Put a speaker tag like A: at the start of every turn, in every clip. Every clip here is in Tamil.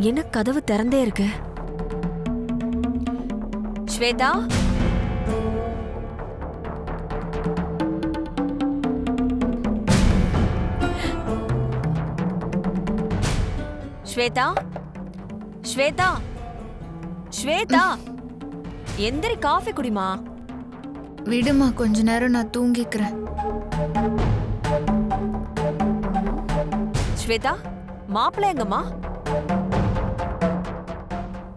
A: என்ன கதவு திறந்தே இருக்கு? ஸ்வேதா, ஸ்வேதா, ஸ்வேதா, ஸ்வேதா, எந்திரி, காஃபி குடிமா.
B: விடுமா, கொஞ்ச நேரம் நான் தூங்கிக்கிறேன்.
A: ஸ்வேதா, மாப்பிள்ளை எங்கம்மா?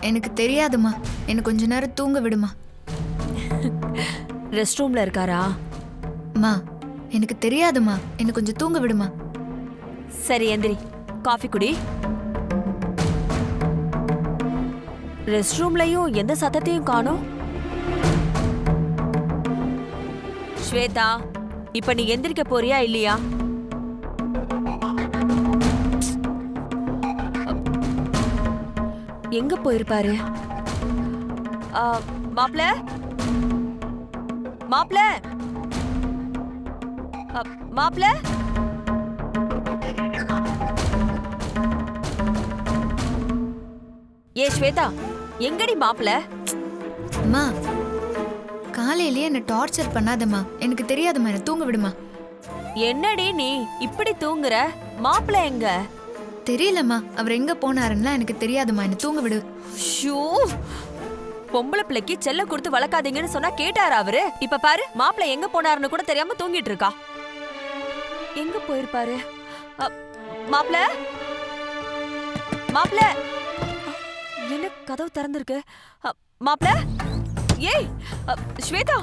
B: எனக்கு தெரியாதுமா, எனக்கு கொஞ்ச நேரம் தூங்க விடுமா.
A: ரெஸ்ட் ரூம்ல இருக்காரா?
B: மா, எனக்கு தெரியாதுமா, எனக்கு கொஞ்சம் தூங்க விடுமா.
A: சரி, எந்திரி, காஃபி குடி. ரெஸ்ட் ரூம்லயும் எந்த சத்தத்தையும் காணோம். ஸ்வேதா, இப்ப நீ எந்திரிக்க போறியா இல்லையா? எங்க போயிருப்பாரு? மாப்ள, மாப்ள, மாப்ள, ஏ ஸ்வேதா, எங்கடி மாப்ள?
B: அம்மா, காலையிலேயே என்ன டார்ச்சர் பண்ணாதம்மா, எனக்கு தெரியாதுமா, என்ன தூங்க விடுமா.
A: என்னடி நீ இப்படி தூங்குற? மாப்ள எங்க?
B: தெரியலம்மா, அவர் எங்க போனாருன்னா எனக்கு தெரியாதுமா, என்ன தூங்க விடு.
A: ஷூ, பொம்பளை பிள்ளைக்கு செல்ல கொடுத்து வளர்க்காதீங்கன்னு சொன்னா கேட்டாரா அவரு? இப்ப பாரு, மாப்பிள்ளை எங்க போனாருன்னு கூட தெரியாம தூங்கிட்டு இருக்கா. எங்க போயிருப்பாரு? மாப்பிள்ள, மாப்பிள்ள, என்ன கதவு திறந்திருக்கு? மாப்பிள்ள, ஏய் ஸ்வேதா,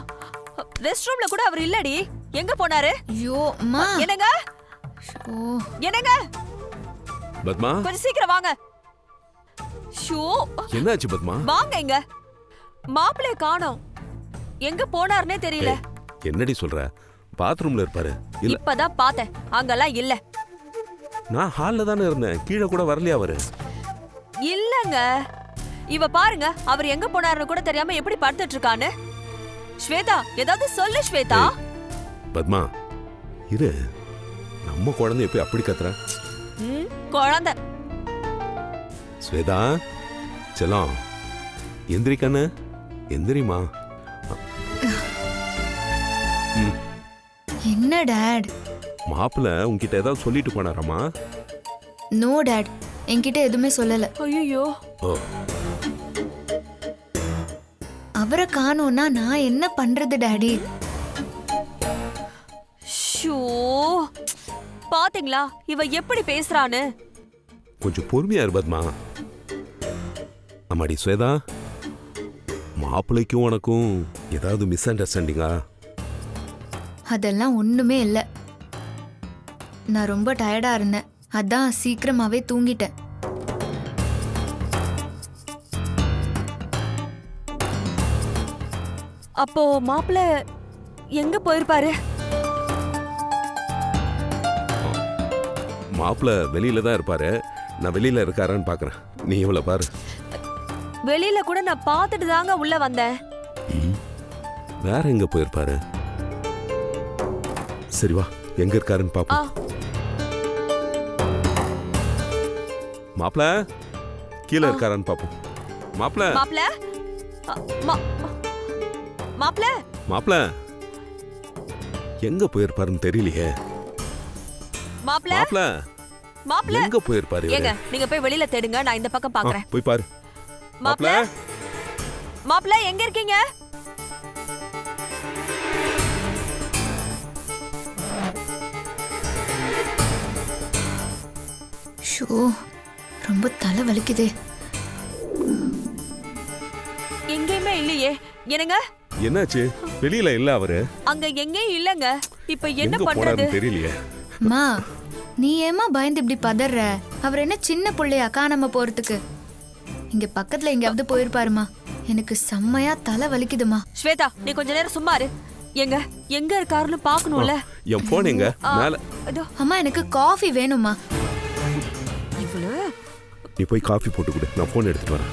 A: ரெஸ்ட் ரூம்ல கூட அவர் இல்லடி. எங்க போனாரு?
B: ஐயோ அம்மா,
A: என்னங்க? என்னங்க?
C: பத்மா,
A: கொஞ்சம் சீக்கிரம் வாங்க. ஷூ,
C: என்னாச்சு பத்மா?
A: வாங்க. இங்க மாப்பிளைய காணோம், எங்க போனார்னே தெரியல.
C: என்னடி சொல்ற? பாத்ரூம்ல இருப்பாரு. இல்ல,
A: இப்பதான் பார்த்தேன், அங்கெல்லாம் இல்ல.
C: நான் ஹால்ல தானே இருந்தேன், கீழே கூட வரலையா அவரு?
A: இல்லங்க, இவ பாருங்க, அவர் எங்க போனாருன்னு கூட தெரியாம எப்படி படுத்துட்டு இருக்கான்னு. ஸ்வேதா, ஏதாவது சொல்லு ஸ்வேதா.
C: பத்மா, இரு, நம்ம குழந்தை எப்படி அப்படி கத்துற?
A: குழந்தை.
C: ஸ்வேதா, செல்லம், எந்திரி கண்ணு, எந்திரிமா.
B: என்ன டாட்?
C: மாப்பிள்ள உன்கிட்ட ஏதாவது சொல்லிட்டு போனாராமா?
B: நோ டாட், என்கிட்ட எதுவுமே சொல்லல.
A: ஐயோ,
B: அவரை காணோம்னா நான் என்ன பண்றது டாடி?
A: ஷூ, பாத்தீங்களா இவ எப்படி பேசுறான்னு?
C: கொஞ்சம் பொறுமையா இரு பத்மா. அம்மாடி ஸ்வேதா, மாப்பிள்ளைக்கும் உனக்கும் ஏதாவது மிஸ் அண்டர்ஸ்டாண்டிங்கா?
B: அதெல்லாம் ஒண்ணுமே இல்ல. நான் ரொம்ப டயர்டா இருந்தேன், அதான் சீக்கிரமாவே தூங்கிட்டேன்.
A: அப்போ மாப்பிள்ள எங்க போயிருப்பாரு?
C: மாப்பிள்ள வெளியில தான் இருப்பாரு. நான் வெளியில இருக்காரான்னு பாக்குறேன். நீ இவ்வளவு பாரு.
A: வெளியில கூட நான் பார்த்துட்டு தாங்க உள்ள வந்தேன்.
C: வேற எங்க போயிருப்பாரு? சரி வா, எங்க இருக்காருன்னு பாப்போம். மாப்பிள்ள கீழே இருக்காரான்னு பாப்போம். மாப்பிள்ள,
A: மாப்பிள்ள, மாப்பிள்ள,
C: மாப்பிள்ள எங்க போயிருப்பாருன்னு தெரியலையே.
A: மாப்பிள்ள,
C: மாப்பிள்ள
A: மாப்பிள்ள
C: எங்க போயிருப்பாரு?
A: ஏங்க, நீங்க போய் வெளியில தேடுங்க, நான் இந்த பக்கம் பாக்குறேன்.
C: போய் பாரு.
A: மாப்பிள்ள, மாப்பிள்ள எங்க இருக்கீங்க?
B: ஷோ, ரொம்ப தலை வலிக்குதே.
A: எங்கேயுமே இல்லையே. என்னங்க?
C: என்னாச்சு? வெளியில இல்ல அவரு.
A: அங்க எங்கேயும் இல்லங்க. இப்ப என்ன
C: எங்க
A: பண்றது?
C: போறாருன்னு தெரியலையே.
B: மா, நீ ஏமா பயந்து இப்படி பதற? அவர் என்ன சின்ன புள்ளையா காணாம போறதுக்கு? இங்க பக்கத்துல எங்கயாவது போயிருப்பாருமா. எனக்கு செம்மையா தலை வலிக்குதுமா.
A: ஸ்வேதா, நீ கொஞ்ச நேரம் சும்மா இரு. எங்க இருக்காருன்னு பாக்கணும்ல.
C: என் போன் எங்க? மேல.
B: அம்மா, எனக்கு காஃபி வேணுமா.
A: இவ்வளவு
C: நீ போய் காஃபி போட்டு கொடு, நான் போன் எடுத்துட்டு வரேன்.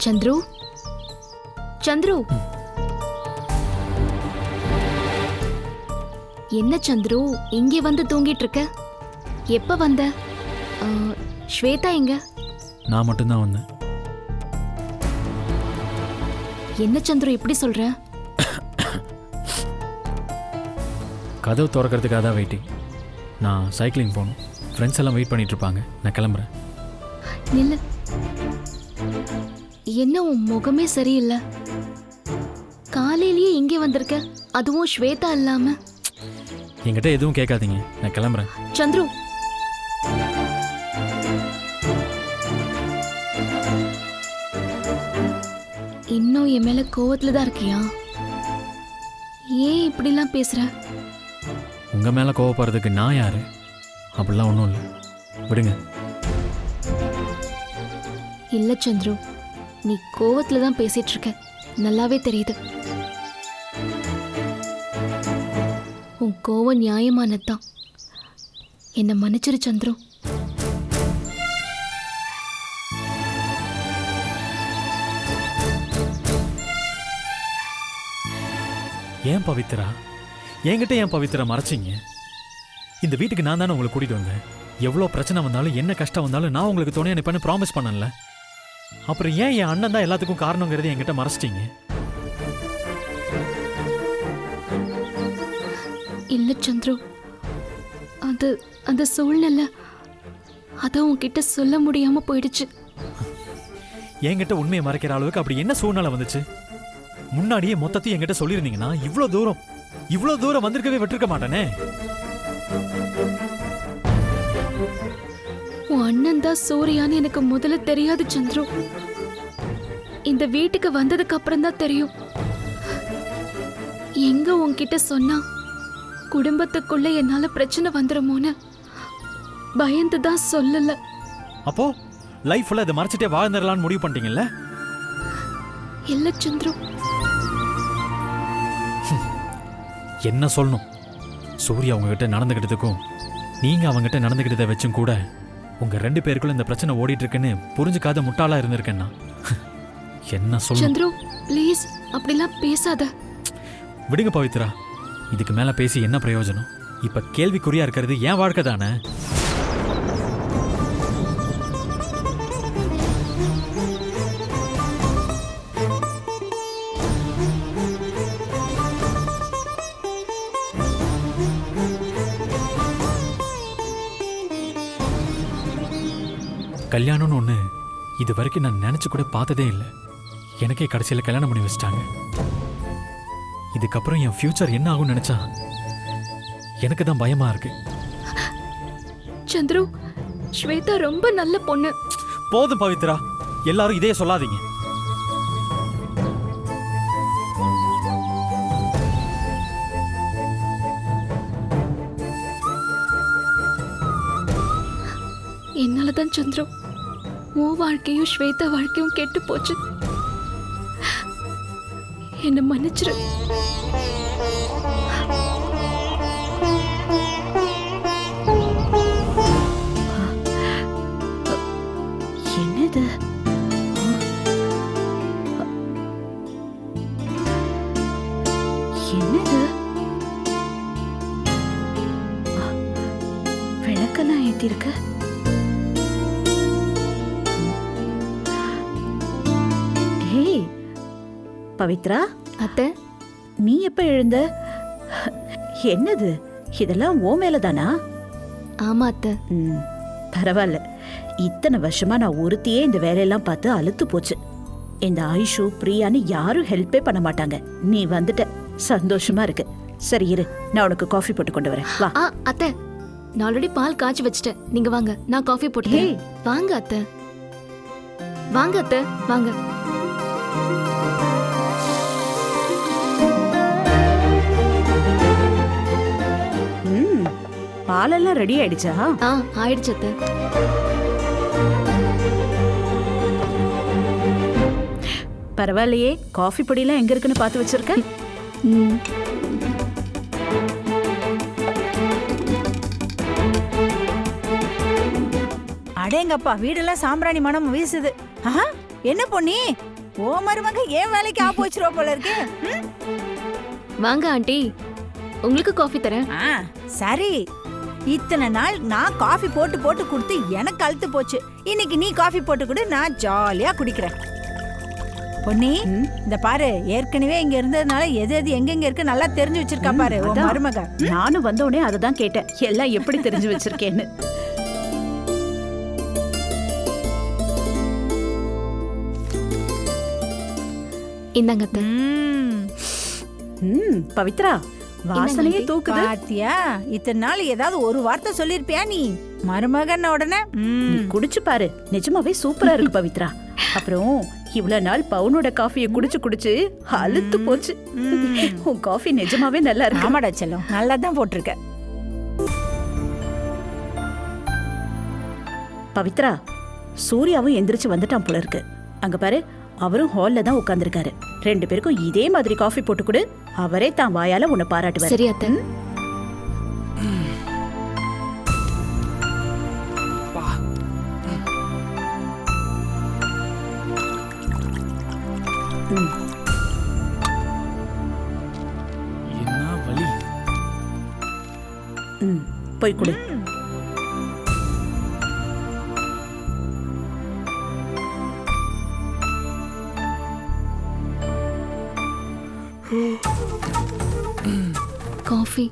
D: சந்துரு, சந்துரு, என்ன சந்துரு இங்கே வந்து தூங்கிட்டு இருக்க? எப்ப வந்த? ஸ்வேதா எங்க?
E: நான் மட்டும்தான் வந்தேன்.
D: என்ன சந்துரு இப்படி சொல்ற?
E: கதவு திறக்கிறதுக்காக தான் வெயிட்டிங். நான் சைக்கிளிங் போகணும். ஃப்ரெண்ட்ஸ் எல்லாம் வெயிட் பண்ணிட்டு இருப்பாங்க. நான் கிளம்புறேன்.
D: நில்லு. என்ன உன் முகமே சரியில்லை. காலையிலேயே இங்கே வந்திருக்க, அதுவும் ஸ்வேதா இல்லாம.
E: என்கிட்ட எதுவும் கேட்காதீங்க, நான் கிளம்புறேன்.
D: சந்துரு, இன்னும் என் மேல கோவத்துல தான் இருக்கியா? ஏன் இப்படிலாம் பேசுற?
E: உங்க மேல கோவப்படுறதுக்கு நான் யாரு? அப்படிலாம் ஒன்றும் இல்லை, விடுங்க.
D: இல்ல சந்துரு, நீ கோவத்துல தான் பேசிட்டு இருக்க, நல்லாவே தெரியுது. உன் கோவம் நியாயமானதுதான். என்னை மன்னிச்சிரு சந்துரு.
E: ஏன் பவித்ரா, என்கிட்ட ஏன் பவித்ரா மறைச்சிங்க? இந்த வீட்டுக்கு நான் தானே உங்களை கூட்டிட்டு வந்தேன். எவ்வளோ பிரச்சனை வந்தாலும் என்ன கஷ்டம் வந்தாலும் நான் உங்களுக்கு துணையா நிப்பேன்னு ப்ராமிஸ் பண்ணல. அப்புறம் ஏன் என் அண்ணன் தான் எல்லாத்துக்கும் காரணங்கிறது என்கிட்ட மறைச்சிட்டீங்க?
D: இல்ல சந்துரு, அது அந்த சூழ்நிலை அதான் உன்கிட்ட சொல்ல முடியாம போயிடுச்சு.
E: என்கிட்ட உண்மையை மறைக்கிற அளவுக்கு அப்படி என்ன சூழ்நிலை வந்துச்சு? முன்னாடியே மொத்தத்தையும் என்கிட்ட சொல்லியிருந்தீங்கன்னா இவ்வளோ தூரம் வந்திருக்கவே விட்டுருக்க மாட்டேனே.
D: உன் அண்ணன் தான் சூர்யான்னு எனக்கு முதல்ல தெரியாது சந்துரு. இந்த வீட்டுக்கு வந்ததுக்கு அப்புறம் தான் தெரியும். எங்க உன்கிட்ட சொன்னா குடும்பத்துக்குள்ள என்னால பிரச்சனை வந்துருமோன்னு பயந்து தான் சொல்லல.
E: அப்போ லைஃப்ல இதை மறைச்சிட்டே வாழ்ந்துடலான்னு முடிவு பண்ணிட்டீங்கல்ல?
D: இல்ல சந்துரு.
E: என்ன சொல்லணும்? சூர்யா உங்ககிட்ட நடந்துகிட்டதுக்கும் நீங்க அவங்ககிட்ட நடந்துகிட்டதை வச்சும் கூட உங்க 2 பேருக்குள்ள இந்த பிரச்சனை ஓடிட்டு இருக்குன்னு புரிஞ்சுக்காத முட்டாளா இருந்திருக்கேன்னா என்ன சொல்லணும்?
D: சந்துரு ப்ளீஸ் அப்படிலாம் பேசாத.
E: விடுங்க பவித்ரா, இதுக்கு மேல பேசி என்ன பிரயோஜனம்? இப்ப கேள்விக்குறியா இருக்கிறது என் வாழ்க்கை தானே. கல்யாணம்னு ஒன்று இது வரைக்கும் நான் நினச்சி கூட பார்த்ததே இல்லை. எனக்கே கடைசியில் கல்யாணம் பண்ணி வச்சிட்டாங்க. இதுக்கப்புறம் என் ஃபியூச்சர் என்ன ஆகும்னு நினச்சா எனக்கு தான் பயமா இருக்கு.
D: சந்துரு, ஸ்வேதா ரொம்ப நல்ல பொண்ணு.
E: போதும் பவித்ரா, எல்லாரும் இதே சொல்லாதீங்க.
D: என்னாலதான் சந்துரு உன் வாழ்க்கையும் ஸ்வேதா வாழ்க்கையும் கெட்டு போச்சு. என்ன மன்னிச்சிரு.
F: என்னது? என்னது? விளக்கெல்லாம் ஏத்திருக்க? ஏய் பவித்ரா,
D: அத்தை,
F: நீ எப்ப எழுந்த? என்னது இதெல்லாம் ஓ மேலதானா?
D: ஆமா அத்தை.
F: பரவாயில்ல. இத்தனை வருஷமா நான் ஒருத்தியே இந்த வேலையெல்லாம் பார்த்து அலுத்து போச்சு. இந்த ஆயுஷு பிரியான்னு யாரும் ஹெல்ப்பே பண்ண மாட்டாங்க. நீ வந்துட்ட, சந்தோஷமா இருக்கு. சரி இரு, நான் உனக்கு காஃபி போட்டு கொண்டு வரேன். வா.
D: அத்தை, நான் ஆல்ரெடி பால் காய்ச்சி வச்சிட்டேன். நீங்க வாங்க, நான் காஃபி போட்டு
F: ஏய்.
D: வாங்க அத்தை. வாங்க அத்தை, வாங்க.
F: பாலெல்லாம் ரெடி ஆயிடுச்சா?
D: ஆயிடுச்சு அத்தை.
F: பரவாயில்லையே, காஃபி பொடியெல்லாம் எங்க இருக்குன்னு பார்த்து வச்சிருக்க.
D: ம்.
G: அடேங்கப்பா, வீடெல்லாம் சாம்பிராணி மனம் வீசுது. ஆஹா, என்ன பொண்ணி, ஓ மருமக ஏன் வேலைக்கு ஆப்பு வச்சிருவா போல இருக்கு. ம்?
D: வாங்க ஆண்டி, உங்களுக்கு காஃபி தரேன்.
G: சரி, இத்தனை நாள் நான் காஃபி போட்டு போட்டு கொடுத்து எனக்கு அழுத்து போச்சு. இன்னைக்கு நீ காஃபி போட்டு கொடு, நான் ஜாலியா குடிக்கிறேன். பொன்னி, இந்த பாரு, ஏற்கனவே இங்க இருந்ததுனால எது எது எங்கெங்க இருக்கு நல்லா தெரிஞ்சு வச்சிருக்கா பாரு உன்
F: அதான்.
G: மருமக.
F: நானும் வந்த உடனே அதை தான் கேட்டேன், எல்லாம் எப்படி தெரிஞ்சு வச்சிருக்கேன்னு.
D: இந்தாங்க அத்தை.
F: பவித்ரா, வாசனையே
D: ஆண்டி.
F: தூக்குது.
G: பாத்தியா, இத்தனை நாள் ஏதாவது ஒரு வார்த்தை சொல்லிருப்பியா நீ? மருமகன் உடனே
F: நீ குடிச்சு பாரு, நிஜமாவே சூப்பரா இருக்கு பவித்ரா. அப்புறம் இவ்வளவு நாள் பவுனோட காஃபியை குடிச்சு குடிச்சு அலுத்து போச்சு. உன் காஃபி நிஜமாவே நல்லா இருக்கு.
G: ஆமாடா செல்லம், நல்லா தான் போட்டிருக்க.
F: பவித்ரா, சூர்யாவும் எந்திரிச்சு வந்துட்டான் போல இருக்கு. அங்க பாரு, அவரும் ஹால்ல தான் உட்கார்ந்திருக்காரு. ரெண்டு பேருக்கும் இதே மாதிரி காஃபி போட்டு கொடு, அவரே தான் வாயால உன்னை பாராட்டுவாரு.
D: சரி அத்தை.
E: என்ன வலி.
F: போய் கொடு.
D: காஃபி.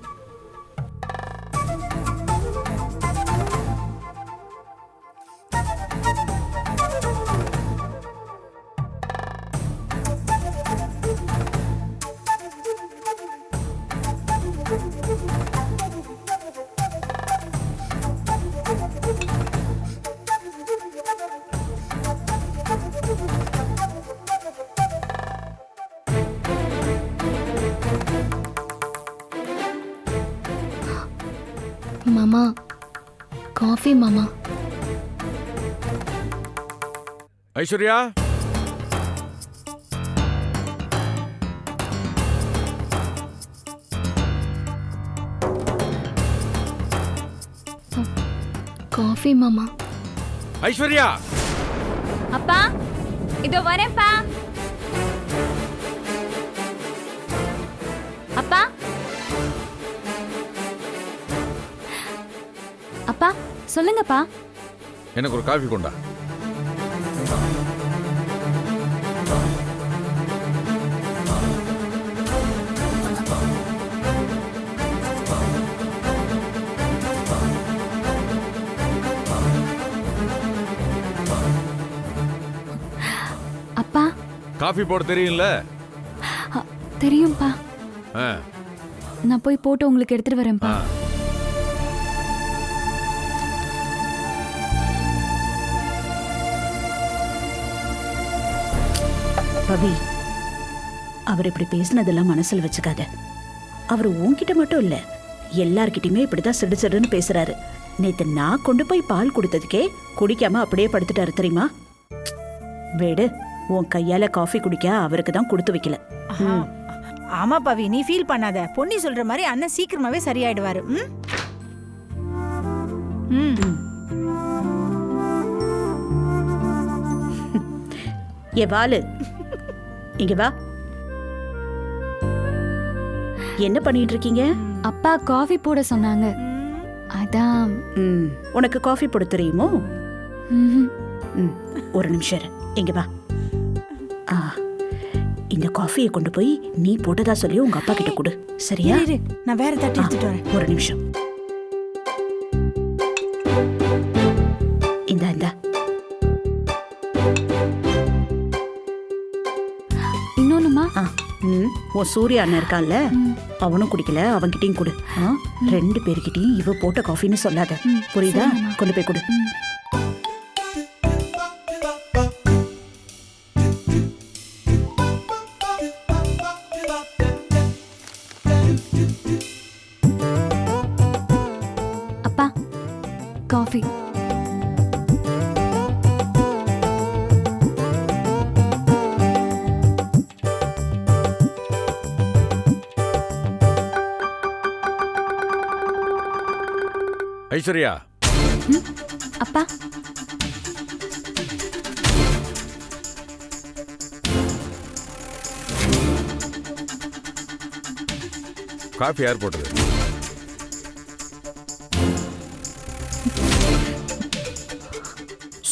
D: மாமா, காஃபி மாமா.
C: ஐஸ்வர்யா,
D: காஃபி மாமா.
C: ஐஸ்வர்யா,
A: அப்பா, இதோ வரேன்ப்பா. அப்பா, அப்பா சொல்லுங்கப்பா.
C: எனக்கு ஒரு காஃபி கொண்டா.
D: அப்பா.
C: காஃபி போட தெரியும்ல?
D: தெரியும்பா.
C: ஆ,
D: நான் போய் போட்டு உங்களுக்கு எடுத்துட்டு வரேன்ப்பா.
C: ஆ.
F: பவி, அவர் இப்படி பேசினதெல்லாம் மனசுல வச்சுக்காத. அவர் உன்கிட்ட மட்டும் இல்ல, எல்லார்கிட்டயுமே இப்படிதான் சிடு சிடுன்னு பேசுறாரு. நேத்து நான் கொண்டு போய் பால் கொடுத்ததுக்கே குடிக்காம அப்படியே படுத்துட்டாரு தெரியுமா? வேடு, உன் கையால காஃபி குடிக்க அவருக்கு தான் கொடுத்து வைக்கல.
G: ஆமா பவி, நீ ஃபீல் பண்ணாத. பொன்னி சொல்ற மாதிரி அண்ணன் சீக்கிரமாவே சரியாயிடுவாரு.
F: ஏ வாலு, இங்க வா. என்ன பண்ணிட்டு இருக்கீங்க?
D: அப்பா காஃபி போட சொன்னாங்க, அதான்.
F: உனக்கு காஃபி போட தெரியுமோ?
D: ம்ஹும்.
F: ஒரு நிமிஷம் இரு. இங்க வா. இந்த காஃபியை கொண்டு போய் நீ போட்டதா சொல்லி உங்க அப்பா கிட்ட கொடு, சரியா?
G: நான் வேற தட்டி எடுத்துட்டு வரேன்.
F: ஒரு நிமிஷம். இந்தா.
D: இன்னொன்னுமா?
F: உன் சூர்யா அண்ணன் இருக்கான்ல, அவனும் குடிக்கல, அவன்கிட்டயும் கொடு. ரெண்டு பேருக்கிட்டையும் இவ போட்ட காஃபின்னு சொல்லாத, புரியுதா? கொண்டு போய் கொடு.
D: காஃபி.
H: ஐஸ்வர்யா,
D: அப்பா,
H: காஃபி யார் போட்டது?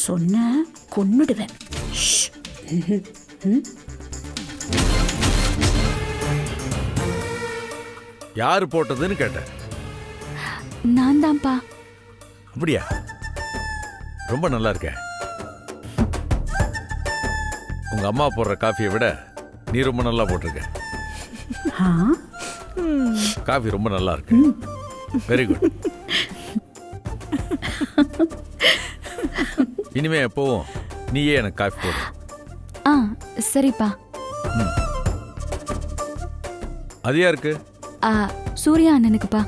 F: சொன்ன கொன்னுடுவேன். ஷ்.
H: யாரு போட்டதுன்னு கேட்டேன்.
D: நான் தான்ப்பா.
H: அப்படியா? ரொம்ப நல்லா இருக்க. உங்க அம்மா போடுற காஃபியை விட நீ ரொம்ப நல்லா போட்டிருக்க.
F: ஆ?
H: காஃபி ரொம்ப நல்லா இருக்கு. Very good. இனிமே எப்பவும் நீயே எனக்கு காஃபி போடு.
D: ஆ சரிப்பா.
H: அது யாருக்கு?
D: சூர்யா அண்ணனுக்குப்பா.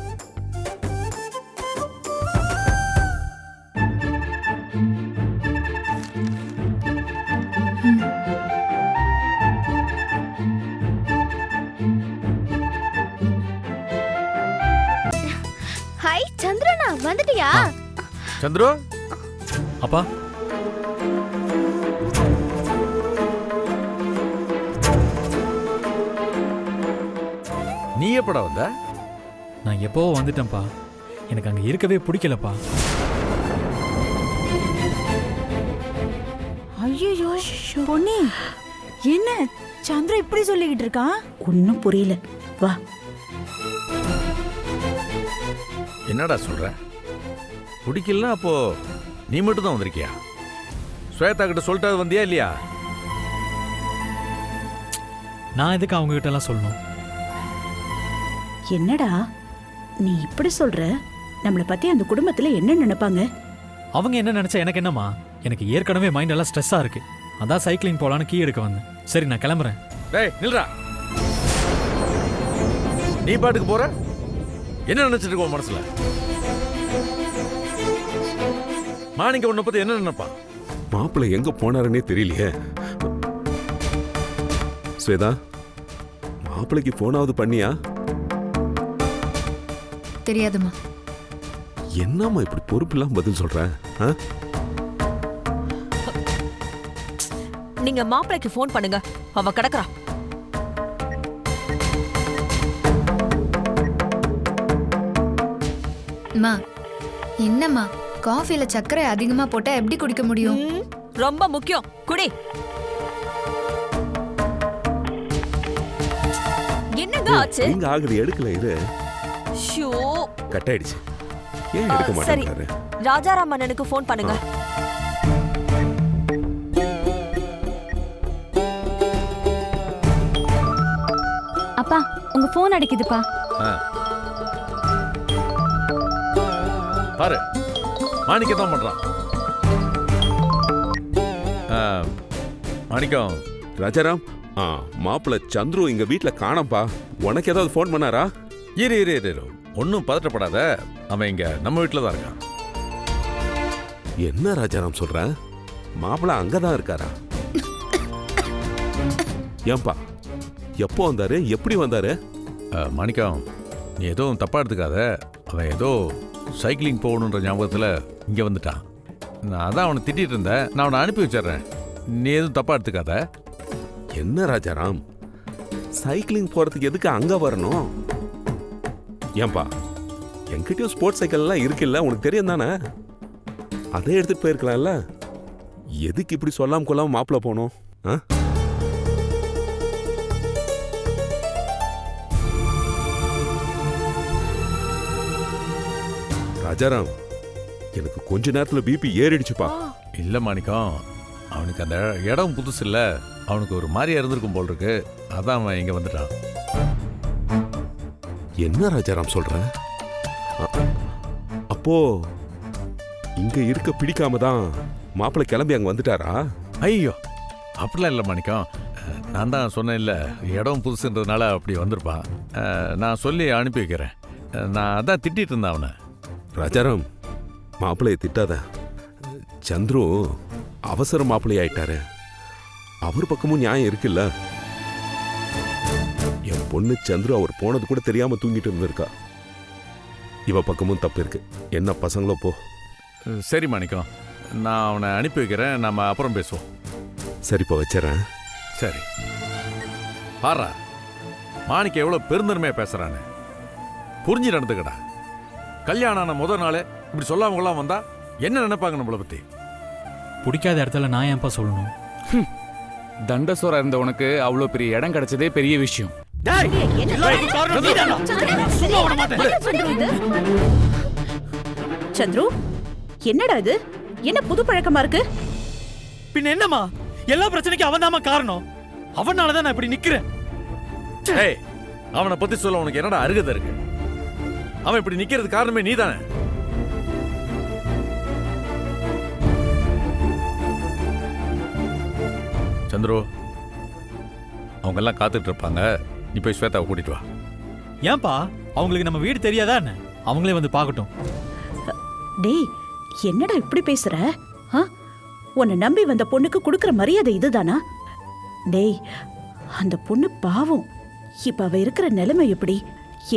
B: ஹாய் சந்திரனா, வந்துட்டியா?
H: சந்துரு,
E: அப்பா,
H: நீ எப்படா வந்த?
E: நான் எப்போ வந்துட்டேன்ப்பா. எனக்கு அங்க இருக்கவே பிடிக்கலப்பா.
G: ஐயோ பொன்னி, என்ன சந்திர இப்படி சொல்லிக்கிட்டு இருக்கான்?
F: ஒன்னும் புரியல. வா.
H: என்னடா சொல்ற? பிடிக்கலன்னா அப்போ நீ மட்டும் தான் வந்திருக்கியா? ஸ்வேதா கிட்ட சொல்லிட்டு வந்தியா இல்லையா?
E: நான் எதுக்கு அவங்க கிட்ட எல்லாம் சொல்லணும்?
F: என்னடா நீ இப்படி சொல்ற? நம்மளை பத்தி அந்த குடும்பத்துல என்ன நினைப்பாங்க?
E: அவங்க என்ன நினைச்சா எனக்கு என்னம்மா? எனக்கு ஏற்கனவே மைண்ட் எல்லாம் ஸ்ட்ரெஸ்ஸா இருக்கு. அதான் சைக்கிளிங் போலான்னு கீ எடுக்க வந்தேன். சரி, நான் கிளம்புறேன்.
H: டேய் நில்றா. நீ பாட்டுக்கு போற? என்ன நினைச்சிட்டு இருக்க உன் மனசுல? மாணிக்க உன்னை பத்தி என்ன நினைப்பா?
C: மாப்பிள்ளை எங்க போனாருன்னே தெரியலையே. ஸ்வேதா, மாப்பிள்ளைக்கு போனாவது பண்ணியா?
B: தெரியாதுமா.
C: என்னம்மா இப்படி பொறுப்பில்லாம பதில் சொல்ற?
A: நீங்க மாப்பிளைக்கு ஃபோன் பண்ணுங்க, அவ கிடக்குறா.
B: அம்மா, என்னம்மா காஃபில சர்க்கரை அதிகமா போட்டா எப்படி குடிக்க முடியும்?
A: ரொம்ப முக்கியம், குடி. என்னங்க ஆச்சு?
C: எங்க ஆகுது, எடுக்கல. இரு,
A: ஷோ,
C: கட் ஆயிடுச்சு. ஏன் எடுக்க
A: சரி,
C: மாட்டேங்கிறாரு?
A: ராஜாராம் அண்ணனுக்கு ஃபோன் பண்ணுங்க.
D: அப்பா, உங்க போன் அடிக்குதுப்பா.
H: பாரு, மாணிக்க தான் பண்றான். மாணிக்கம்.
C: ராஜாராம், மாப்பிள்ளை சந்துரு இங்க வீட்டுல காணோம்பா. உனக்கு ஏதாவது ஃபோன் பண்ணாரா?
H: இரு இரு இரு, ஒன்னும் பதட்டப்படாத. அவன் இங்க நம்ம வீட்டுல தான் இருக்கான்.
C: என்ன ராஜாராம் சொல்ற? மாப்பிள்ளை அங்கதான் இருக்காரா? ஏன்பா, எப்போ வந்தாரு, எப்படி வந்தாரு?
H: மாணிக்கம், நீ எதுவும் தப்பா எடுத்துக்காத. அவன் ஏதோ சைக்கிளிங் போகணுன்ற ஞாபகத்துல இங்க வந்துட்டான். நான் அதான் அவனை திட்டிட்டு இருந்தேன். நான் அவனை அனுப்பி வச்சிடுறேன். நீ எதுவும் தப்பா எடுத்துக்காத.
C: என்ன ராஜாராம், சைக்கிளிங் போறதுக்கு எதுக்கு அங்க வரணும்? ஏன்பா, என்கிட்டயும் ஸ்போர்ட்ஸ் சைக்கிள் எல்லாம் இருக்குல்ல, உனக்கு தெரியும் தானே? அதை எடுத்துட்டு போயிருக்கலாம்ல. எதுக்கு இப்படி சொல்லாம கொள்ளாம மாப்பிள்ள போனோம்? ராஜாராம், எனக்கு கொஞ்ச நேரத்துல பிபி ஏறிடுச்சுப்பா.
H: இல்ல மாணிக்கம், அவனுக்கு அந்த இடம் புதுசு இல்ல, அவனுக்கு ஒரு மாதிரியா இருந்திருக்கும் போல் இருக்கு. அதான் அவன் இங்க வந்துட்டான்.
C: என்ன ராஜாராம் சொல்ற? அப்போ இங்க இருக்க பிடிக்காம தான் மாப்பிள்ளை கிளம்பி அங்க வந்துட்டாரா?
H: ஐயோ, அப்படிலாம் இல்லை மாணிக்கம். நான் தான் சொன்னேன் இல்லை, இடம் புதுசுன்றதுனால அப்படி வந்திருப்பான். நான் சொல்லி அனுப்பி வைக்கிறேன். நான் அதான் திட்டிட்டு இருந்தேன் அவனை.
C: ராஜாராம், மாப்பிள்ளைய திட்டாத. சந்துரு அவசர மாப்பிள்ளை ஆயிட்டாரு. அவர் பக்கமும் நியாயம் இருக்குல்ல. என் பொண்ணு சந்துரு அவர் போனது கூட தெரியாம தூங்கிட்டு இருந்திருக்கா. இவ பக்கமும் தப்பு இருக்கு. என்ன பசங்களோ போ.
H: சரி மாணிக்கம், நான் அவனை அனுப்பி வைக்கிறேன். நம்ம அப்புறம் பேசுவோம்.
C: சரிப்பா, வச்சிடறேன்.
H: சரி. பாரா, மாணிக்கம் எவ்வளோ பெருந்தன்மையாக பேசுகிறான்னு புரிஞ்சு நடந்துக்கடா. கல்யாணம் ஆன முதல் நாளே இப்படி சொல்லாம கொள்ளாம வந்தா என்ன நினைப்பாங்க நம்மளை பற்றி?
E: பிடிக்காத இடத்துல நான் ஏன்ப்பா சொல்லணும்?
I: தண்டசோரா இருந்த உனக்கு அவ்வளோ பெரிய இடம் கிடைச்சதே பெரிய விஷயம்.
F: சந்துரு, என்னடா இது? என்ன புது பழக்கமா இருக்கு?
E: பின்ன என்னம்மா, எல்லா பிரச்சனைக்கும் அவன் தாமா காரணம். அவனாலதான் நான் இப்படி நிக்கிறேன்.
H: ஏய், அவனை பத்தி சொல்ல உனக்கு என்னடா அருகதை இருக்கு? அவன் இப்படி நிக்கிறது காரணமே நீதானே. சந்துரு, அவங்க எல்லாம் காத்துட்டு இருப்பாங்க. நீ போய் ஸ்வேதாவை கூட்டிட்டு வா.
E: ஏன்பா, அவங்களுக்கு நம்ம வீடு தெரியாதா என்ன? அவங்களே வந்து பார்க்கட்டும்.
F: டேய், என்னடா இப்படி பேசுற? உன்னை நம்பி வந்த பொண்ணுக்கு கொடுக்கற மரியாதை இதுதானா? டேய், அந்த பொண்ணு பாவம். இப்ப அவ இருக்கிற நிலைமை எப்படி?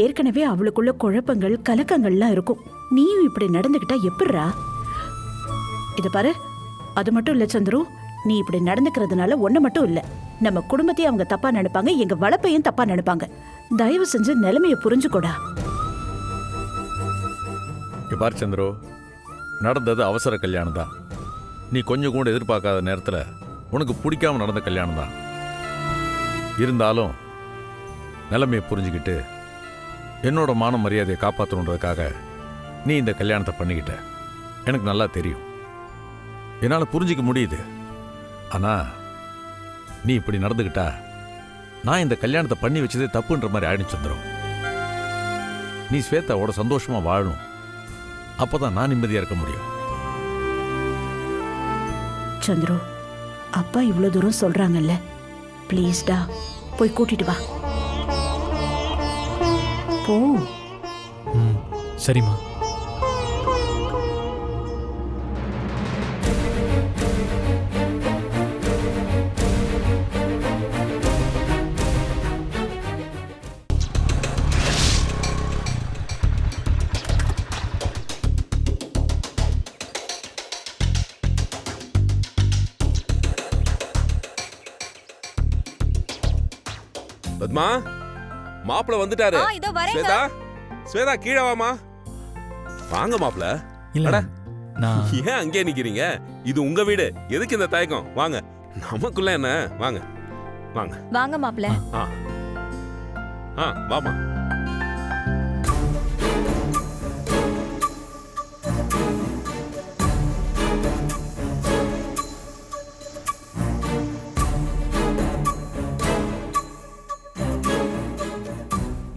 F: ஏற்கனவே அவளுக்குள்ள குழப்பங்கள் கலக்கங்கள்லாம் இருக்கும். நீயும் இப்படி நடந்துகிட்டா எப்படிரா? இத பாரு, அது மட்டும் இல்ல சந்துரு, நீ இப்படி நடந்துக்கிறதுனால ஒண்ணு மட்டும் இல்ல, நம்ம குடும்பத்தையும் அவங்க தப்பா நினைப்பாங்க, எங்க வளப்பையும் தப்பா நினைப்பாங்க. தயவு செஞ்சு நிலைமைய புரிஞ்சுக்கோடா.
H: பார் சந்துரு, நடந்தது அவசர கல்யாணம் தான். நீ கொஞ்சம் கூட எதிர்பார்க்காத நேரத்தில் உனக்கு பிடிக்காம நடந்த கல்யாணம் தான். இருந்தாலும் நிலைமையை புரிஞ்சுக்கிட்டு என்னோட மான மரியாதையை காப்பாற்றணுன்றதுக்காக நீ இந்த கல்யாணத்தை பண்ணிக்கிட்ட. எனக்கு நல்லா தெரியும், என்னால் புரிஞ்சிக்க முடியுது. ஆனால் நீ இப்படி நடந்துக்கிட்டா நான் இந்த கல்யாணத்தை பண்ணி வச்சதே தப்புன்ற மாதிரி ஆயிடும் சந்திரம். நீ ஸ்வேதாவோட சந்தோஷமா வாழணும். அப்போதான் நான் நிம்மதியா இருக்க முடியும்.
F: சந்துரு, அப்பா இவ்வளோ தூரம் சொல்றாங்கல்ல, ப்ளீஸ்டா போய் கூட்டிட்டு வா. போ.
E: சரிம்மா.
C: பத்மா, மாப்பிள்ள வந்துட்டாரு.
A: இதோ வரேங்க.
C: ஸ்வேதா, ஸ்வேதா கீழே வாமா. வாங்க மாப்பிள்ள.
E: இல்ல, நான்
C: ஏன் அங்கே நிக்கிறீங்க? இது உங்க வீடு, எதுக்கு இந்த தயக்கம்? வாங்க, நமக்குள்ள என்ன? வாங்க வாங்க
A: வாங்க மாப்ள.
C: வாமா.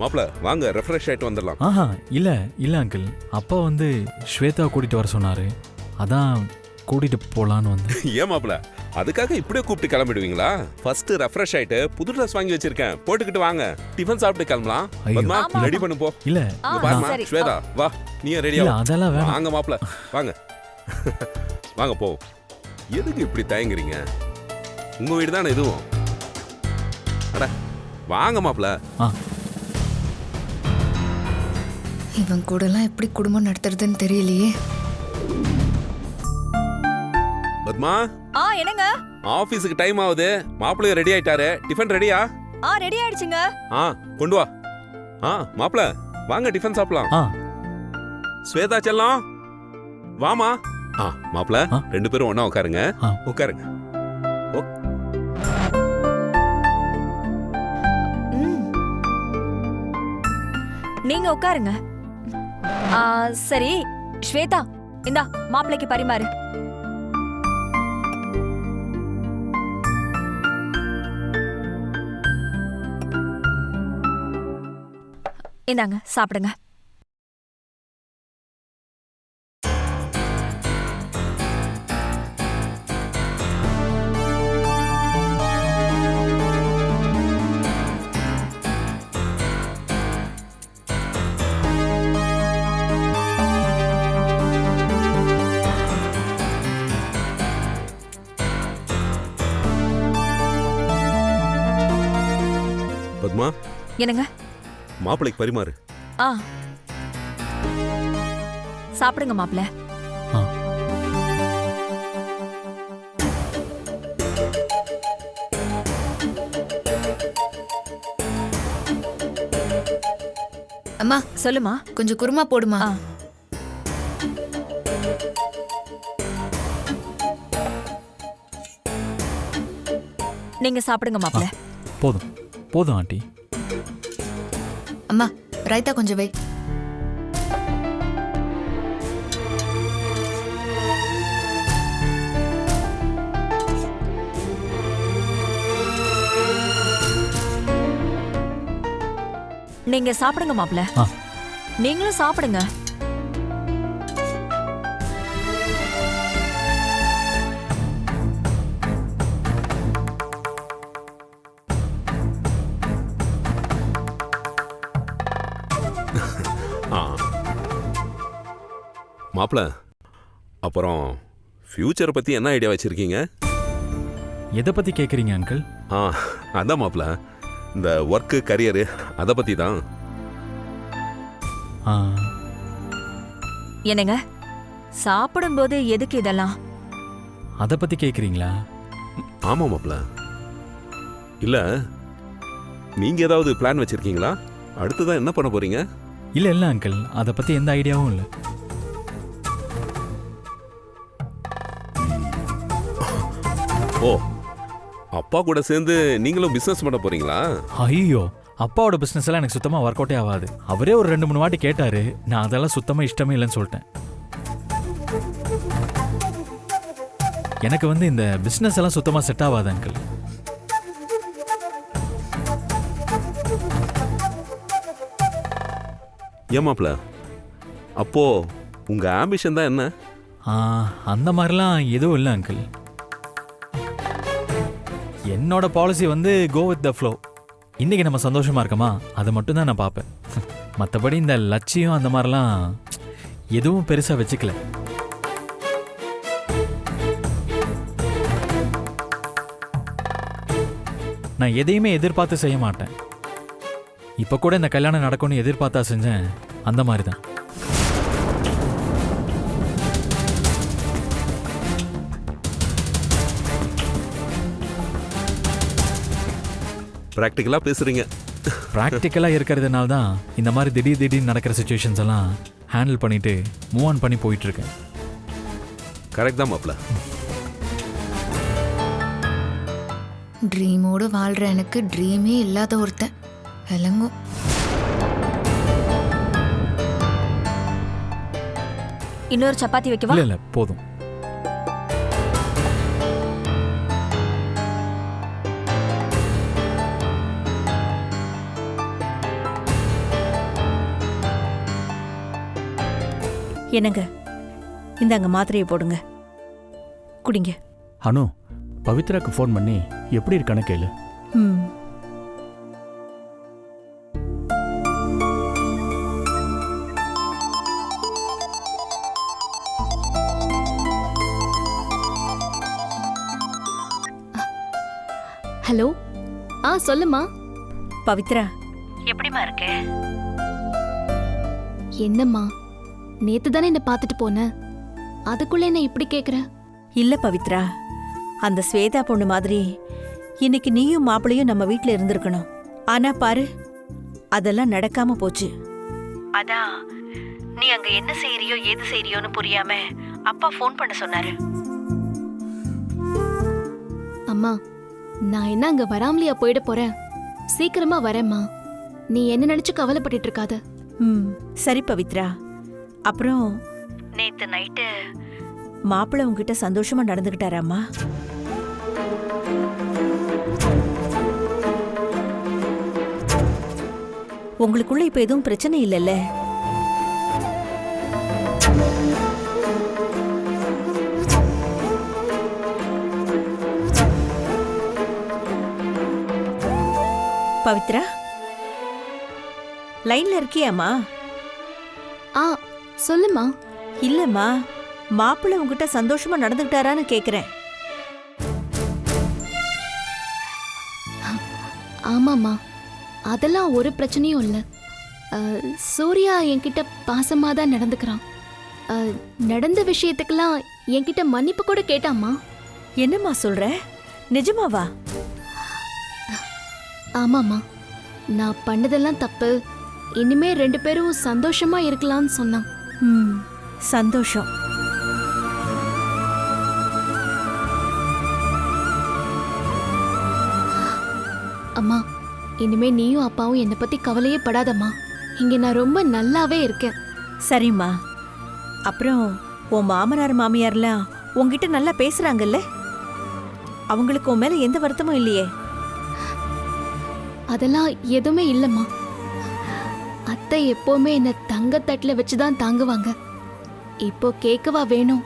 C: மாப்ள வாங்க, ரெஃப்ரெஷ் ஆயிட்டு வந்துடலாம்.
E: இல்ல இல்ல அங்கிள், அப்பா வந்து ஸ்வேதாவை கூட்டிட்டு வர சொன்னாரு, அதான் கூட்டிட்டு போலான்னு வந்து.
C: ஏன் மாப்ள, அதுக்காக இப்படியே கூப்பிட்டு கிளம்பிடுவீங்களா? ஃபர்ஸ்ட் ரெஃப்ரெஷ் ஆயிட்டு புது ட்ரெஸ் வாங்கி வச்சிருக்கேன், போட்டுக்கிட்டு வாங்க. டிஃபன் சாப்பிட்டு கிளம்பலாம். பத்மா, ரெடி பண்ணு போ.
E: இல்ல
C: பாருமா, ஸ்வேதா வா, நீ ரெடியா?
E: அதெல்லாம் வேணாம்.
C: வாங்க மாப்ள, வாங்க வாங்க போ. எதுக்கு இப்படி தயங்குறீங்க? உங்க வீடு தானே இதுவும். அட வாங்க மாப்ள.
B: இவன் கூடலாம் எப்படி குடும்பம் நடத்துறதுன்னு தெரியலையே.
C: பத்மா,
A: என்னங்க?
C: ஆபீஸ்க்கு டைம் ஆகுது. மாப்பிள்ளைய ரெடி ஆயிட்டாரு. டிஃபன் ரெடியா?
A: ரெடி ஆயிடுச்சுங்க.
C: கொண்டு வா. மாப்பிள்ள வாங்க, டிஃபன் சாப்பிடலாம். ஸ்வேதா செல்லம் வாமா. மாப்பிள்ள ரெண்டு பேரும் ஒண்ணா உட்காருங்க. உட்காருங்க.
A: நீங்க உட்காருங்க. சரி ஸ்வேதா, இந்தா மாப்பிள்ளைக்கு பரிமாறு. இந்தாங்க சாப்பிடுங்க. என்னங்க?
C: மாப்பிளைக்கு பரிமாறு.
A: ஆ சாப்பிடுங்க மாப்ள.
E: ஆ.
B: அம்மா
A: சொல்லுமா.
B: கொஞ்சம் குருமா போடுமா.
A: ஆ. நீங்க சாப்பிடுங்க மாப்ள.
E: போதும் போதும் ஆண்டி.
B: அம்மா ரைத்தா கொஞ்சம் வை.
A: நீங்க சாப்பிடுங்க மாப்ள.
E: ஆ.
A: நீங்களும் சாப்பிடுங்க.
C: ஆ மாப்பிள, அப்புறம் ஃபியூச்சரை பத்தி என்ன ஐடியா வச்சிருக்கீங்க?
E: எதை பத்தி கேக்குறீங்க அங்கிள்?
C: ஆ அதான் மாப்பிள, இந்த ஒர்க்கு கரியரு அதை பத்தி தான்.
E: ஆ,
A: என்னங்க சாப்பிடும்போது எதுக்கு இதெல்லாம்?
E: அதை பத்தி கேக்குறீங்களா?
C: ஆமா மாப்பிள. இல்ல, நீங்க ஏதாவது பிளான் வச்சிருக்கீங்களா? அடுத்ததான் என்ன பண்ண போறீங்க?
E: இல்ல இல்ல அங்கிள், அதை பத்தி எந்த ஐடியாவும் இல்லை.
C: ஓ, அப்பா கூட சேர்ந்து நீங்களும் பிசினஸ் பண்ண போறீங்களா?
E: ஐயோ, அப்பாவோட பிசினஸ் எல்லாம் எனக்கு சுத்தமா ஒர்க் அவுட்டே ஆகாது. அவரே ஒரு 2-3 வாட்டி கேட்டாரு, நான் அதெல்லாம் சுத்தமா இஷ்டமே இல்லைன்னு சொல்லிட்டேன். எனக்கு வந்து இந்த பிசினஸ் எல்லாம் சுத்தமா செட் ஆகாது அங்கிள்.
C: ஏன் மாப்பிள, அப்போ உங்க ஆம்பிஷன் தான் என்ன?
E: அந்த மாதிரிலாம் எதுவும் இல்லை அங்கிள். என்னோட பாலிசி வந்து கோ வித் த ஃப்ளோ. இன்னைக்கு நம்ம சந்தோஷமா இருக்கமா, அதை மட்டும் தான் நான் பார்ப்பேன். மற்றபடி இந்த லட்சியம் அந்த மாதிரிலாம் எதுவும் பெருசா வச்சுக்கல. நான் எதையுமே எதிர்பார்த்து செய்ய மாட்டேன். இப்ப கூட இந்த கல்யாணம் நடக்கும்னு எதிர்பார்த்தா செஞ்சேன், அந்த மாதிரி தான்.
C: பிராக்டிக்கலா பேசுறீங்க.
E: ப்ராக்டிக்கலா இருக்கிறதுனால தான் இந்த மாதிரி திடீர்னு நடக்கிற சுச்சுவேஷன்ஸ் எல்லாம் ஹேண்டில் பண்ணிட்டு மூவ் ஆன் பண்ணி போயிட்டு இருக்கேன்.
C: கரெக்ட் தான் மாப்பிள.
B: ட்ரீமோடு வாழ்ற எனக்கு ட்ரீமே இல்லாத ஒருத்தன் விளங்கும்.
A: இன்னொரு சப்பாத்தி வைக்கவா?
E: இல்ல இல்ல போதும்.
G: என்னங்க, இந்தாங்க மாத்திரையை போடுங்க, குடிங்க.
J: அனு, பவித்ராக்கு ஃபோன் பண்ணி எப்படி இருக்கானு கேளு.
G: ம்.
D: ஹலோ. சொல்லுமா.
G: பவித்ரா, எப்படிமா இருக்க?
D: என்னம்மா, நேத்து தானே என்ன பார்த்துட்டு போன, அதுக்குள்ள என்ன இப்படி கேக்குற?
G: இல்ல பவித்ரா, அந்த ஸ்வேதா பொண்ணு மாதிரி இன்னைக்கு நீயும் மாப்பிளையும் நம்ம வீட்ல இருந்திருக்கணும். ஆனா பாரு, அதெல்லாம் நடக்காம போச்சு. அதான் நீ அங்க என்ன செய்யறியோ ஏது செய்யறியோன்னு புரியாம அப்பா ஃபோன் பண்ண சொன்னாரு.
D: அம்மா, நான் என்ன அங்க வராமலையா போயிட போறேன்? சீக்கிரமா வரேம்மா. நீ என்ன நினைச்சு கவலைப்பட்டுட்டு இருக்காத.
G: ம், சரி பவித்ரா. அப்புறம் நேத்து நைட்டு மாப்பிள்ளை உங்ககிட்ட சந்தோஷமா நடந்துகிட்டாராம்மா? உங்களுக்குள்ள இப்ப எதுவும் பிரச்சனை இல்லைல்ல? பவித்ரா, லைன்ல இருக்கியாமா?
D: சொல்லுமா.
G: இல்லம்மா, மாப்பிள்ளை உங்ககிட்ட சந்தோஷமா நடந்துகிட்டாரான்னு கேக்குறேன்.
D: ஆமாம்மா, அதெல்லாம் ஒரு பிரச்சனையும் இல்லை. சூர்யா என்கிட்ட பாசமாக தான் நடந்துக்கிறான். நடந்த விஷயத்துக்கெல்லாம் என்கிட்ட மன்னிப்பு கூட கேட்டாம்மா.
G: என்னம்மா சொல்ற? நிஜமாவா?
D: ஆமாம்மா, நான் பண்ணதெல்லாம் தப்பு, இனிமே 2 பேரும் சந்தோஷமா இருக்கலாம்னு சொன்னான்.
G: சந்தோஷம்.
D: அம்மா, இனிமே நீயும் அப்பாவும் என்னை பத்தி கவலையே படாதம்மா. இங்க நான் ரொம்ப நல்லாவே இருக்கேன்.
G: சரிம்மா. அப்புறம் உன் மாமனார் மாமியார்லாம் உன்கிட்ட நல்லா பேசுறாங்கல்ல? அவங்களுக்கு உன் மேல எந்த வருத்தமும் இல்லையே?
D: அதெல்லாம் எதுவுமே இல்லைம்மா. அத்தை எப்பவுமே என்னை தங்கத்தட்டில் வச்சு தான் தாங்குவாங்க. இப்போ கேட்கவா வேணும்?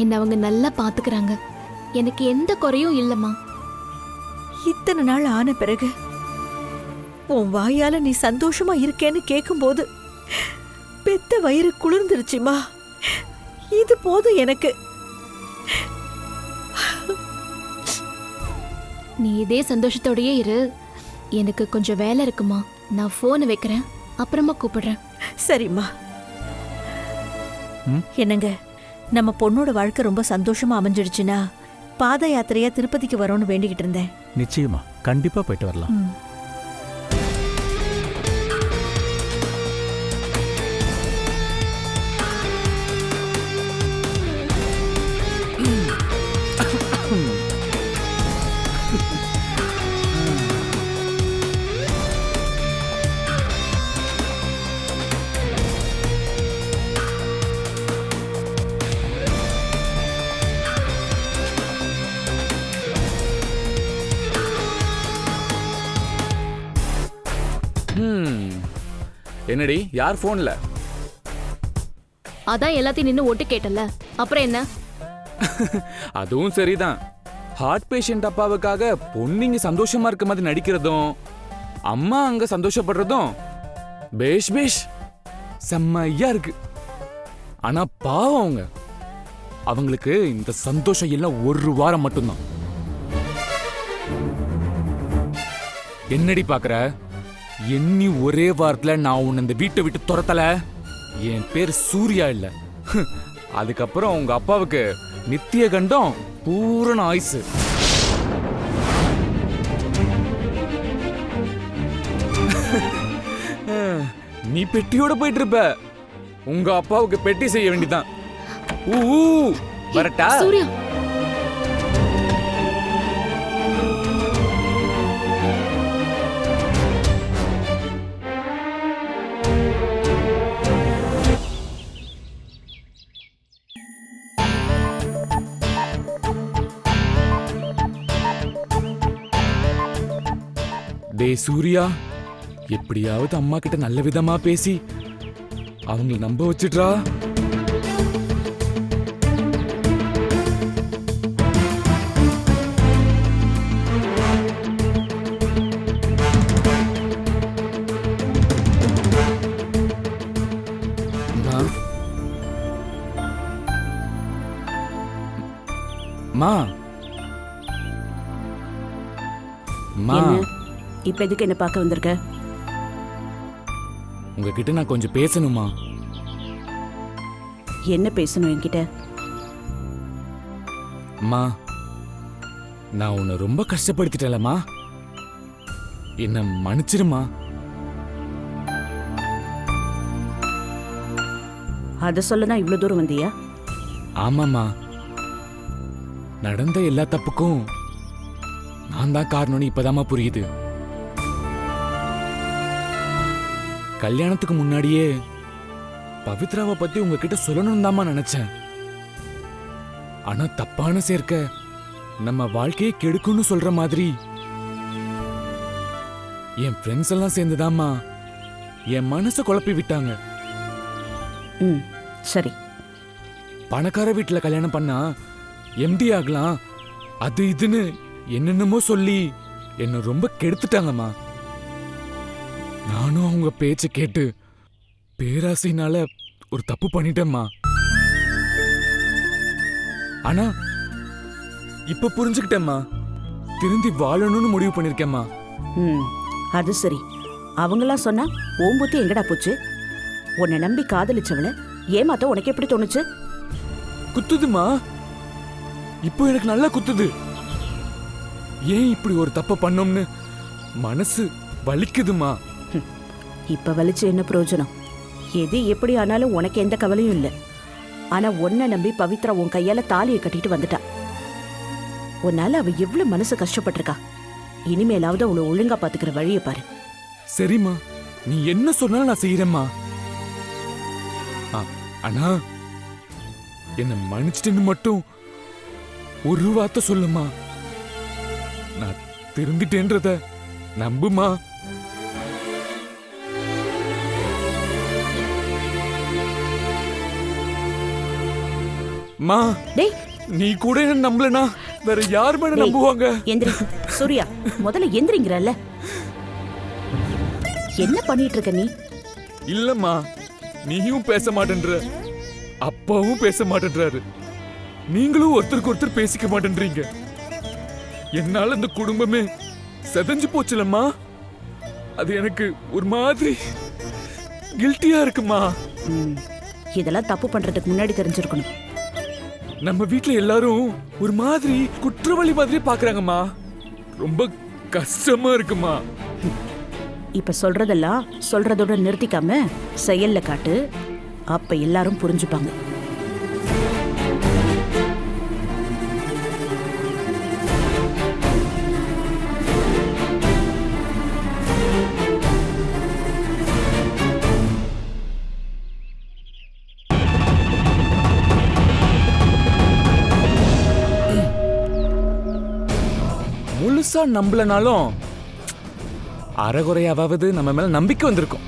D: என்னை அவங்க நல்லா பார்த்துக்கிறாங்க. எனக்கு எந்த குறையும் இல்லைம்மா.
G: இத்தனை நாள் ஆன பிறகு உன் வாயால நீ சந்தோஷமா இருக்கேன்னு கேட்கும்போது பெத்த வயிறு குளிர்ந்துருச்சுமா. இது போதும் எனக்கு.
D: நீ இதே சந்தோஷத்தோடயே இரு. எனக்கு கொஞ்சம் வேலை இருக்குமா, நான் ஃபோனை வைக்கிறேன், அப்புறமா கூப்பிடுறேன்.
G: சரிம்மா. என்னங்க, நம்ம பொண்ணோட வாழ்க்கை ரொம்ப சந்தோஷமா அமைஞ்சிடுச்சுன்னா பாத யாத்திரையா திருப்பதிக்கு வரோன்னு வேண்டிக்கிட்டு இருந்தேன்.
J: நிச்சயமா கண்டிப்பா போயிட்டு வரலாம்.
I: என்னடி, யார் போன்ல?
D: அதான் எல்லாத்தையும் நின்று ஒட்டு கேட்டல, அப்புறம் என்ன?
I: அதுவும் சரிதான். ஹார்ட் பேஷண்ட் அப்பாவுக்காக பொண்ணுங்க சந்தோஷமா இருக்க மாதிரி நடிக்கிறதும் அம்மா அங்க சந்தோஷப்படுறதும் பேஷ் பேஷ் செம்மையா இருக்கு. ஆனா பாவம் அவங்களுக்கு இந்த சந்தோஷம் எல்லாம் 1 வாரம் மட்டும்தான். என்னடி பாக்குற? எண்ணி ஒரே வாரத்துல நான் உன்னை இந்த வீட்டை விட்டு துரத்தல. என் பேர் சூர்யா இல்ல. அதுக்கப்புறம் உங்க அப்பாவுக்கு நித்திய கண்டம், பூரண ஆயுசு. நீ பெட்டியோட போயிட்டு இருப்ப. உங்க அப்பாவுக்கு பெட்டி செய்ய வேண்டிதான். வரட்டா?
D: சூர்யா,
I: டேய் சூர்யா, எப்படியாவது அம்மா கிட்ட நல்ல விதமா பேசி அவங்கள நம்ப வச்சுட்றா. மா மா,
F: இப்ப எதுக்கு என்ன பார்க்க வந்திருக்க?
I: உங்ககிட்ட நான் கொஞ்சம் பேசணுமா?
F: என்ன பேசணும் என்கிட்ட?
I: அம்மா, நான் உன்னை ரொம்ப கஷ்டப்படுத்திட்டேன்லம்மா, என்ன மன்னிச்சிருமா.
F: அத சொல்லதான் இவ்வளவு தூரம் வந்தியா?
I: ஆமாம்மா, நடந்த எல்லா தப்புக்கும் நான் தான் காரணம்னு இப்பதாம்மா புரியுது. கல்யாணத்துக்கு முன்னாடியே பவித்ராவை பத்தி உங்ககிட்ட சொல்லணும் தாம்மா நினைச்சேன். ஆனா தப்பான சேர்க்க நம்ம வாழ்க்கையை கெடுக்கும்னு சொல்ற மாதிரி என் ஃப்ரெண்ட்ஸ் எல்லாம் சேர்ந்துதாம்மா என் மனசை குழப்பி விட்டாங்க.
F: சரி,
I: பணக்கார வீட்டுல கல்யாணம் பண்ணா எம்டி ஆகலாம், அது இதுன்னு என்னென்னமோ சொல்லி என்ன ரொம்ப கெடுத்துட்டாங்கம்மா. நானும் அவங்க பேச்ச கேட்டு பேராசைனால ஒரு தப்பு பண்ணிட்டேம்மா. ஆனா இப்ப புரிஞ்சுக்கிட்டேம்மா, திருந்தி வாழணும்னு முடிவு பண்ணிருக்கேம்மா.
F: அது சரி, அவங்களாம் சொன்னா உன் புத்தி எங்கடா போச்சு? உன்னை நம்பி காதலிச்சவள ஏமாத்த உனக்கு எப்படி தோணுச்சு?
I: குத்துதுமா, இப்போ எனக்கு நல்லா குத்துது. ஏன் இப்படி ஒரு தப்ப பண்ணோம்னு மனசு வலிக்குதுமா.
F: இப்ப வலிச்சு என்ன பிரயோஜனம்? எது எப்படி ஆனாலும் உனக்கு எந்த கவலையும் இல்லை. ஆனா உன்னை நம்பி பவித்ரா உன் கையால தாலியை கட்டிட்டு வந்துட்டா. உன்னால அவ எவ்வளவு மனசு கஷ்டப்பட்டிருக்கா. இனிமேலாவது அவளை ஒழுங்கா பாத்துக்கிற வழியை பாரு.
I: சரிம்மா, நீ என்ன சொன்னாலும் நான் செய்யறேம்மா. ஆனா என்ன மன்னிச்சிட்டுன்னு மட்டும் ஒரு வார்த்தை சொல்லுமா. நான் திருந்திட்டேன்றத நம்புமா. மா,
F: டேய்,
I: நீ கூட என்ன நம்பலனா வேற யார் மேல
F: டேய்,
I: நம்புவாங்க?
F: எந்திரி சூர்யா, முதல்ல எந்திரிங்கிறல்ல. என்ன பண்ணிட்டு இருக்க நீ?
I: இல்லம்மா, நீயும் பேச மாட்டேன்ற, அப்பாவும் பேச மாட்டேன்றாரு, நீங்களும் ஒருத்தருக்கு ஒருத்தர் பேசிக்க மாட்டேன்றீங்க. என்னால இந்த குடும்பமே செதஞ்சு போச்சுலம்மா. அது எனக்கு ஒரு மாதிரி கில்ட்டியா இருக்குமா.
F: இதெல்லாம் தப்பு பண்றதுக்கு முன்னாடி தெரிஞ்சிருக்கணும்.
I: நம்ம வீட்ல எல்லாரும் ஒரு மாதிரி குற்றவாளி மாதிரி பாக்குறாங்கம்மா. ரொம்ப கஷ்டமா இருக்குமா.
F: இப்ப சொல்றதெல்லாம் சொல்றதோட நிறுத்திக்காம செயல்ல காட்டு. அப்ப எல்லாரும் புரிஞ்சுப்பாங்க.
I: முழுசா நம்பலனாலும் அறகுறையாவது நம்ம மேல நம்பிக்கை வந்திருக்கும்.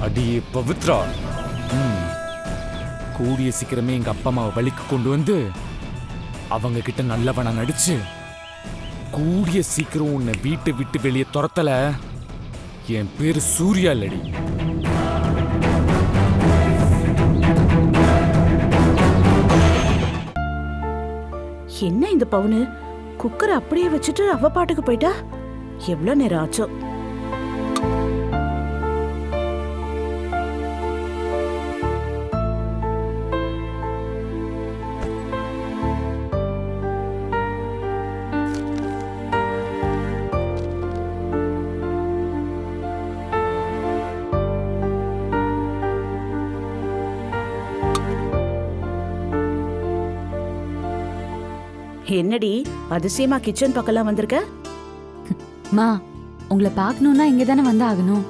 I: அடியே பவித்ரா, கூடிய சீக்கிரமே எங்க அப்பா அம்மாவை வழிக்கு கொண்டு வந்து அவங்க கிட்ட நல்லவனா நடிச்சு கூடிய சீக்கிரம் உன்னை வீட்டை விட்டு வெளியே துரத்தல. என் பேரு சூர்யா இல்லடி.
F: என்ன இந்த பவுனு குக்கரை அப்படியே வச்சுட்டு அவ பாட்டுக்கு போயிட்டா? எவ்வளவு நேரம் ஆச்சோ? என்னடி அதிசயமா கிச்சன் பக்கம்லாம் வந்திருக்க?
K: மா, உங்களை பார்க்கணும்னா இங்க தானே வந்து ஆகணும்.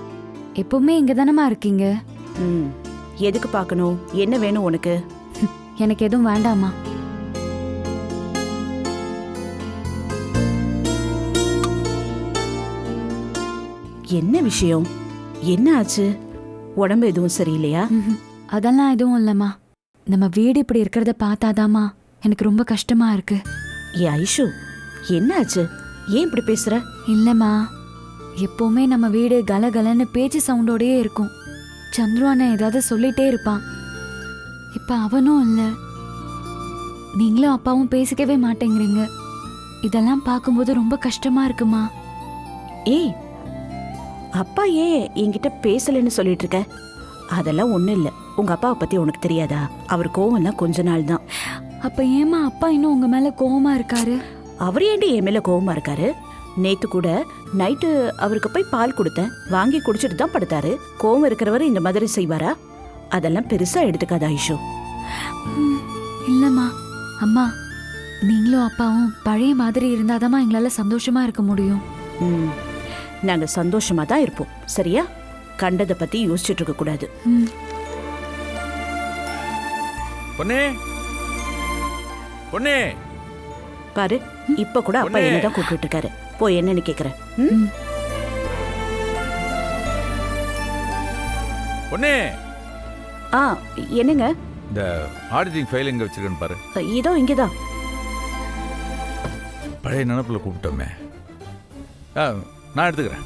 K: எப்பவுமே இங்க தானேமா இருக்கீங்க.
F: எதுக்கு பார்க்கணும்? என்ன வேணும் உனக்கு?
K: எனக்கு எதுவும் வேண்டாமா.
F: என்ன விஷயம்? என்ன ஆச்சு? உடம்பு எதுவும் சரியில்லையா?
K: அதெல்லாம் எதுவும் இல்லம்மா. நம்ம வீடு இப்படி இருக்கிறத பார்த்தாதாமா எனக்கு ரொம்ப கஷ்டமா இருக்கு.
F: ஏ ஐஷு, என்ன ஆச்சு? ஏன் இப்படி பேசுற?
K: இல்லம்மா, எப்பவுமே நம்ம வீடு கலகலன்னு பேச்சு சவுண்டோடயே இருக்கும். சந்துரு அண்ணன் ஏதாவது சொல்லிட்டே இருப்பான். இப்ப அவனும் இல்ல, நீங்களும் அப்பாவும் பேசிக்கவே மாட்டேங்கிறீங்க. இதெல்லாம் பார்க்கும்போது ரொம்ப கஷ்டமா இருக்குமா.
F: ஏய், அப்பா ஏன் என்கிட்ட பேசலன்னு சொல்லிட்டு இருக்க? அதெல்லாம் ஒண்ணும் இல்ல. உங்க அப்பாவை பத்தி உனக்கு தெரியாதா? அவர் கோவம்லாம் கொஞ்ச நாள் தான்.
K: அப்ப ஏமா அப்பா இன்னும் உங்க மேல கோவமா இருக்காரு?
F: அவர் ஏண்டி என் மேல கோவமா இருக்காரு? நேத்து கூட நைட்டு அவருக்கு போய் பால் கொடுத்தேன், வாங்கி குடிச்சிட்டு தான் படுத்தாரு. கோவம் இருக்கிறவர் இந்த மாதிரி செய்வாரா? அதெல்லாம் பெருசா எடுத்துக்காத ஐஷு.
K: இல்லம்மா, அம்மா, நீங்களும் அப்பாவும் பழைய மாதிரி இருந்தாதாம்மா எங்களால சந்தோஷமா இருக்க முடியும்.
F: நாங்க சந்தோஷமா தான் இருப்போம், சரியா? கண்டதை பத்தி யோசிச்சுட்டு இருக்க கூடாது.
H: பொண்ணே, பொண்ணே,
F: பாரு, இப்ப கூட அப்பா என்னதான் கூப்பிட்டு இருக்காரு. போய் என்னன்னு கேக்குறேன்.
H: பொண்ணே.
F: என்னங்க?
H: இந்த ஆடிட்டிங் ஃபைல் எங்க வச்சிருக்கேன்னு பாரு.
F: இதோ இங்கதான்.
H: பழைய நினப்புல கூப்பிட்டோமே. நான் எடுத்துக்கிறேன்.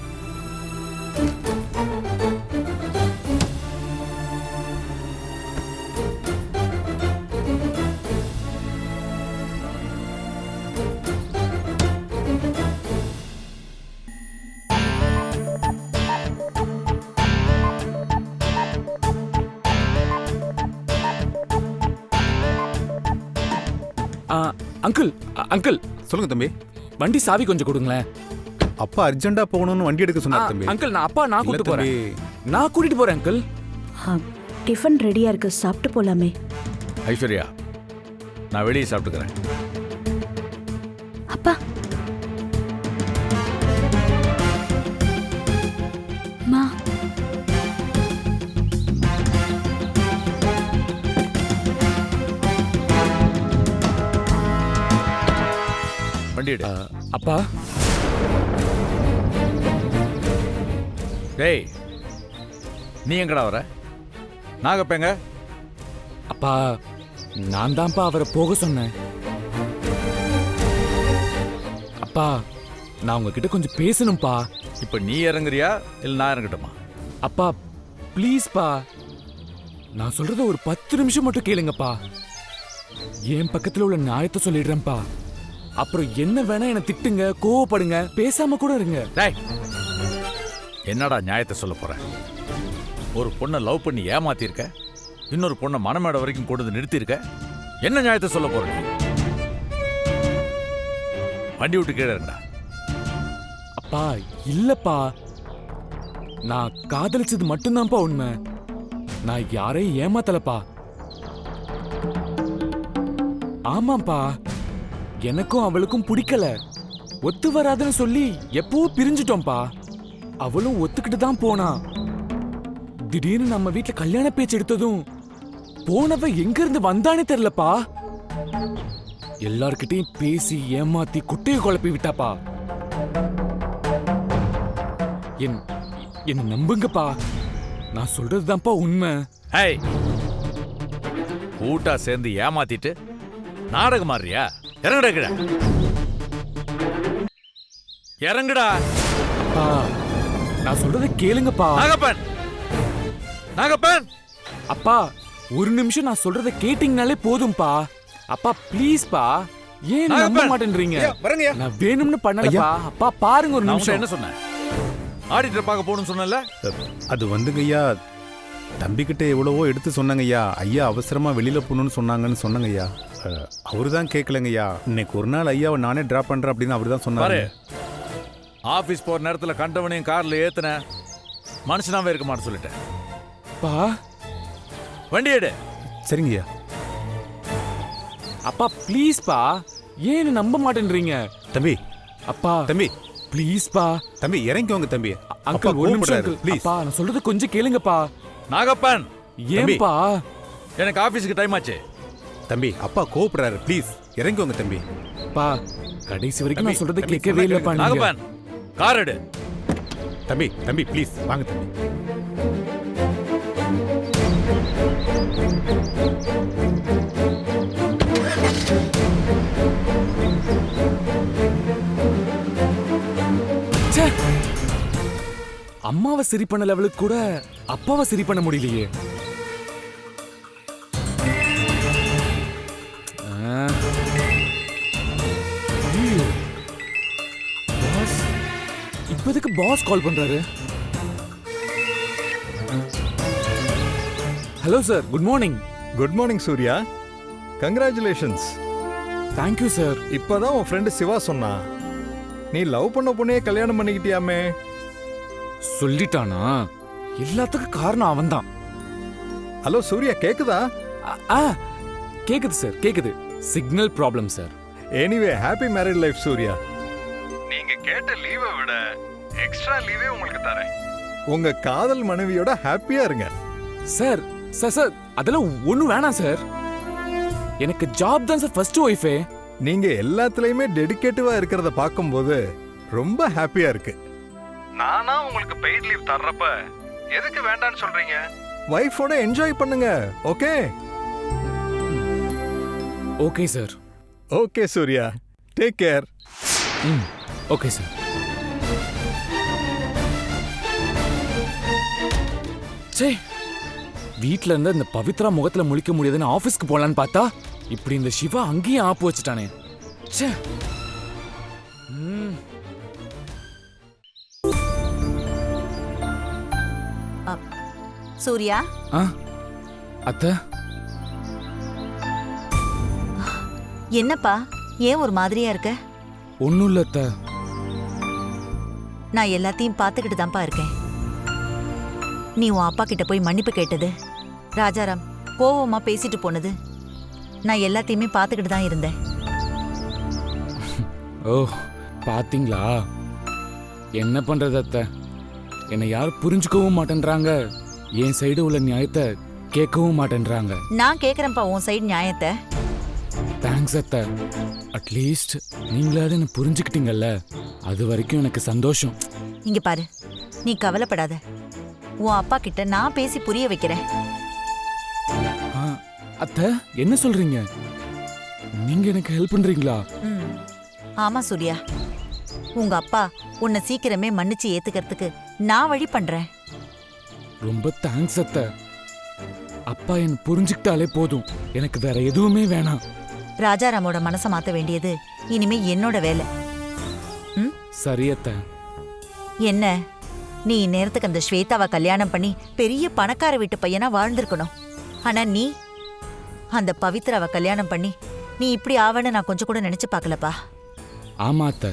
I: அங்கிள் அங்கிள்
L: சொல்லுங்க தம்பி.
I: வண்டி சாவி கொஞ்சம் கொடுங்களேன்.
L: அப்பா அர்ஜென்ட்டா போகணும்னு வண்டி எடுக்க சொன்னார் தம்பி.
I: அங்கிள் நான் அப்பா நான்
L: இல்ல
I: கூட்டிட்டு போறேன்.
L: தம்பி.
I: நான் கூட்டிட்டு போறேன் அங்கிள்.
F: டிஃபன் ரெடியா இருக்கு, சாப்பிட்டு போலாமே.
H: ஐஸ்வர்யா, நான் வெளியே சாப்பிட்டுக்கிறேன்.
K: அப்பா மா
H: வண்டி எடு.
I: அப்பா
H: டேய், நீ எங்கடா வர? நாகப்பேங்க?
I: அப்பா நான் தான்ப்பா அவரை போக சொன்னேன். அப்பா நான் உங்ககிட்ட கொஞ்சம் பேசணும்ப்பா.
H: இப்ப நீ இறங்குறியா இல்ல நான் இறங்கட்டுமா?
I: அப்பா ப்ளீஸ்ப்பா, நான் சொல்றத ஒரு 10 நிமிஷம் மட்டும் கேளுங்கப்பா. என் பக்கத்துல உள்ள நியாயத்தை சொல்லிடுறேன்ப்பா. அப்புறம் என்ன வேணா என்ன திட்டுங்க, கோவப்படுங்க, பேசாம கூட இருங்க.
H: டேய், என்னடா நியாயத்தை சொல்ல போற? ஒரு பொண்ணை லவ் பண்ணி ஏமாத்திருக்க, இன்னொரு பொண்ணை மனமேடை வரைக்கும் கொண்டு வந்து நிறுத்திருக்க. என்ன நியாயத்தை சொல்ல போற நீ? வண்டி விட்டு கீழே இருங்கடா.
I: அப்பா இல்லப்பா, நான் காதலிச்சது மட்டும்தான்ப்பா உண்மை. நான் யாரையும் ஏமாத்தலப்பா. ஆமாப்பா, எனக்கும் அவளுக்கும் பிடிக்கல, ஒத்து வராதுன்னு சொல்லி எப்பவோ பிரிஞ்சிட்டோம்ப்பா. அவளும் ஒத்துக்கிட்டு தான் போனா. திடீர்னு நம்ம வீட்டுல கல்யாண பேச்சு எடுத்ததும் போனவ எங்க இருந்து வந்தானே தெரியலப்பா. எல்லார்கிட்டையும் பேசி ஏமாத்தி குட்டையை குழப்பி விட்டாப்பா. என்ன நம்புங்கப்பா, நான் சொல்றதுதான்ப்பா உண்மை.
H: ஏய், கூட்டா சேர்ந்து ஏமாத்திட்டு நாடகம் மாறியா? இறங்குடா கீழே. இறங்குடா.
I: அப்பா நான் சொல்றத கேளுங்கப்பா.
H: நாகப்பன், நாகப்பன்.
I: அப்பா ஒரு நிமிஷம் நான் சொல்றத கேட்டீங்கனாலே போதும்பா. அப்பா ப்ளீஸ்பா, ஏன் நம்ப மாட்டேன்றீங்க? நான் வேணும்னு பண்ணலப்பா. அப்பா பாருங்க ஒரு நிமிஷம்.
H: என்ன சொன்னேன்? ஆடிட்டர் பார்க்க போகணும்னு சொன்னல.
L: அது வந்துங்க ஐயா, தம்பிக்கிட்ட எவ்வளவோ எடுத்து சொன்னாங்க ஐயா. ஐயா அவசரமா வெளியில போகணும்னு சொன்னாங்கன்னு சொன்னாங்க ஐயா. அவரு தான் கேட்கலங்க ஐயா. இன்னைக்கு ஒரு நாள் ஐயாவை நானே டிராப் பண்றேன் அப்படின்னு அவரு தான் சொன்னாரு.
H: ஆபீஸ் போற நேரத்துல கண்டவனையும் கார்ல ஏத்துன மனுஷனாவே இருக்க மாட்டேன்னு சொல்லிட்டேன்.
I: பா
H: வண்டி எடு.
L: சரிங்க ஐயா.
I: அப்பா ப்ளீஸ்பா, ஏன் நம்ப மாட்டேன்றீங்க?
L: தம்பி,
I: அப்பா
L: தம்பி
I: ப்ளீஸ்பா.
L: தம்பி இறங்கிக்கோங்க தம்பி.
I: அங்கிள் ஒரு நிமிஷம் அங்கிள். அப்பா நான் சொல்றது கொஞ்சம் கேளுங்கப்பா.
H: நாகப்பன்,
I: ஏன்பா?
H: எனக்கு ஆபீஸ்க்கு டைம் ஆச்சு.
L: தம்பி அப்பா கோபப்படுறாரு, ப்ளீஸ் இறங்கிக்கோங்க தம்பி.
I: பா கடைசி வரைக்கும் நான் சொல்றதை கேட்கவே இல்லப்பா.
H: நாகப்பன், கார் எடு.
L: தம்பி தம்பி ப்ளீஸ் வாங்க தம்பி.
I: அம்மாவை சரி பண்ண லெவலுக்கு கூட அப்பாவை சரி பண்ண முடியலையே. இப்போதைக்கு பாஸ் கால் பண்றாரு. Hello sir, good morning.
M: Good morning Surya, congratulations.
I: Thank you sir.
M: இப்போதான் உன் ஃப்ரெண்டு சிவா சொன்னா நீ லவ் பண்ண பொண்ணையே கல்யாணம் பண்ணிக்கிட்டியாமே.
I: சொல்லிட்டானா? எல்லாத்துக்கும் காரணம் அவன்தான்.
M: ஹலோ சூர்யா, கேக்குதா?
I: கேக்குது சார், கேக்குது. Signal problem sir.
M: Anyway happy married life Surya. நீங்க கேட்ட லீவை விட எக்ஸ்ட்ரா லீவே உங்களுக்கு தரேன். உங்க காதல் மனைவியோட ஹாப்பியா இருங்க.
I: சார் சார் சார் அதெல்லாம் ஒண்ணும் வேணாம் சார். எனக்கு ஜாப் தான் சார் ஃபர்ஸ்ட் ஒய்ஃபே.
M: நீங்க எல்லாத்துலயுமே டெடிகேட்டிவா இருக்கிறத பார்க்கும்போது ரொம்ப ஹாப்பியா இருக்கு. நானா உங்களுக்கு பெய்ட் லீவ் தர்றப்ப எதுக்கு வேண்டாம்னு சொல்றீங்க? வைஃபோட என்ஜாய் பண்ணுங்க. Okay?
I: Okay sir.
M: Okay Surya, take care.
I: Okay sir. சே, வீட்ல இருந்து இந்த பவித்ரா முகத்துல முழிக்க முடியாதுன்னு ஆபீஸ்க்கு போலான்னு பார்த்தா இப்படி இந்த சிவா அங்கேயும் ஆப்பு வச்சுட்டானே. சே.
N: சூர்யா,
I: அத்தை
N: என்னப்பா ஏன் ஒரு மாதிரியா இருக்க?
I: ஒன்றும் இல்லை அத்தை.
N: நான் எல்லாத்தையும் பார்த்துக்கிட்டு தான்ப்பா இருக்கேன். நீ உன் அப்பா கிட்ட போய் மன்னிப்பு கேட்டது, ராஜாராம் கோவமா பேசிட்டு போனது, நான் எல்லாத்தையுமே பார்த்துக்கிட்டு தான் இருந்தேன்.
I: ஓ பாத்தீங்களா? என்ன பண்றது அத்தை, என்னை யாரும் புரிஞ்சுக்கவும் மாட்டேன்றாங்க, என் சைடு உள்ள நியாயத்தை கேட்கவும் மாட்டேன்றாங்க.
N: நான் கேட்குறேன்ப்பா உன் சைடு நியாயத்தை.
I: தேங்க்ஸ் அத்தை. அட்லீஸ்ட் நீங்களாவது என்ன புரிஞ்சுக்கிட்டீங்கல்ல, அது வரைக்கும் எனக்கு சந்தோஷம்.
N: இங்க பாரு, நீ கவலைப்படாத. உன் அப்பா கிட்ட நான் பேசி புரிய வைக்கிறேன்.
I: அத்தை என்ன சொல்றீங்க? நீங்க எனக்கு ஹெல்ப் பண்றீங்களா?
N: ஆமா சூர்யா, உங்க அப்பா உன்னை சீக்கிரமே மன்னிச்சு ஏத்துக்கிறதுக்கு நான் வழி பண்றேன்.
I: ரொம்ப தேங்க்ஸ் அத்தை. அப்பா என்ன புரிஞ்சுக்கிட்டாலே போதும், எனக்கு வேற எதுவுமே வேணாம்.
N: ராஜாராமோட மனசை மாத்த வேண்டியது இனிமே என்னோட வேலை.
I: சரி அத்தை.
N: என்ன, நீ இந்நேரத்துக்கு அந்த ஸ்வேதாவை கல்யாணம் பண்ணி பெரிய பணக்கார வீட்டு பையனா வாழ்ந்திருக்கணும். ஆனா நீ அந்த பவித்ராவை கல்யாணம் பண்ணி நீ இப்படி ஆவன்னு நான் கொஞ்சம் கூட நினைச்சு பார்க்கலப்பா.
I: ஆமா அத்தை,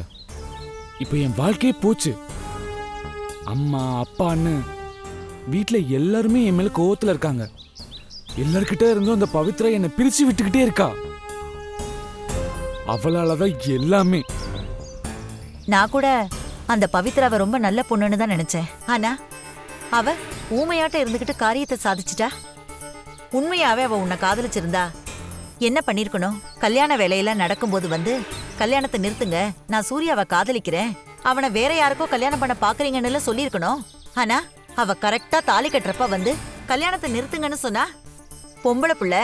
I: இப்ப என் வாழ்க்கையே போச்சு. அம்மா அப்பான்னு வீட்டுல எல்லாருமே என் மேல கோவத்துல இருக்காங்க. எல்லார்கிட்ட இருந்தும் அந்த பவித்ரா என்னை பிரிச்சு விட்டுக்கிட்டே இருக்கா. அவளாலதான் எல்லாமே.
N: நான் கூட அந்த பவித்ராவை ரொம்ப நல்ல பொண்ணுன்னு தான் நினைச்சேன். ஆனா அவ ஊமையாட்ட இருந்துகிட்டு காரியத்தை சாதிச்சிட்டா. உண்மையாவே அவ உன்னை காதலிச்சிருந்தா என்ன பண்ணிருக்கணும்? கல்யாண வேலையெல்லாம் நடக்கும்போது வந்து கல்யாணத்தை நிறுத்துங்க, நான் சூர்யாவை காதலிக்கிறேன், அவனை வேற யாருக்கோ கல்யாணம் பண்ண பாக்குறீங்கன்னு சொல்லியிருக்கணும். ஆனா அவ கரெக்டா தாலி கட்டுறப்ப வந்து கல்யாணத்தை நிறுத்துங்கன்னு சொன்னா பொம்பளை புள்ள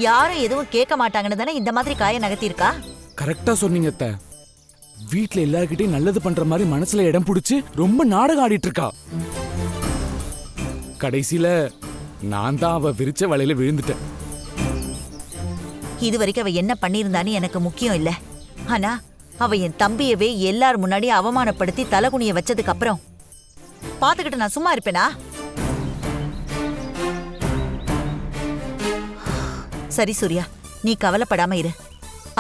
N: யாரும் எதுவும் கேட்க மாட்டாங்கன்னு தானே இந்த மாதிரி காய நகர்த்திருக்கா.
I: கரெக்டா சொன்னீங்க அத்தை. வீட்டுல எல்லார்கிட்டையும் நல்லது பண்ற மாதிரி மனசுல இடம் பிடிச்சு ரொம்ப நாடகம் ஆடிட்டு இருக்கா. கடைசியில நான் தான் அவ விரிச்ச வலையில விழுந்துட்டேன்.
N: இது வரைக்கும் அவ என்ன பண்ணியிருந்தான்னு எனக்கு முக்கியம் இல்ல. ஆனா அவ என் தம்பியவே எல்லார் முன்னாடி அவமானப்படுத்தி தலகுனிய வச்சதுக்கு அப்புறம் பாத்துக்கிட்டு நான் சும்மா இருப்பேனா? சரி சூர்யா, நீ கவலைப்படாம இரு.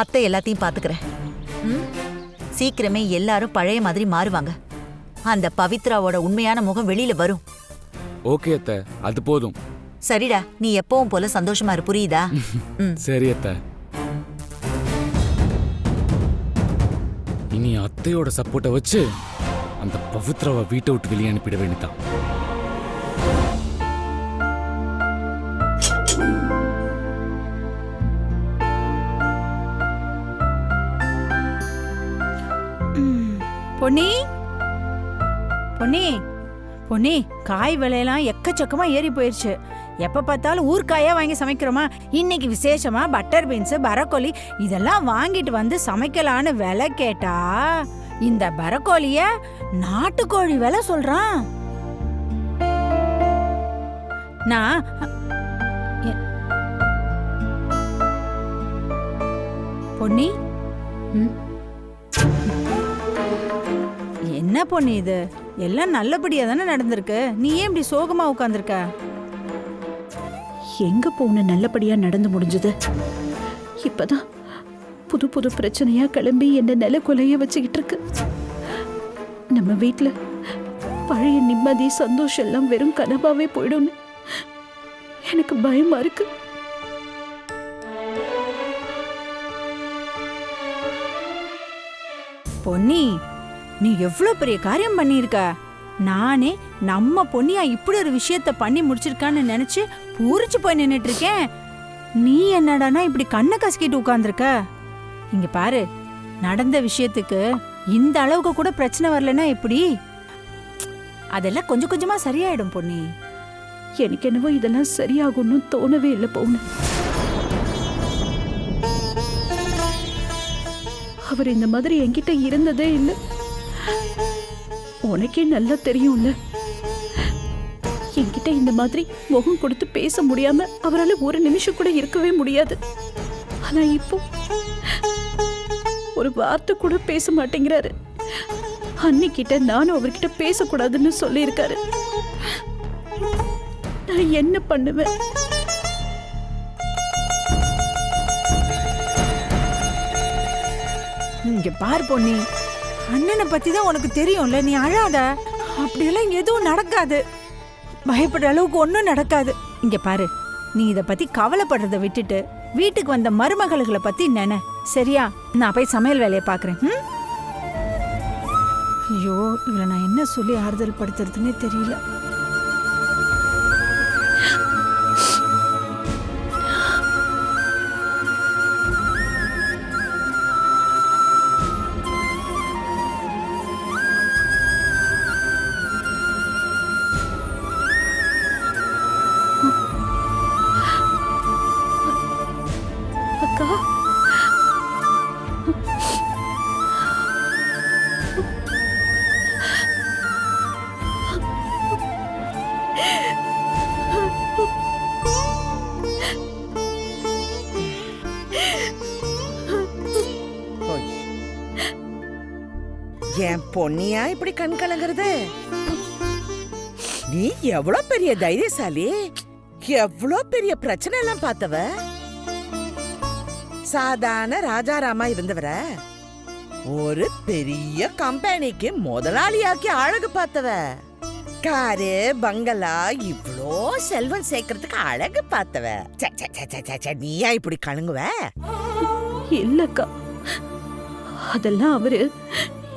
N: அத்தை எல்லாத்தையும் பாத்துக்கிறேன். சீக்கிரமே எல்லாரும் பழைய மாதிரி மாறுவாங்க. அந்த பவித்ராவோட உண்மையான முகம் வெளியில வரும்.
I: ஓகே அத்தை, அது போதும்.
N: சரிடா, நீ எப்பவும் போல சந்தோஷமா இரு, புரியுதா?
I: சரி அத்தை. இனி அத்தையோட சப்போர்ட்டை வச்சு அந்த பவித்ராவை வீட்டை விட்டு வெளியே அனுப்பிட வேண்டியதான்.
G: பொன்னி பொன்னி பொன்னி, காய் விலையெல்லாம் எக்கச்சக்கமா ஏறி போயிருச்சு. எப்ப பார்த்தாலும் ஊர்க்காயா வாங்கி சமைக்கிறோமா? இன்னைக்கு விசேஷமா பட்டர் பீன்ஸ், பரக்கோலி இதெல்லாம் வாங்கிட்டு வந்து சமைக்கலான்னு விலை கேட்டா இந்த பரக்கோலிய நாட்டுக்கோழி விலை சொல்றான். நான் பொன்னி, என்ன பொண்ணு இது? எல்லாம் நல்லபடியா தானே நடந்திருக்கு. நீ ஏன் இப்படி சோகமா உட்கார்ந்திருக்க?
F: எங்க போன நல்லபடியா நடந்து முடிஞ்சது. இப்பதான் புது புது பிரச்சனையா கிளம்பி என்ன நில கொலைய வச்சுக்கிட்டு இருக்கு. நம்ம வீட்டுல பழைய நிம்மதி சந்தோஷம் எல்லாம் வெறும் கனவாவே போயிடும்னு எனக்கு பயமா இருக்கு.
G: பொன்னி, நீ எவ்வளவு பெரிய காரியம் பண்ணியிருக்க. நானே நம்ம பொன்னியா இப்படி ஒரு விஷயத்த பண்ணி முடிச்சிருக்கான்னு நினைச்சு பூரிச்சு போய் நின்னுட்டு இருக்கேன். நீ என்னடானா இப்படி கண்ணை கசக்கிட்டு உட்கார்ந்துருக்க. இங்க பாரு, நடந்த விஷயத்துக்கு இந்த அளவுக்கு கூட பிரச்சனை வரலன்னா எப்படி? அதெல்லாம் கொஞ்சம் கொஞ்சமா சரியாயிடும் பொன்னி.
F: எனக்கு என்னவோ இதெல்லாம் சரியாகும்னு தோணவே இல்லை பவுனு. அவர் இந்த மாதிரி என்கிட்ட இருந்ததே இல்லை. உனக்கே நல்லா தெரியும்ல, என்கிட்ட இந்த மாதிரி முகம் கொடுத்து பேச முடியாம அவரால் ஒரு நிமிஷம் கூட இருக்கவே முடியாது. ஆனா இப்போ ஒரு வார்த்தை கூட பேச மாட்டேங்கிறாரு. அன்னிக்கிட்ட நானும் அவர்கிட்ட பேசக்கூடாதுன்னு சொல்லியிருக்காரு. நான் என்ன பண்ணுவேன்?
G: இங்க பாரு பொன்னி, அண்ணனை பத்தி தான் உனக்கு தெரியும்ல, நீ அழாத. அப்படியெல்லாம் எதுவும் நடக்காது, பயப்படுற அளவுக்கு ஒன்றும் நடக்காது. இங்க பாரு, நீ இத பத்தி கவலைப்படுறத விட்டுட்டு வீட்டுக்கு வந்த மருமகளை பத்தி நினை, சரியா? நான் போய் சமையல் வேலையை பாக்குறேன். ஐயோ, இவளை நான் என்ன சொல்லி ஆறுதல் படுத்துறதுன்னே தெரியல.
D: அக்கா,
O: என் பொன்னியா இப்படி கண் கலங்குறது? நீ எவ்வளவு பெரிய தைரியசாலி, எவ்வளவு பெரிய பிரச்சனை எல்லாம் பார்த்தவ. சாதாரண ராஜாராமா இருந்தவர ஒரு பெரிய கம்பெனிக்கு முதலாளியாக்கி அழகு பார்த்தவ. காரு பங்களா இவ்ளோ செல்வம் சேர்க்கறதுக்கு அழகு பார்த்தவ. நீயா இப்படி கலங்குவ?
F: இல்லக்கா, அதெல்லாம் அவரு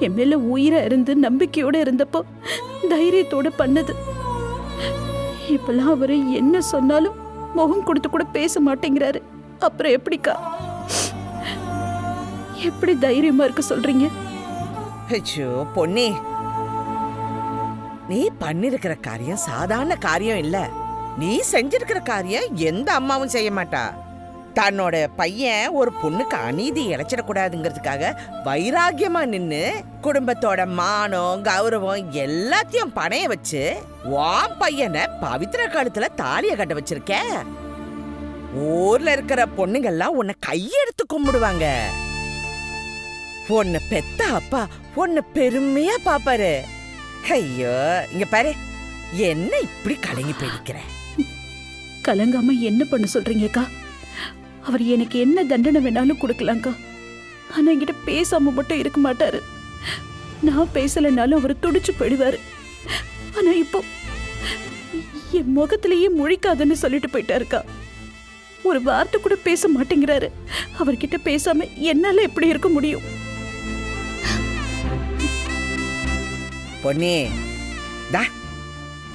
F: என் மேல உயிரை இருந்து நம்பிக்கையோட இருந்தப்போ தைரியத்தோட பண்ணது. இப்பெல்லாம் அவரு என்ன சொன்னாலும் முகம் கொடுத்து கூட பேச மாட்டேங்கிறாரு. அப்புறம் எப்படிக்கா, எப்படி தைரியமா இருக்க சொல்றீங்க?
O: ஐயோ பொன்னி, நீ பண்ணிருக்கிற காரியம் சாதாரண காரியம் இல்ல. நீ செஞ்சிருக்கிற காரியம் எந்த அம்மாவும் செய்ய மாட்டா. தன்னோட பையன் ஒரு பொண்ணுக்கு அநீதி இழைச்சிடக்கூடாதுங்கிறதுக்காக வைராகியமா நின்னு குடும்பத்தோட மானம் கௌரவம் எல்லாத்தையும் பணைய வச்சு உன் பையனை பவித்ரா காலத்துல தாலிய கட்ட வச்சிருக்க. ஊர்ல இருக்கிற பொண்ணுங்கெல்லாம் உன்னை கையெடுத்து கும்பிடுவாங்க. உன்னை பெத்த அப்பா உன்னை பெருமையா பாப்பாரு. ஐயோ, இங்க பாரு, என்ன இப்படி கலங்கி போயிருக்கிற?
F: கலங்காம என்ன பண்ண சொல்றீங்கக்கா? அவர் எனக்கு என்ன தண்டனை வேணாலும் கொடுக்கலாம்க்கா. ஆனா என்கிட்ட பேசாம மட்டும் இருக்க மாட்டாரு. நான் பேசலைனாலும் அவர் துடிச்சு போயிடுவாரு. ஆனா இப்போ என் முகத்திலேயே முழிக்காதுன்னு சொல்லிட்டு போயிட்டாருக்கா. ஒரு வார்த்தை கூட பேச மாட்டேங்கிறாரு. அவர்கிட்ட பேசாம என்னால எப்படி இருக்க முடியும்?
O: பொன்னி,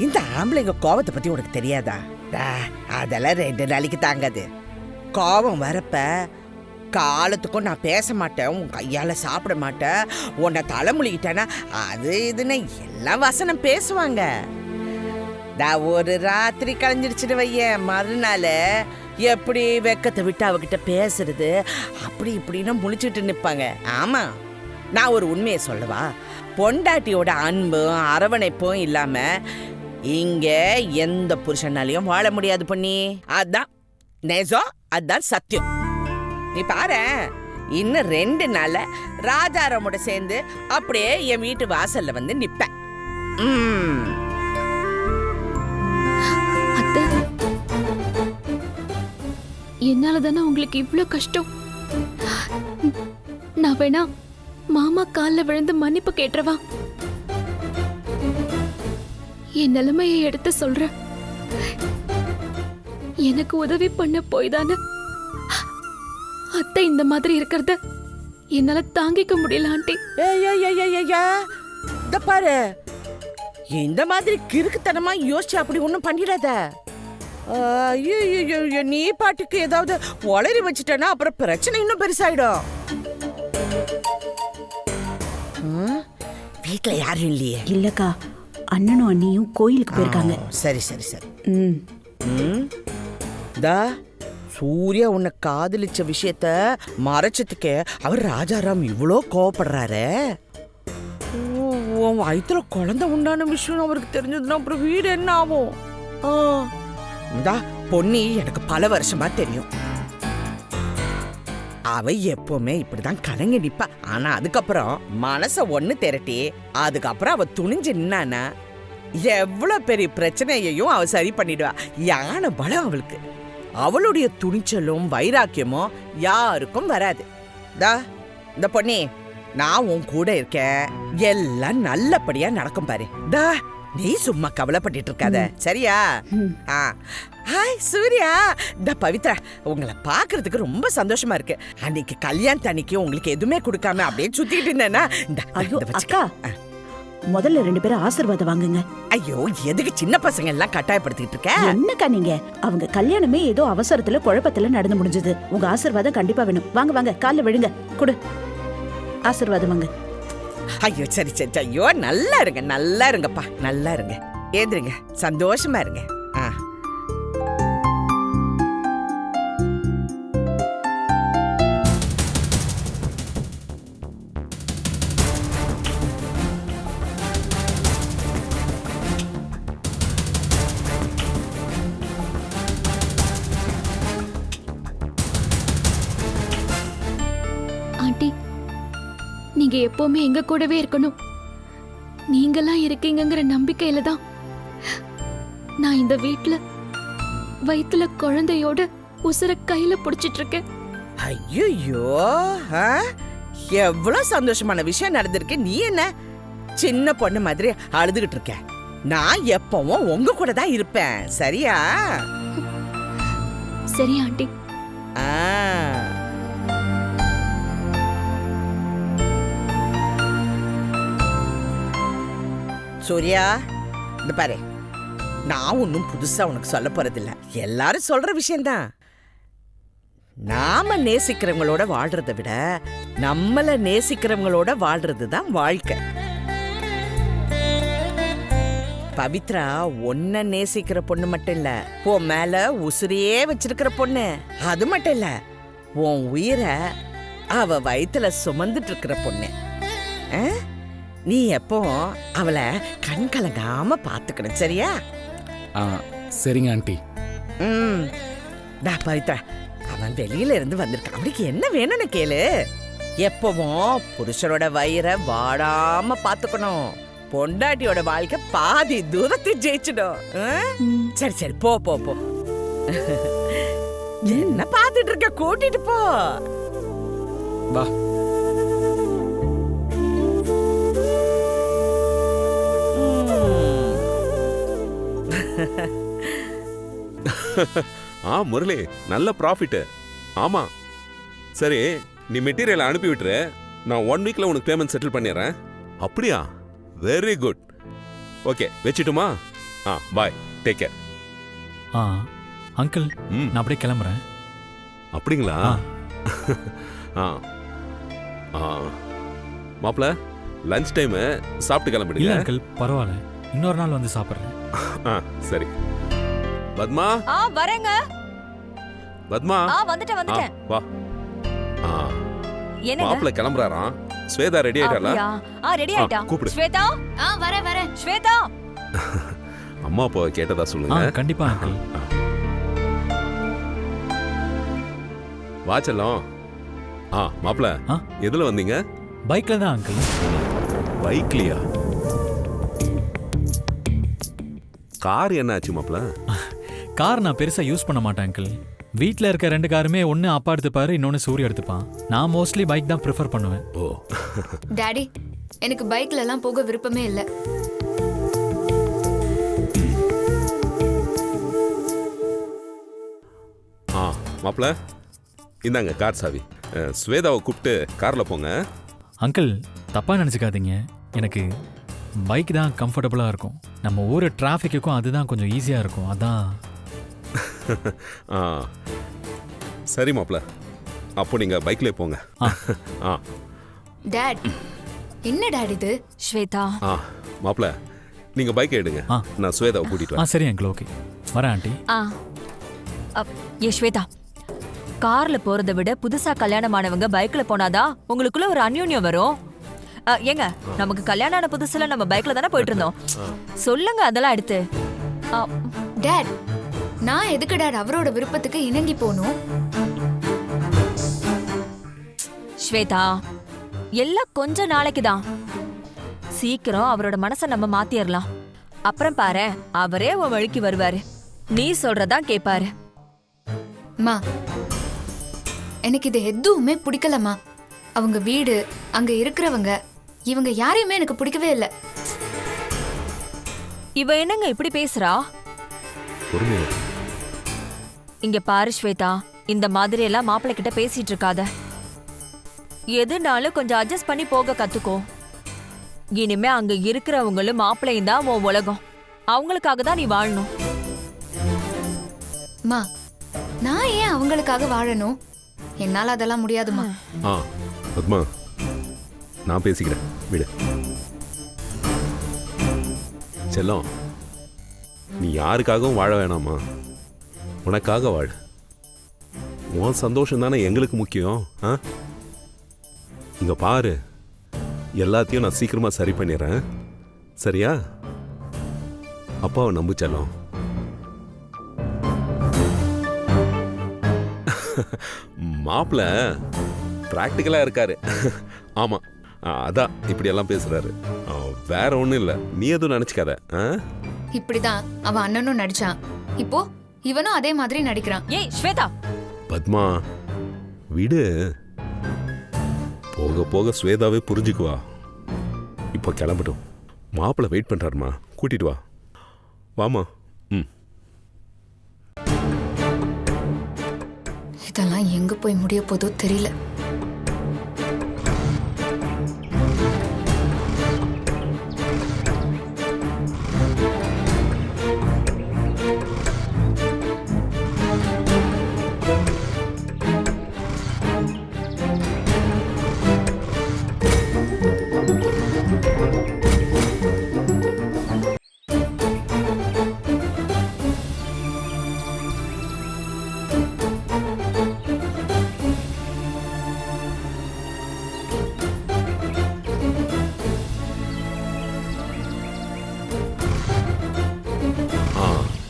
O: இந்த ஆம்பளைங்க கோபத்தை பத்தி உனக்கு தெரியாதா? அதெல்லாம் 2 நாளைக்கு தாங்காது. கோபம் வரப்ப காலத்துக்கும் நான் பேச மாட்டேன், உன் கையால சாப்பிட மாட்டேன், உன்னை தலைமுழிக்கிட்டேன்னா அது இதுன்னு எல்லாம் வசனம் பேசுவாங்க. ஒரு ராத்திரி கலைஞ்சிருச்சுட்டு வையன், மறுநாள் எப்படி வெக்கத்தை விட்டு அவகிட்ட பேசுறது அப்படி இப்படின்னு முழிச்சுட்டு நிற்பாங்க. ஆமா, நான் ஒரு உண்மையை சொல்லவா? பொண்டாட்டியோட அன்பும் அரவணைப்பும் இல்லாம இங்க எந்த புருஷனாலையும் வாழ முடியாது பொன்னி. அதான் நேசம், அதான் சத்தியம். நீ பாரு, இன்னும் 2 நாள்ல ராஜாராமோட சேர்ந்து அப்படியே என் வீட்டு வாசல்ல வந்து நிப்பேன்.
D: என்னால தானே உங்களுக்கு இவ்ளோ கஷ்டம். நான் வேணா மாமா கால்ல விழுந்து மன்னிப்பு கேட்டுறவா? என் நிலைமையை எடுத்து சொல்றேன். எனக்கு உதவி பண்ண போய் தானே அத்தை இந்த மாதிரி இருக்கிறத என்னால தாங்கிக்க முடியல ஆண்டி.
O: இத பாரு, இந்த மாதிரி கிறுக்குத்தனமா யோசிச்சு அப்படி ஒண்ணும் பண்ணிடாத. நீ பாட்டுக்கு ஏதாவது உளறி வச்சுட்டேன்னா அப்புறம் பிரச்சனை இன்னும் பெருசாயிடும். வீட்டுல யாரும் இல்லையே?
F: இல்லக்கா, அண்ணனும் அண்ணியும் கோயிலுக்கு போயிருக்காங்க.
O: சரி சரி சரி. சூர்யா உன்னை காதலிச்ச விஷயத்த மறைச்சதுக்கே அவர் ராஜாராம் இவ்வளோ கோவப்படுறாரு. உன் வயிற்றுல குழந்தை உண்டான விஷயம் அவருக்கு தெரிஞ்சதுன்னா அப்புறம் வீடு என்ன ஆகும்? பொன்னி எனக்கு பல வருஷமா தெரியும். அவ எப்பவுமே இப்படிதான் கலங்கி நிப்பா. ஆனா அதுக்கப்புறம் மனச ஒண்ணு திரட்டி அதுக்கப்புறம் அவ துணிஞ்சு நின்னானா எவ்வளவு பெரிய பிரச்சனையையும் அவ சரி பண்ணிடுவா. யானை பலம் அவளுக்கு. அவளுடைய துணிச்சலும் வைராக்கியமும் யாருக்கும் வராது. இந்த பொன்னி, நான் உன் கூட இருக்கேன், எல்லாம் நல்லபடியா நடக்கும் பாரு. டா நீ சும்மா கவலைப்பட்டு இருக்காத, சரியா? ஹாய் சூர்யா. இந்த பவித்ரா, உங்களை பாக்குறதுக்கு ரொம்ப சந்தோஷமா இருக்கு. அன்னைக்கு கல்யாணத்து அன்னைக்கு உங்களுக்கு எதுவுமே கொடுக்காம அப்படியே சுத்திட்டு இருந்தேன்னா
F: ஐயோ அக்கா, முதல்ல 2 பேரும் ஆசீர்வாதம் வாங்குங்க.
O: ஐயோ எதுக்கு சின்ன பசங்க எல்லாம் கட்டாயப்படுத்திட்டு இருக்க?
F: என்னக்கா நீங்க? அவங்க கல்யாணமே ஏதோ அவசரத்துல குழப்பத்துல நடந்து முடிஞ்சது. உங்க ஆசீர்வாதம் கண்டிப்பா வேணும். வாங்க வாங்க, கால்ல விழுங்க, கொடு ஆசீர்வாதம் வாங்க.
O: ஐயோ சரி சரி, ஐயோ நல்லா இருங்கப்பா, நல்லா இருங்க. ஏந்திருங்க, சந்தோஷமா இருங்க.
D: ஆண்டி, நீங்க எப்பவுமே எங்க கூடவே இருக்கணும். நீங்கெல்லாம் இருக்கீங்கங்கிற நம்பிக்கையில தான் நான் இந்த வீட்ல வயித்துல குழந்தையோட உசுர கையில புடிச்சிட்டு இருக்கேன்.
O: ஐயோ, எவ்வளவு சந்தோஷமான விஷயம் நடந்திருக்கு. நீ என்ன சின்ன பொண்ணு மாதிரி அழுதுகிட்டு இருக்க? நான் எப்பவும் உங்க கூட தான் இருப்பேன், சரியா?
D: சரி ஆண்டி.
O: சூர்யா, இந்த பாரு, நான் ஒன்னும் புதுசா உனக்கு சொல்ல போறதில்ல. எல்லாரும் சொல்ற விஷயம்தான். நாம நேசிக்கிறவங்களோட வாழ்றதை விட நம்மள நேசிக்கிறவங்களோட வாழ்றது தான் வாழ்க்கை. பவித்ரா உன்னை நேசிக்கிற பொண்ணு மட்டும் இல்ல, உன் மேல உசுரையே வச்சிருக்கிற பொண்ணு. அது மட்டும் இல்ல, உன் உயிரை அவ வயித்துல சுமந்துட்டு இருக்கிற பொண்ணு. நீ எப்போ அவளை கண் கலங்காம பாத்துக்கணும், சரியா?
I: சரிங்க ஆண்டி.
O: பவித்ரா, அவன் வெளியில இருந்து வந்திருக்கான். அவனுக்கு என்ன வேணும்னு கேளு. எப்பவும் புருஷனோட வயிறை வாடாம பாத்துக்கணும். பொண்டாட்டியோட வாழ்க்கை பாதி தூரத்தை ஜெயிச்சிடும். சரி சரி, போ போ போ. என்ன பாத்துட்டு இருக்க? கூட்டிட்டு போ.
I: வா.
C: முரளி, நல்ல ப்ராஃபிட். ஆமா, சரி, நீ மெட்டீரியல் அனுப்பி விட்டுரு. நான் 1 வீக்ல உனக்கு பேமெண்ட் செட்டில் பண்ணிடுறேன். அப்படியா? Very good. ஓகே, வச்சுட்டுமா? பாய், டேக் கேர்.
E: அங்கிள், நான் அப்படியே கிளம்புறேன்.
C: அப்படிங்களா? மாப்பிள்ள, லஞ்ச் டைம் சாப்பிட்டு கிளம்பிடுங்க.
E: இல்ல அங்கிள், பரவாயில்ல, இன்னொரு நாள் வந்து சாப்பிட்றேன்.
C: சரி. பத்மா,
A: வரேங்க.
C: பத்மா,
A: வந்துட்டேன்.
C: வா.
A: என்னங்க?
C: மாப்பிள்ள கிளம்புறாராம். ஸ்வேதா ரெடி ஆயிட்டாளா?
A: ரெடி ஆயிட்டா.
C: கூப்பிடு.
A: ஸ்வேதா, வரேன். ஸ்வேதா,
C: அம்மா அப்பா கேட்டதா சொல்லுங்க.
E: கண்டிப்பா அங்கிள்.
C: வாச்சலாம். மாப்பிள்ள, எதுல வந்தீங்க?
E: பைக்ல தான் அங்கிள்.
C: பைக்லயா? கார் என்ன ஆச்சு மாப்பிள்ள?
E: கார் நான் பெருசா யூஸ் பண்ண மாட்டேன் அங்கிள். வீட்டில் இருக்க 2 காருமே ஒன்று அப்பா எடுத்துப்பாரு, இன்னொன்று சூரிய எடுத்துப்பான். நான் மோஸ்ட்லி பைக் தான் ப்ரிஃபர் பண்ணுவேன்.
C: ஓ
B: டாடி, எனக்கு பைக்ல எல்லாம் போக விருப்பமே இல்லை.
C: மாப்பிள்ள, இந்தாங்க கார் சாவி. ஸ்வேதாவை கூப்பிட்டு கார்ல போங்க.
E: அங்கிள், தப்பா நினச்சிக்காதீங்க. எனக்கு பைக் தான் கம்ஃபர்டபுளாக இருக்கும். நம்ம ஊர் டிராஃபிக்குக்கும் அதுதான் கொஞ்சம் ஈஸியாக இருக்கும். அதான்.
C: சரி மாப்பிள்ள, அப்போ நீங்க பைக்ல போங்க.
B: டாட், என்ன டாட் இது?
A: ஸ்வேதா.
C: மாப்பிள்ள, நீங்க பைக் எடுங்க, நான் ஸ்வேதாவை கூட்டிட்டு வரேன்.
E: சரி அங்கிள், ஓகே, வரேன் ஆண்டி.
A: ஸ்வேதா, கார்ல போறதை விட புதுசா கல்யாணமானவங்க பைக்ல போனாதான் உங்களுக்குள்ள ஒரு அந்யோன்யம் வரும். ஏங்க, நமக்கு கல்யாணம் ஆன புதுசுல நம்ம பைக்ல தானே போயிட்டு இருந்தோம். சொல்லுங்க அதெல்லாம் எடுத்து.
B: டாட், நான் எதுக்கு டாட் அவரோட விருப்பத்துக்கு இணங்கி போகணும்?
A: ஸ்வேதா, எல்லாம் கொஞ்ச நாளைக்கு தான். சீக்கிரம் அவரோட மனசை நம்ம மாத்திரலாம். அப்புறம் பாரு, அவரே உன் வழிக்கு வருவாரு. நீ சொல்றதான் கேட்பாரு.
B: மா, எனக்கு இது எதுவுமே பிடிக்கலம்மா. அவங்க வீடு, அங்க இருக்கிறவங்க, இவங்க யாரையுமே எனக்கு பிடிக்கவே இல்லை.
A: இவ என்னங்க இப்படி பேசுறா?
C: பொறுமையா.
A: இங்க பாரு ஸ்வேதா, இந்த மாதிரி எல்லாம் மாப்பிள்ளை கிட்ட பேசிட்டு இருக்காத. எதுனாலும் கொஞ்சம் அட்ஜஸ்ட் பண்ணி போக கத்துக்கோ. இனிமே அங்க இருக்கிறவங்களும் மாப்பிள்ளையும் தான் உன் உலகம். அவங்களுக்காக தான் நீ வாழணும்.
B: மா, நான் ஏன் அவங்களுக்காக வாழணும்? என்னால அதெல்லாம் முடியாதுமா.
C: பத்மா, நான் பேசிக்கிறேன், விடு. செல்லம், நீ யாருக்காகவும் வாழ வேணாமா, உனக்காக வாழ. உன் சந்தோஷம் தானே எங்களுக்கு முக்கியம். இங்க பாரு, எல்லாத்தையும் நான் சீக்கிரமா சரி பண்ணிடுறேன், சரியா? அப்பாவை நம்பு செல்லம். மாப்பிள்ள பிராக்டிக்கலா இருக்காரு. ஆமா, அதான் இப்படி எல்லாம் பேசுறாரு. வேற ஒண்ணும் இல்ல, நீ எதுவும் நினைச்சுக்காத.
B: இப்படிதான் அவன் அண்ணனும் நடிச்சான், இப்போ இவனும் அதே மாதிரி நடிக்கிறான்.
A: ஏய் ஸ்வேதா.
C: பத்மா, விடு. போக போக ஸ்வேதாவே புரிஞ்சுக்குவா. இப்போ கிளம்பட்டும், மாப்பிள்ள வெயிட் பண்றாருமா, கூட்டிட்டு வா. வாமா.
B: இதெல்லாம் எங்க போய் முடிய போதோ தெரியல.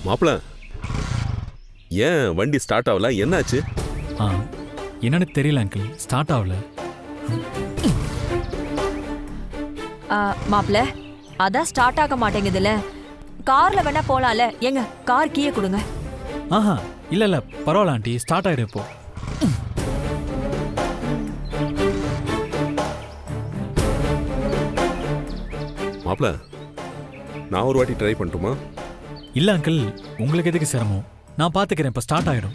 C: மாப்பிள்ள, ஏன் வண்டி ஸ்டார்ட் ஆகல? என்னாச்சு?
E: என்னன்னு தெரியல அங்கிள், ஸ்டார்ட் ஆகல.
A: மாப்பிள்ள, அதான் ஸ்டார்ட் ஆக மாட்டேங்குதுல. கார்ல வேணா போலாம்ல. எங்க கார் கீயை கொடுங்க.
E: இல்ல இல்ல பரவாயில்ல ஆண்டி, ஸ்டார்ட் ஆயிடும் இப்போ.
C: மாப்பிள்ள, நான் ஒரு வாட்டி ட்ரை பண்ணட்டுமா?
E: இல்ல அங்கிள், உங்களுக்கு எதுக்கு சிரமம், நான் பாத்துக்கிறேன், இப்ப ஸ்டார்ட் ஆயிடும்.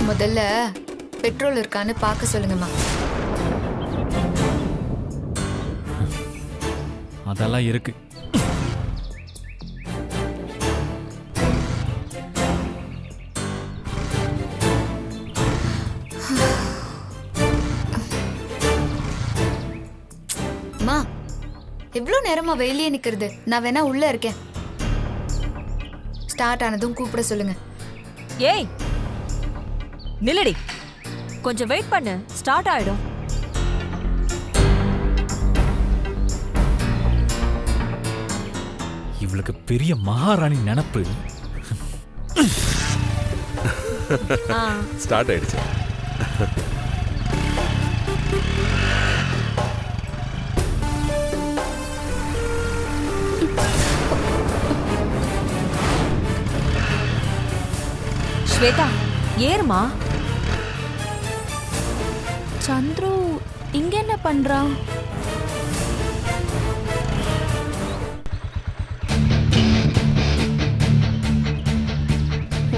B: முதல்ல பெட்ரோல் இருக்கான்னு பார்க்க சொல்லுங்கம்மா.
E: அதெல்லாம் இருக்கு.
B: எவ்வளோ நேரமா வெயிலே நிக்கிறது? நான் வேணா உள்ள இருக்கேன். ஸ்டார்ட் ஆனதும் கூப்பிட சொல்லுங்க.
A: ஏய் நில்லடி, கொஞ்சம் வெயிட் பண்ணு, ஸ்டார்ட் ஆயிடும்.
E: இவளுக்கு பெரிய மகாராணி நினப்பு.
C: ஸ்டார்ட் ஆயிடுச்சு.
A: ஸ்வேதா, ஏறுமா.
D: சந்துரு இங்க என்ன பண்றான்?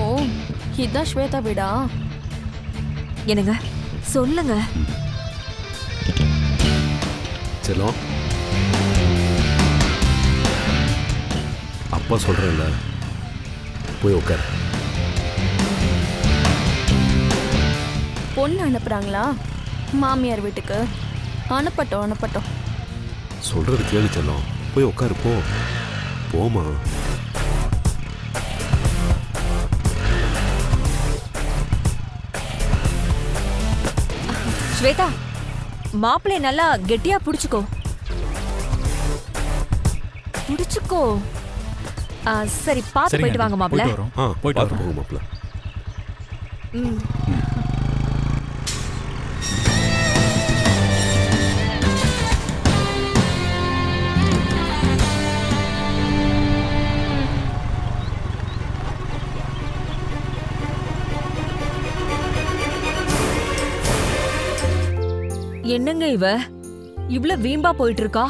D: ஓ, இதான் ஸ்வேதா வீடா?
A: என்னங்க சொல்லுங்க.
C: செல்லம், அப்பா சொல்றேன்ல, போய் உட்கார்.
D: பொண்ணு அனுப்புறாங்களா மாமியார் வீட்டுக்கு? அனுப்பட்டோம் அனுப்பட்டோம்.
C: சொல்றது கேளு செல்லம், போய் உட்காரு, போ. போமா.
A: ஸ்வேதா, மாப்பிள்ளை நல்லா கெட்டியா புடிச்சுக்கோ. புடிச்சுக்கோ. சரி, பாத்து போயிட்டு வாங்க மாப்பிள்ளை.
C: போயிட்டு போங்க மாப்பிள்ளை.
A: என்னங்க இவ இவ்ளோ வீம்பா போயிட்டு இருக்கா?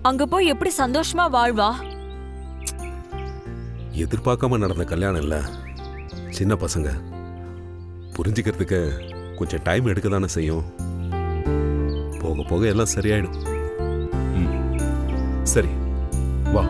A: அங்க போய் எப்படி சந்தோஷமா வாழ்வா?
C: எதிர்பார்க்காம நடந்த கல்யாணம் இல்ல, சின்ன பசங்க புரிஞ்சுக்கிறதுக்கு கொஞ்சம் டைம் எடுக்க தானே செய்யும். போக போக எல்லாம் சரியாயிடும். சரி வா.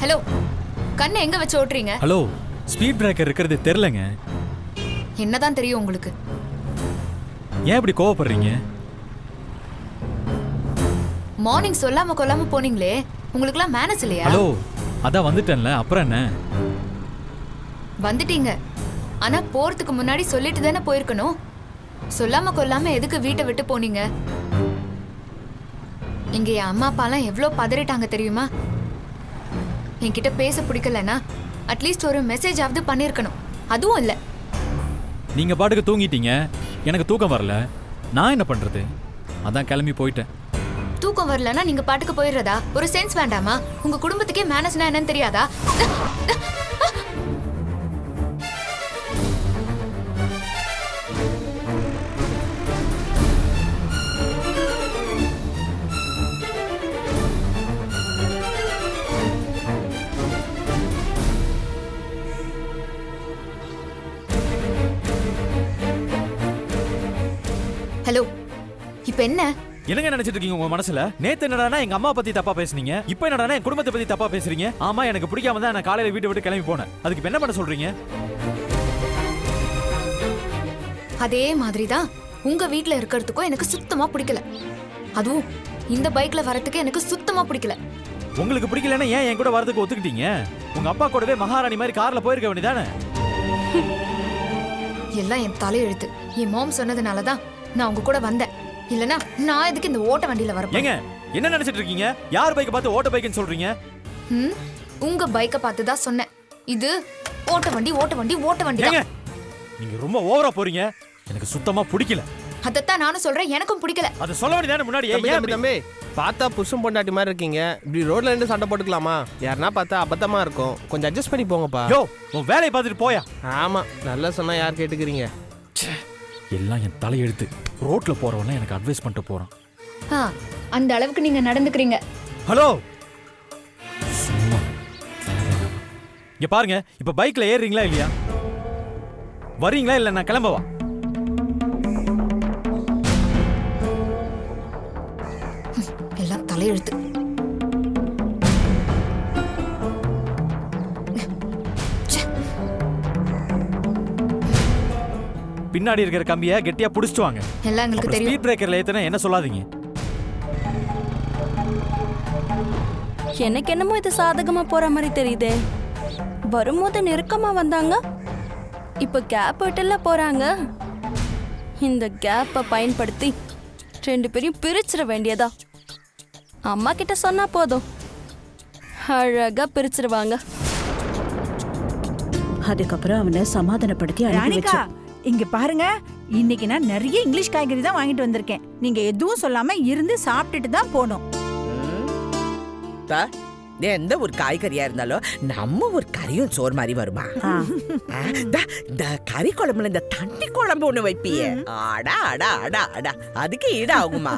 B: ஹலோ, கண்ணை எங்க வச்சு ஓட்டுறீங்க?
E: ஹலோ, ஸ்பீட் பிரேக்கர் இருக்கிறது தெரியலங்க.
B: என்னதான் தெரியும் உங்களுக்கு?
E: ஏன் இப்படி கோவப்படுறீங்க?
B: மார்னிங் சொல்லாம கொல்லாம போனீங்களே, உங்களுக்குலாம் மேனஸ் இல்லையா?
E: ஹலோ, அதான் வந்துட்டேன்ல, அப்புறம் என்ன?
B: வந்துட்டீங்க, ஆனா போறதுக்கு முன்னாடி சொல்லிட்டு தானே போயிருக்கணும். சொல்லாம கொல்லாம எதுக்கு வீட்டை விட்டு போனீங்க? இங்க என் அம்மா அப்பாலாம் எவ்வளோ பதறிட்டாங்க தெரியுமா? என்கிட்ட பேச பிடிக்கலன்னா அட்லீஸ்ட் ஒரு மெசேஜ் ஆவது பண்ணிருக்கணும். அதுவும் இல்ல.
E: நீங்க பாட்டுக்கு தூங்கிட்டீங்க, எனக்கு தூக்கம் வரல. நான் என்ன பண்றது? அதான் கிளம்பி போயிட்டேன்.
B: தூக்கம் வரலன்னா நீங்க பாட்டுக்கு போயிடுறதா? ஒரு சென்ஸ் வேண்டாமா? உங்க குடும்பத்துக்கே மேனஸ்னா என்னன்னு தெரியாதா? ஹலோ, இப்போ என்ன
E: என்னங்க நினைச்சிட்டு இருக்கீங்க உங்க மனசுல? நேத்து என்னடானா எங்க அம்மா பத்தி தப்பா பேசுனீங்க, இப்போ என்னடானா என் குடும்பத்தை பத்தி தப்பா பேசுறீங்க. ஆமா, எனக்கு பிடிக்காம தான் நான் காலையில வீட்டை விட்டு கிளம்பி போனேன். அதுக்கு இப்ப என்ன பண்ண சொல்றீங்க?
B: அதே மாதிரி தான் உங்க வீட்ல இருக்கிறதுக்கும் எனக்கு சுத்தமா பிடிக்கல. அதுவும் இந்த பைக்ல வரதுக்கு எனக்கு சுத்தமா பிடிக்கல.
E: உங்களுக்கு பிடிக்கலன்னா ஏன் என் கூட வரதுக்கு ஒத்துக்கிட்டீங்க? உங்க அப்பா கூடவே மகாராணி மாதிரி கார்ல போயிருக்க வேண்டியதானே?
B: எல்லாம் என் தலையெழுத்து. என் மாம் சொன்னதுனால தான் நான் உங்க கூட வந்தேன். இல்லனா நான் எதுக்கு இந்த ஓட்ட வண்டியில வரேன்?
E: ஏங்க என்ன நினைச்சிட்டு இருக்கீங்க? யார் பைக்க பார்த்து ஓட்ட பைக்னு சொல்றீங்க?
B: உங்க பைக்க பார்த்து தான் சொன்னேன். இது ஓட்ட வண்டி ஓட்ட வண்டி ஓட்ட வண்டி
E: ஏங்க
B: தான்.
E: நீங்க ரொம்ப ஓவரா போறீங்க. எனக்கு சுத்தமா பிடிக்கல.
B: அதத்தான் நானும் சொல்றேன், எனக்கும் பிடிக்கல.
E: அது சொல்ல வேண்டியதானே முன்னாடி.
P: தம்பி பார்த்தா புருஷன் பொண்டாட்டி மாதிரி இருக்கீங்க. இப்படி ரோட்ல இருந்து சண்டை போட்டுக்கலாமா? யாருன்னா பார்த்தா அபத்தமா இருக்கும். கொஞ்சம் அட்ஜஸ்ட் பண்ணி போங்கப்பா.
E: யோ, உன் வேலையை பார்த்துட்டு போயா.
P: ஆமா, நல்லா சொன்னா யார் கேட்டுக்கிறீங்க?
E: எல்லாம் என் தலையெழுத்து. ரோட்ல போறவன எனக்கு அட்வைஸ் பண்ணிட்டு போறான்.
B: அந்த அளவுக்கு நீங்க நடந்துக்கிறீங்க.
E: ஹலோ, இங்க பாருங்க, இப்ப பைக்ல ஏறுறீங்களா இல்லையா? வரீங்களா இல்ல நான் கிளம்பவா?
B: எல்லாம் தலையெழுத்து.
E: பின்னாடி இருக்கிற கம்பியை கெட்டியா புடிச்சிட்டு வாங்க.
B: எல்லாம் உங்களுக்கு தெரியும்.
E: ஸ்பீட் பிரேக்கர்ல ஏத்தனா என்ன சொல்லாதீங்க.
Q: எனக்கு என்னமோ இது சாதகமா போற மாதிரி தெரியுதே. வரும்போது நெருக்கமா வந்தாங்க, இப்ப கேப் விட்டுல போறாங்க. இந்த கேப்பை பயன்படுத்தி 2 பேரையும் பிரிச்சிட வேண்டியதா. அம்மா கிட்ட சொன்னா போதும், அழகா பிரிச்சிருவாங்க.
F: அதுக்கப்புறம் அவனை சமாதானப்படுத்தி அனுப்பி
G: ராணிகா,
F: வச்சேன்.
G: இங்க பாருங்க, இன்னைக்கு நான் நிறைய இங்கிலீஷ் காய்கறி தான் வாங்கிட்டு வந்திருக்கேன். நீங்க எதுவும் சொல்லாம இருந்து சாப்பிட்டுட்டு தான் போகணும்.
O: எந்த ஒரு காய்கறியா இருந்தாலும் நம்ம ஒரு கறியும் சோறு மாதிரி வருமா? இந்த கறி குழம்புல இந்த தண்ணி குழம்பு ஒண்ணு வைப்பியே, அடா அடா அடா அடா, அதுக்கு ஈடு ஆகுமா?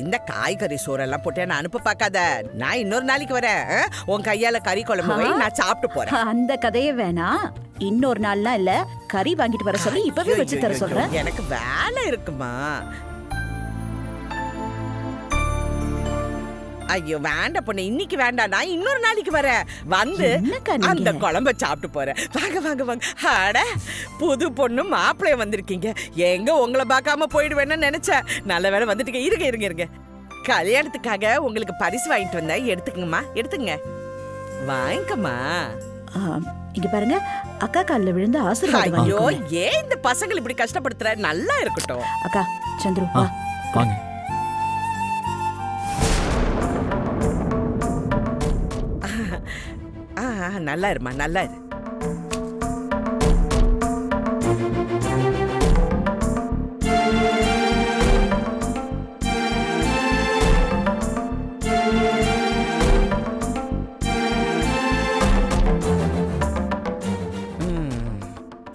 O: இந்த காய்கறி சோறெல்லாம் போட்டு நான் அனுப்ப பார்க்காத. நான் இன்னொரு நாளைக்கு வரேன். உன் கையால கறி குழம்பு வை, நான் சாப்பிட்டு போறேன்.
F: அந்த கதையே வேணாம். இன்னொரு நாள்லாம் இல்ல, கறி வாங்கிட்டு வர சொல்லி இப்பவே வச்சு தர சொல்றேன்.
O: எனக்கு வேலை இருக்குமா? ஐயோ வேண்டாம் பொண்ணு, இன்னைக்கு வேண்டாம். நான் இன்னொரு நாளைக்கு வரேன். வந்து அந்த குழம்ப சாப்பிட்டு போறேன். வாங்க வாங்க வாங்க. அட, புது பொண்ணு மாப்பிள்ளைய வந்திருக்கீங்க. எங்க உங்களை பார்க்காம போயிடுவேன்னு நினைச்சேன். நல்ல வேலை வந்துட்டீங்க. இருங்க இருங்க இருங்க, கல்யாணத்துக்காக உங்களுக்கு பரிசு வாங்கிட்டு வந்தேன். எடுத்துக்கங்கம்மா, எடுத்துங்க, வாங்கிக்கம்மா.
F: இங்க பாருங்க, அக்கா காலில் விழுந்து ஆசீர்வாதம்
O: ஐயோ,
F: வாங்கிக்கோங்க.
O: ஏன் இந்த பசங்களை இப்படி கஷ்டப்படுத்துற? நல்லா இருக்கட்டும்.
F: அக்கா, சந்துரு வா.
E: வாங்க.
O: நல்லா இருமா, நல்லா இரு.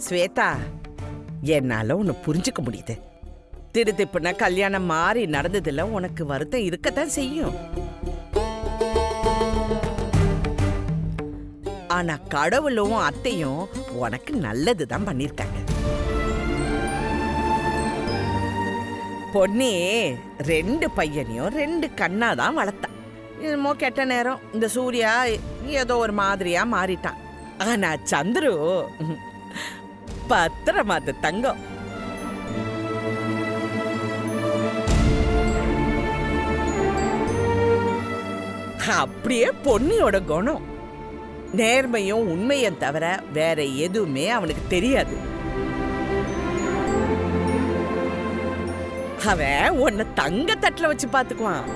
O: ஸ்வேதா, என்னால உன்னை புரிஞ்சுக்க முடியுது. திருத்திப்புனா கல்யாணம் மாறி நடந்ததுல உனக்கு வருத்தம் இருக்கத்தான் செய்யும். ஆனா கடவுளும் அத்தையும் உனக்கு நல்லதுதான் பண்ணிருக்காங்க. பொண்ணே 2 பையனையும் 2 கண்ணாதான் வளர்த்தான். என்னமோ கெட்ட நேரம் இந்த சூர்யா ஏதோ ஒரு மாதிரியா மாறிட்டான். ஆனா சந்துரு பத்திரமாத்து தங்கம். அப்படியே பொன்னியோட குணம், நேர்மையும் உண்மையும் தவிர வேற எதுவுமே அவனுக்கு தெரியாது. அவன் உன்னை தங்க தட்டுல வச்சு பாத்துக்குவான்.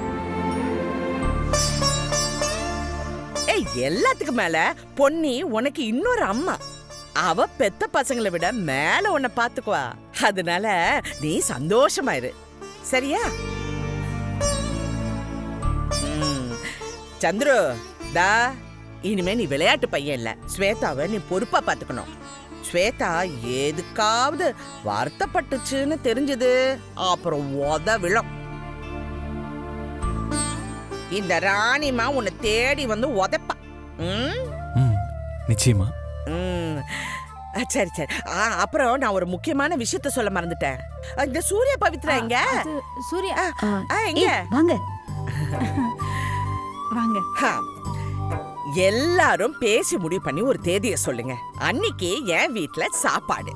O: எல்லாத்துக்கு மேல பொன்னி உனக்கு இன்னொரு அம்மா. அவ பெத்த பசங்களை விட மேல உன்னை பாத்துக்குவா. அதனால நீ சந்தோஷமா இரு, சரியா? சந்துரு, தா இனிமே நீ விளையாட்டு பையன் இல்ல. ஸ்வேதாவை நீ பொறுப்பா பாத்துக்கணும். ஸ்வேதா எதுக்காவது வருத்தப்பட்டுச்சுன்னு தெரிஞ்சது அப்புறம் விழும். இந்த ராணிமா உன்னை தேடி வந்து உதைப்பா.
E: நிச்சயமா.
O: சரி சரி. அப்புறம் நான் ஒரு முக்கியமான விஷயத்த சொல்ல மறந்துட்டேன். இந்த சூர்யா பவித்ரா எங்க?
G: சூர்யா
O: எங்க?
F: வாங்க
G: வாங்க.
O: எல்லாரும் பேசி முடிவு பண்ணி ஒரு தேதியை சொல்லுங்க. அன்னைக்கு என் வீட்டுல சாப்பாடு.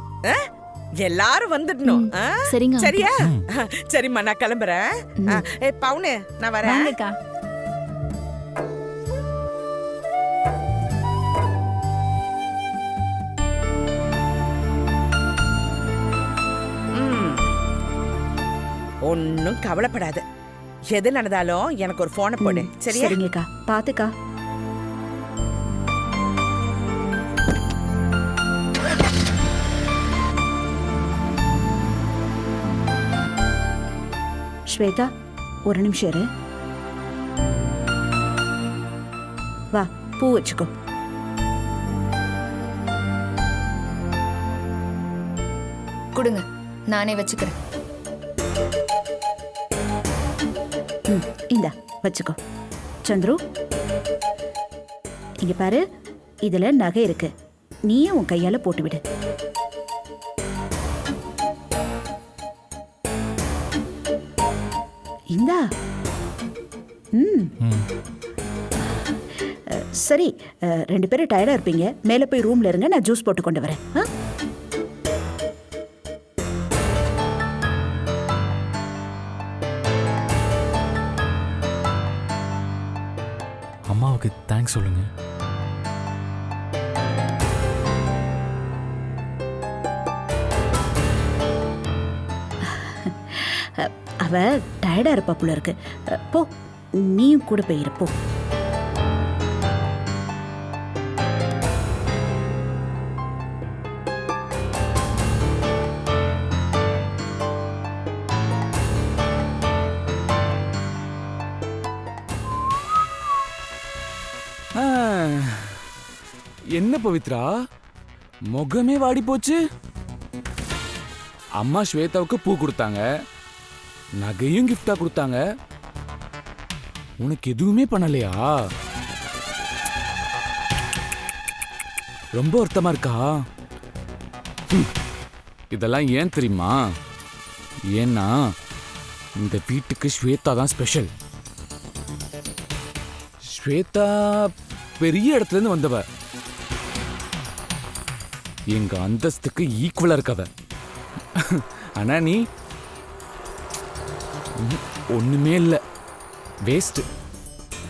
O: எல்லாரும் வந்துடணும்.
D: சரிங்க.
O: சரியா? சரிம்மா, நான் கிளம்புறேன். பவுனு, நான் வரேன். ஒன்னும் கவலைப்படாத. எது நடந்தாலும் எனக்கு ஒரு போனை போடு, சரியா?
F: சரிங்கக்கா, பாத்துக்கா. ஸ்வேதா, ஒரு நிமிஷம் இரு. வா, பூ வச்சுக்கோ.
B: கொடுங்க, நானே வச்சுக்கிறேன்.
F: இந்தா வச்சுக்கோ. சந்துரு, இங்க பாரு, இதுல நகை இருக்கு. நீயே உன் கையால போட்டு விடு. இந்தா. சரி, 2 பேரும் டயர்டா இருப்பீங்க. மேல போய் ரூம்ல இருங்க, நான் ஜூஸ் போட்டு கொண்டு வரேன்.
E: அம்மாவுக்கு தேங்க்ஸ் சொல்லுங்க.
F: அவ டயர்டா இருப்பா போல இருக்கு. போ, நீயும் கூட போயிரு, போ.
I: என்ன பவித்ரா, முகமே வாடி போச்சு. அம்மா ஸ்வேதாவுக்கு பூ கொடுத்தாங்க, நகையும் கிஃப்டா கொடுத்தாங்க. உனக்கு எதுவுமே பண்ணலையா? ரொம்ப வருத்தமா இருக்கா? இதெல்லாம் ஏன் தெரியுமா? ஏன்னா இந்த வீட்டுக்கு ஸ்வேதா தான் ஸ்பெஷல். ஸ்வேதா பெரிய இடத்துல இருந்து வந்தவ. எங்க அந்தஸ்துக்கு ஈக்குவலா இருக்கவ. ஆனா நீ ஒண்ணுமே இல்ல, வேஸ்ட்.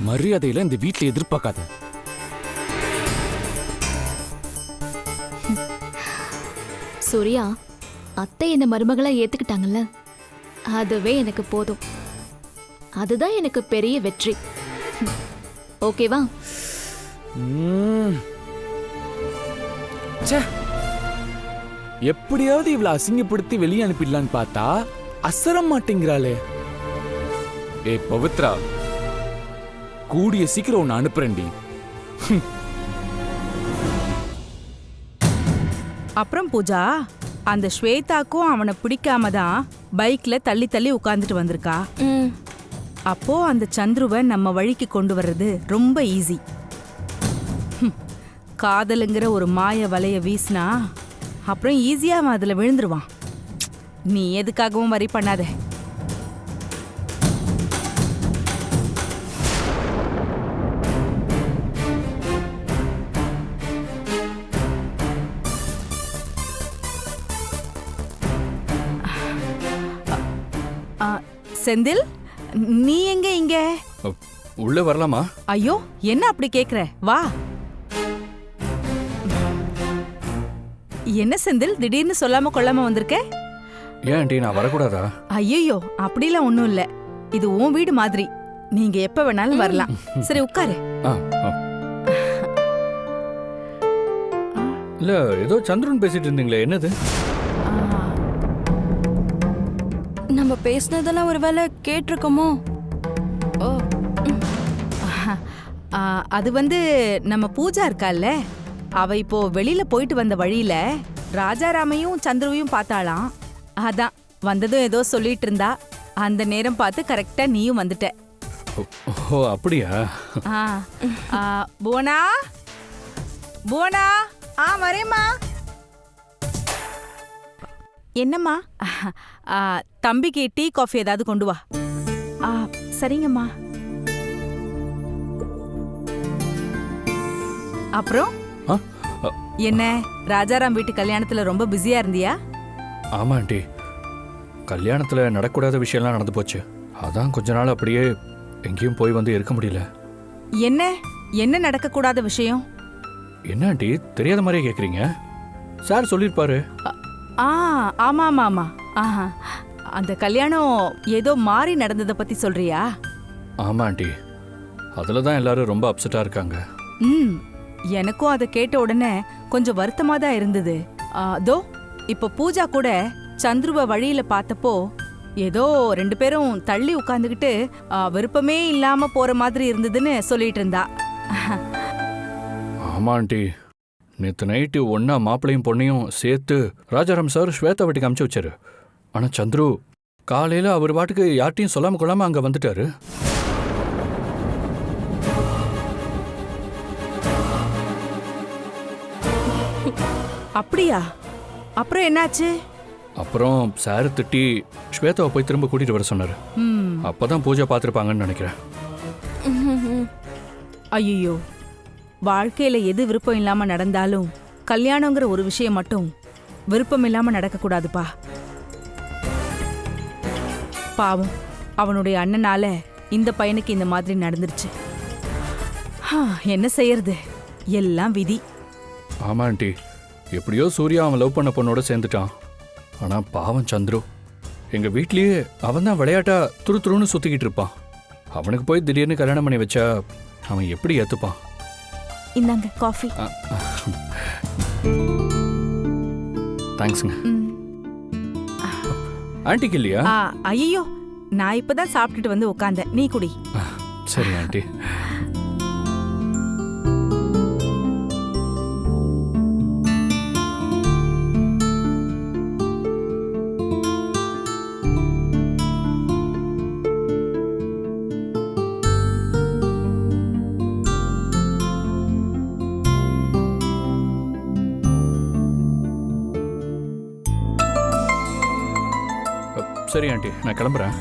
I: மரியாதையில இந்த வீட்டுல எதிர்பார்க்காத.
D: சூர்யா, அத்தை என்ன மருமகளா ஏத்துக்கிட்டாங்கல்ல, அதுவே எனக்கு போதும். அதுதான் எனக்கு பெரிய வெற்றி. ஓகேவா?
I: ச்சே, எப்படியாவது இவளை அசிங்கப்படுத்தி வெளியே அனுப்பிடலான்னு பார்த்தா அசர மாட்டேங்கிறாளே. ஏய் பவித்ரா, கூடிய சீக்கிரம் உன்னை அனுப்புறேன்டி.
R: அப்புறம் பூஜா, அந்த ஸ்வேதாக்கும் அவனை பிடிக்காம தான் பைக்ல தள்ளி தள்ளி உட்கார்ந்துட்டு வந்திருக்கா. அப்போ அந்த சந்துருவை நம்ம வழிக்கு கொண்டு வர்றது ரொம்ப ஈஸி. காதலுங்கிற ஒரு மாய வலைய வீசினா அப்புறம் ஈஸியா அவன் அதுல விழுந்துருவான். நீ எதுக்காகவும் வரி பண்ணாத. செந்தில், நீ எங்க இங்க?
J: உள்ள வரலாமா?
R: ஐயோ, என்ன அப்படி கேக்குற? வா. என்ன செந்தில், திடீர்னு சொல்லாம கொள்ளாம வந்திருக்க?
J: ஏன் ஆண்டி, நான் வரக்கூடாதா?
R: ஐயோ, அப்படிலாம் ஒண்ணும் இல்ல. இது உன் வீடு மாதிரி, நீங்க எப்ப வேணாலும் வரலாம். சரி, உட்காரு.
J: இல்ல, ஏதோ சந்திரன் பேசிட்டு இருந்தீங்களே, என்னது?
Q: நம்ம பேசினதெல்லாம் ஒருவேளை கேட்டிருக்கோமோ?
R: ஓ, அது வந்து நம்ம பூஜா இருக்கால்ல, அவ இப்போ வெளியில போயிட்டு வந்த வழியில ராஜாராமையும் சந்துருவையும் பார்த்தாளாம். அதான் வந்ததும் ஏதோ சொல்லிட்டு இருந்தா. அந்த நேரம் பார்த்து கரெக்டா நீயும் வந்துட்ட.
J: ஓ, அப்படியா?
R: புவனா, புவனா, வரேம்மா. என்னம்மா? தம்பிக்கு டீ காஃபி ஏதாவது கொண்டு வா. சரிங்கம்மா. அப்புறம் என்ன, ராஜாராம் வீட்டு கல்யாணத்துல ரொம்ப பிஸியா இருந்தியா?
J: ஆமா ஆண்டி, கல்யாணத்துல நடக்கூடாத விஷயம்லாம் நடந்து போச்சு. அதான் கொஞ்ச நாள் அப்படியே எங்கேயும் போய் வந்து இருக்க முடியல.
R: என்ன என்ன நடக்க கூடாத விஷயம்?
J: என்ன ஆண்டி, தெரியாத மாதிரியே கேக்குறீங்க? சார் சொல்லிருப்பாரு.
R: ஆமா ஆமா ஆமா. அந்த கல்யாணம் ஏதோ மாறி நடந்ததை பத்தி சொல்றியா?
J: ஆமா ஆண்டி, அதுலதான் எல்லாரும் ரொம்ப அப்செட்டா இருக்காங்க.
R: எனக்கும் அதை கேட்ட உடனே கொஞ்சம் வருத்தமா தான் இருந்தது. அதோ இப்ப பூஜா கூட சந்துருவ வழியில பார்த்தப்போ ஏதோ 2 பேரும் தள்ளி உட்கார்ந்துகிட்டு விருப்பமே இல்லாம போற மாதிரி இருந்ததுன்னு சொல்லிட்டு இருந்தா.
J: ஆமா ஆண்டி, நேற்று நைட்டு ஒன்னா மாப்பிள்ளையும் பொண்ணையும் சேர்த்து ராஜாராம் சார் ஸ்வேதா வீட்டுக்கு அனுப்பிச்சு வச்சாரு. ஆனா சந்துரு காலையில அவர் பாட்டுக்கு யார்ட்டையும் சொல்லாம கொள்ளாம அங்க வந்துட்டாரு.
R: அப்படியா? அப்புறம் என்னாச்சு?
J: அப்புறம் சார் திட்டி ஸ்வேதாவை போய் திரும்ப கூட்டிட்டு வர சொன்னாரு. அப்பதான் பூஜை பார்த்துருப்பாங்கன்னு நினைக்கிறேன்.
R: ஐயோ, வாழ்க்கையில எது விருப்பம் இல்லாம நடந்தாலும் கல்யாணங்கிற ஒரு விஷயம் மட்டும் விருப்பம் இல்லாம நடக்க கூடாதுப்பா. பாவம், அவனுடைய அண்ணனால இந்த பையனுக்கு இந்த மாதிரி நடந்துருச்சு. என்ன செய்யறது, எல்லாம் விதி.
J: ஆமா ஆண்டி, எப்படியோ சூர்யா அவன் லவ் பண்ண பொண்ணோட சேர்ந்துட்டான். ஆனா பாவம் சந்துரு, எங்க வீட்லயே அவன் தான் விளையாட்டா துரு துருன்னு சுத்திக்கிட்டு இருப்பான். அவனுக்கு போய் திடீர்னு கல்யாணம் பண்ணி வச்சா அவன் எப்படி ஏத்துப்பான்?
R: இந்தாங்க காஃபி.
J: தேங்க்ஸ்ங்க. ஆண்டிக்கு இல்லையா?
R: ஐயோ, நான் இப்பதான் சாப்பிட்டுட்டு வந்து உட்கார்ந்தேன். நீ குடி.
J: சரி ஆண்டி. சரி ஆண்டி, நான் கிளம்புறேன்.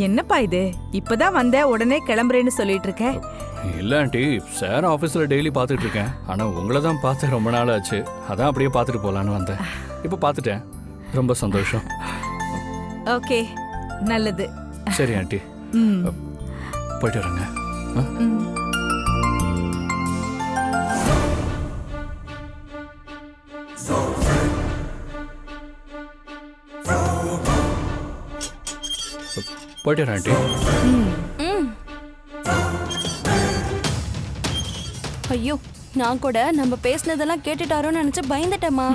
R: என்னப்பா இது, இப்பதான் வந்த உடனே கிளம்புறேன்னு சொல்லிட்டு இருக்க?
J: இல்ல ஆண்டி, சார் ஆஃபீஸில் டெய்லி பார்த்துட்டு இருக்கேன். ஆனால் உங்களை தான் பார்த்து ரொம்ப நாள் ஆச்சு. அதான் அப்படியே பார்த்துட்டு போகலான்னு வந்தேன். இப்போ பார்த்துட்டேன், ரொம்ப சந்தோஷம்.
R: ஓகே, நல்லது.
J: சரி ஆண்டி, போயிட்டு வரேங்க. போயிட்டு வரேன் ஆண்டி.
Q: ஐயோ, நான் கூட நம்ம பேசினதெல்லாம் கேட்டுட்டாரோன்னு நினைச்சு பயந்துட்டேம்மா.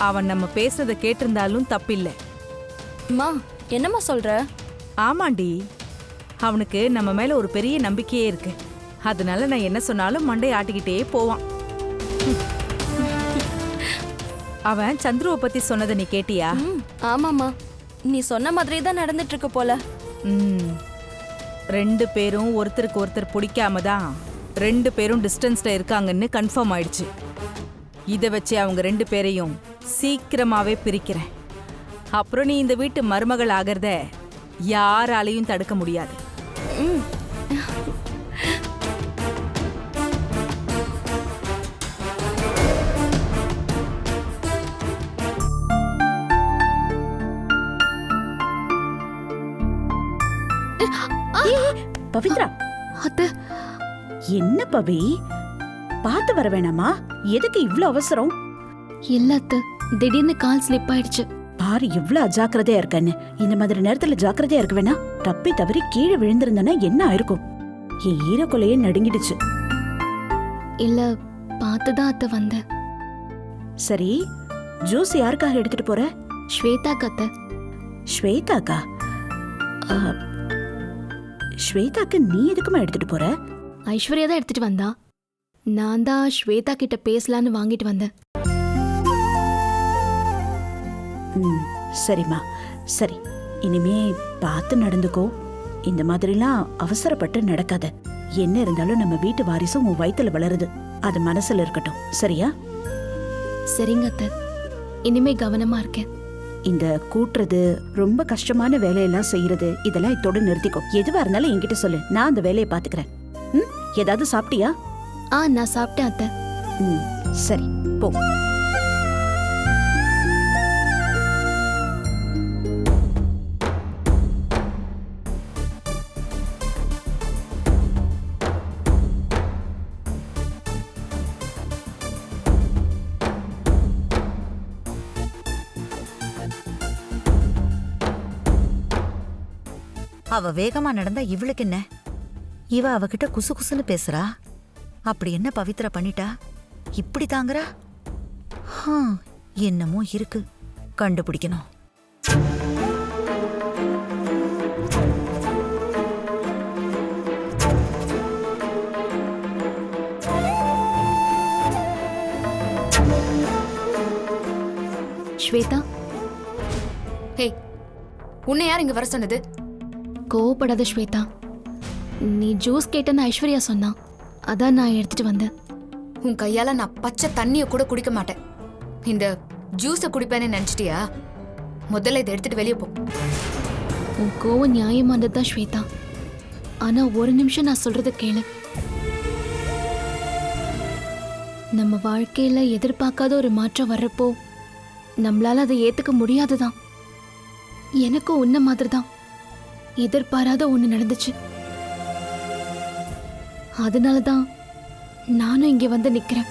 R: அவன் நம்ம பேசுறத கேட்டிருந்தாலும் தப்பில்லை.
Q: அம்மா என்னம்மா சொல்ற?
R: ஆமாண்டி, அவனுக்கு நம்ம மேல ஒரு பெரிய நம்பிக்கையே இருக்கு. அதனால நான் என்ன சொன்னாலும் மண்டை ஆட்டிக்கிட்டே போவான். அவன் சந்துருவை பத்தி சொன்னதை நீ கேட்டியா?
Q: ஆமாம்மா, நீ சொன்ன மாதிரி தான் நடந்துட்டு இருக்கு போல.
R: 2 பேரும் ஒருத்தருக்கு ஒருத்தர் பிடிக்காம தான் 2 பேரும் டிஸ்டன்ஸ்ல இருக்காங்கன்னு கன்ஃபார்ம் ஆயிடுச்சு. இதை வச்சு அவங்க 2 பேரையும் சீக்கிரமாவே பிரிக்கிறேன். அப்புறம் நீ இந்த வீட்டு மருமகள் ஆகிறத யாராலையும் தடுக்க முடியாது.
F: பவித்ரா,
K: அத்தை,
F: என்ன பவி, பார்த்து வர வேணாமா? எதுக்கு இவ்ளோ அவசரம்?
D: இல்ல அத்தை, திடீர்னு கால் ஸ்லிப் ஆயிடுச்சு.
F: பாரு எவ்வளவு அஜாக்கிரதையா இருக்கன்னு. இந்த மாதிரி நேரத்துல ஜாக்கிரதையா இருக்க வேணா. தப்பி தவறி கீழே விழுந்திருந்தனா என்ன ஆயிருக்கும்? என் ஈரக்குலையே நடுங்கிடுச்சு.
D: இல்ல, பார்த்துதான் அத்தை வந்தேன்.
F: சரி, ஜூஸ் யாருக்காக எடுத்துட்டு போற?
D: ஸ்வேதா அத்தை.
F: ஸ்வேதாக்கா? ஸ்வேதாக்கு நீ எதுக்குமா எடுத்துட்டு போற?
D: ஐஸ்வர்யா தான் எடுத்துட்டு வந்தா. நான் தான் ஸ்வேதா கிட்ட பேசலான்னு வாங்கிட்டு வந்தேன்.
F: சரிம்மா, சரி. இனிமே பார்த்து நடந்துக்கோ. இந்த மாதிரிலாம் அவசரப்பட்டு நடக்காத. என்ன இருந்தாலும் நம்ம வீட்டு வாரிசும் உன் வயித்துல வளருது. அது மனசுல இருக்கட்டும், சரியா?
D: சரிங்க அத்தை, இனிமே கவனமா இருக்கேன்.
F: இந்த கூட்டுறது, ரொம்ப கஷ்டமான வேலையெல்லாம் செய்யறது, இதெல்லாம் இதோட நிறுத்திக்கோ. எதுவா இருந்தாலும் என்கிட்ட சொல்லு, நான் அந்த வேலையை பாத்துக்கிறேன். ஏதாவது சாப்பிட்டியா?
D: நான் சாப்பிட்டேன் அத்தை.
F: சரி, போ.
N: அவ வேகமா நடந்தா இவளுக்கு என்ன? இவ அவகிட்ட குசு குசுன்னு பேசுறா. அப்படி என்ன பவித்ரா பண்ணிட்டா இப்படி தாங்குறா? என்னமோ இருக்கு, கண்டுபிடிக்கணும்.
D: ஸ்வேதா,
B: ஹே, உன்னை யார் இங்க வர சொன்னது?
D: கோவப்படாத ஸ்வேதா. நீ ஜூஸ் கேட்டேன்னு ஐஸ்வர்யா சொன்னா, அதான் நான் எடுத்துட்டு வந்தேன்.
B: உன் கையால நான் பச்சை தண்ணிய கூட குடிக்க மாட்டேன். இந்த ஜூஸை குடிப்பேன்னு நினைச்சிட்டியா? முதல்ல இதை எடுத்துட்டு வெளியே போ.
D: உன் கோவம் நியாயமானது தான் ஸ்வேதா. ஆனா ஒரு நிமிஷம் நான் சொல்றத கேளு. நம்ம வாழ்க்கையில எதிர்பார்க்காத ஒரு மாற்றம் வர்றப்போ நம்மளால அதை ஏத்துக்க முடியாதுதான். எனக்கும் உன்ன மாதிரி தான் எதிர்பாராத ஒண்ணு நடந்துச்சு. அதனாலதான் நானும் இங்க வந்து நிக்கிறேன்.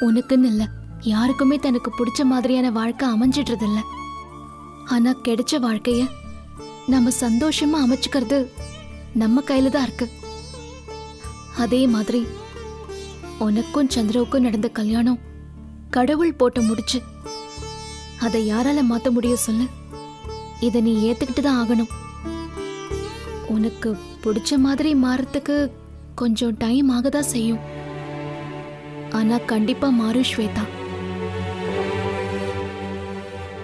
D: உனக்குன்னு இல்ல, யாருக்குமே தனக்கு பிடிச்ச மாதிரியான வாழ்க்கை அமைஞ்சிடுறது இல்ல. ஆனா கிடைச்ச வாழ்க்கைய நம்ம சந்தோஷமா அமைச்சுக்கிறது நம்ம கையில தான் இருக்கு. அதே மாதிரி உனக்கும் சந்திரவுக்கும் நடந்த கல்யாணம் கடவுள் போட்டு முடிச்சு. அதை யாரால மாத்த முடியும் சொல்லு? இதை நீ ஏத்துக்கிட்டு தான் ஆகணும். உனக்கு பிடிச்ச மாதிரி மாறத்துக்கு கொஞ்சம் டைம் ஆகதான் செய்யும். ஆனா கண்டிப்பா மாறும் ஸ்வேதா.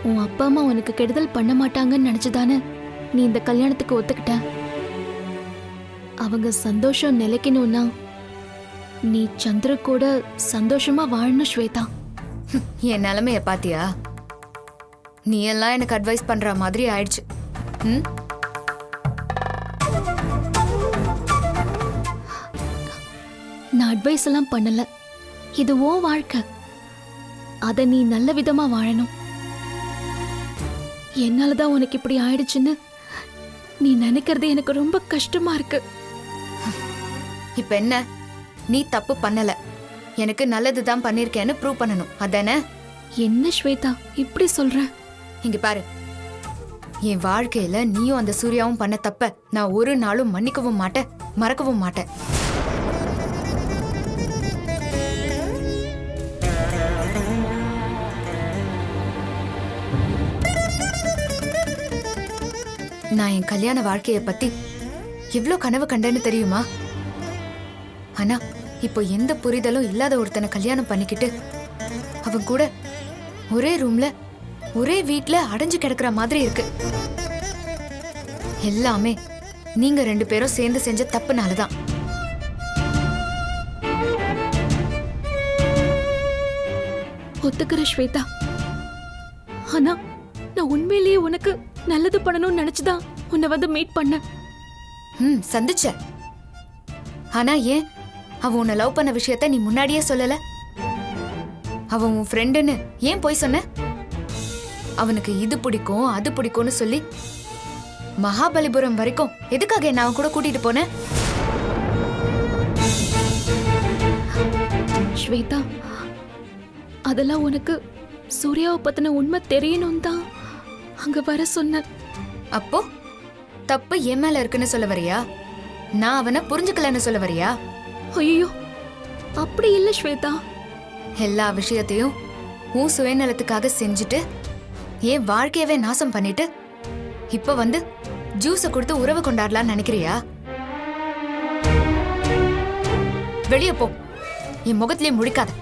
D: உன் அப்பா அம்மா உனக்கு கெடுதல் பண்ண மாட்டாங்கன்னு நினைச்சுதானே நீ இந்த கல்யாணத்துக்கு ஒத்துக்கிட்ட. அவங்க சந்தோஷம் நிலைக்கணும்னா நீ சந்திர கூட சந்தோஷமா வாழணும் ஸ்வேதா.
B: என் நிலைமைய பாத்தியா? நீ எல்லாம் எனக்கு அட்வைஸ் பண்ற மாதிரி ஆயிடுச்சு.
D: நான் அட்வைஸ் எல்லாம் பண்ணல. இது ஓ வாழ்க்கை, அத நீ நல்ல விதமா வாழணும். என்னாலதான் உனக்கு இப்படி ஆயிடுச்சுன்னு நீ நினைக்கிறது எனக்கு ரொம்ப கஷ்டமா இருக்கு.
B: இப்ப என்ன, நீ தப்பு பண்ணல, எனக்கு நல்லது தான் பண்ணிருக்கேன்னு ப்ரூவ் பண்ணணும் அதானே?
D: என்ன ஸ்வேதா இப்படி சொல்ற?
B: இங்க பாரு, என் வாழ்க்கையில நீயும் அந்த சூர்யாவும் பண்ண தப்ப நான் ஒரு நாளும் மன்னிக்கவும் மாட்டேன், மறக்கவும் மாட்டேன். நான் என் கல்யாண வாழ்க்கைய பத்தி எவ்வளவு கனவு கண்டேன்னு தெரியுமா? ஆனா இப்போ எந்த புரிதலும் இல்லாத ஒருத்தனை கல்யாணம் பண்ணிக்கிட்டு அவன் கூட ஒரே ரூம்ல ஒரே வீட்ல அடைஞ்சு கிடக்குற மாதிரி இருக்கு. எல்லாமே நீங்க 2 பேரும் சேர்ந்து செஞ்ச தப்புனாலதான்.
D: ஒத்துக்கிற ஸ்வேதா, ஆனா நான் உண்மையிலேயே உனக்கு நல்லது பண்ணணும்னு நினைச்சுதான் உன்னை வந்து மீட் பண்ண.
B: சந்திச்ச. ஆனா ஏன் அவன் உன்னை லவ் பண்ண விஷயத்த நீ முன்னாடியே சொல்லல? அவன் உன் ஃப்ரெண்டுன்னு ஏன் போய் சொன்ன? அவனுக்கு இது பிடிக்கும் அது பிடிக்கும்னு சொல்லி மகாபலிபுரம் வரைக்கும் எதுக்காக என்ன அவன் கூட கூட்டிட்டு போன?
D: ஸ்வேதா, அதெல்லாம் உனக்கு சூர்யாவை பத்தின உண்மை தெரியணும் தான் அங்க வர சொன்ன.
B: அப்போ தப்பு என் மேல இருக்குன்னு சொல்ல வரியா? நான் அவனை புரிஞ்சுக்கலன்னு சொல்ல வரியா?
D: ஐயோ, அப்படி இல்ல ஸ்வேதா.
B: எல்லா விஷயத்தையும் உன் சுயநலத்துக்காக செஞ்சுட்டு என் வாழ்க்கையவே நாசம் பண்ணிட்டு இப்ப வந்து ஜூஸ கொடுத்து உறவு கொண்டாடலாம்னு நினைக்கிறியா? வெளியே போ, என் முகத்திலே முடிக்காத.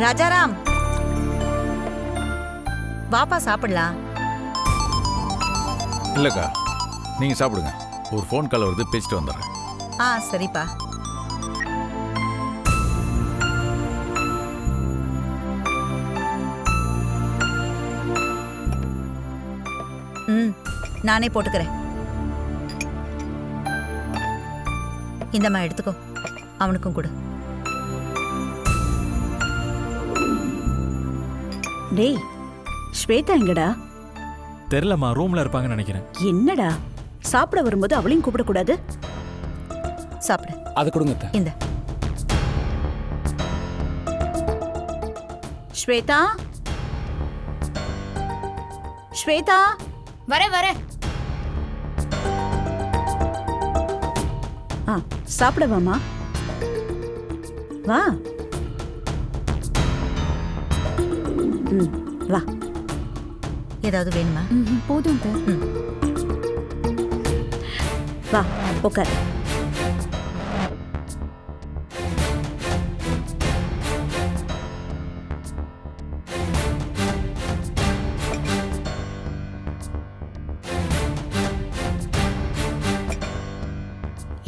N: ராஜாராம், வாப்பா சாப்பிடலாம்.
H: இல்லக்கா, நீங்க சாப்பிடுங்க. ஒரு ஃபோன் கால் வருது, பேசிட்டு வந்துடுறேன்.
N: சரிப்பா. நானே போட்டுக்கிறேன். இந்தம்மா எடுத்துக்கோ, அவனுக்கும் கொடு.
F: டேய், ஸ்வேதா எங்கடா?
E: தெரியலம்மா, ரூம்ல இருப்பாங்கன்னு நினைக்கிறேன்.
F: என்னடா சாப்பிட வரும்போது அவளையும் கூப்பிடக்கூடாது?
N: சாப்பிடு.
I: அது கொடுங்க.
N: இந்த
F: ஸ்வேதா, ஸ்வேதா,
B: வர
F: சாப்பிடவாமா? வா. வா.
N: ஏதாவது வேணுமா?
K: போதும்.
F: வா, உட்கார்.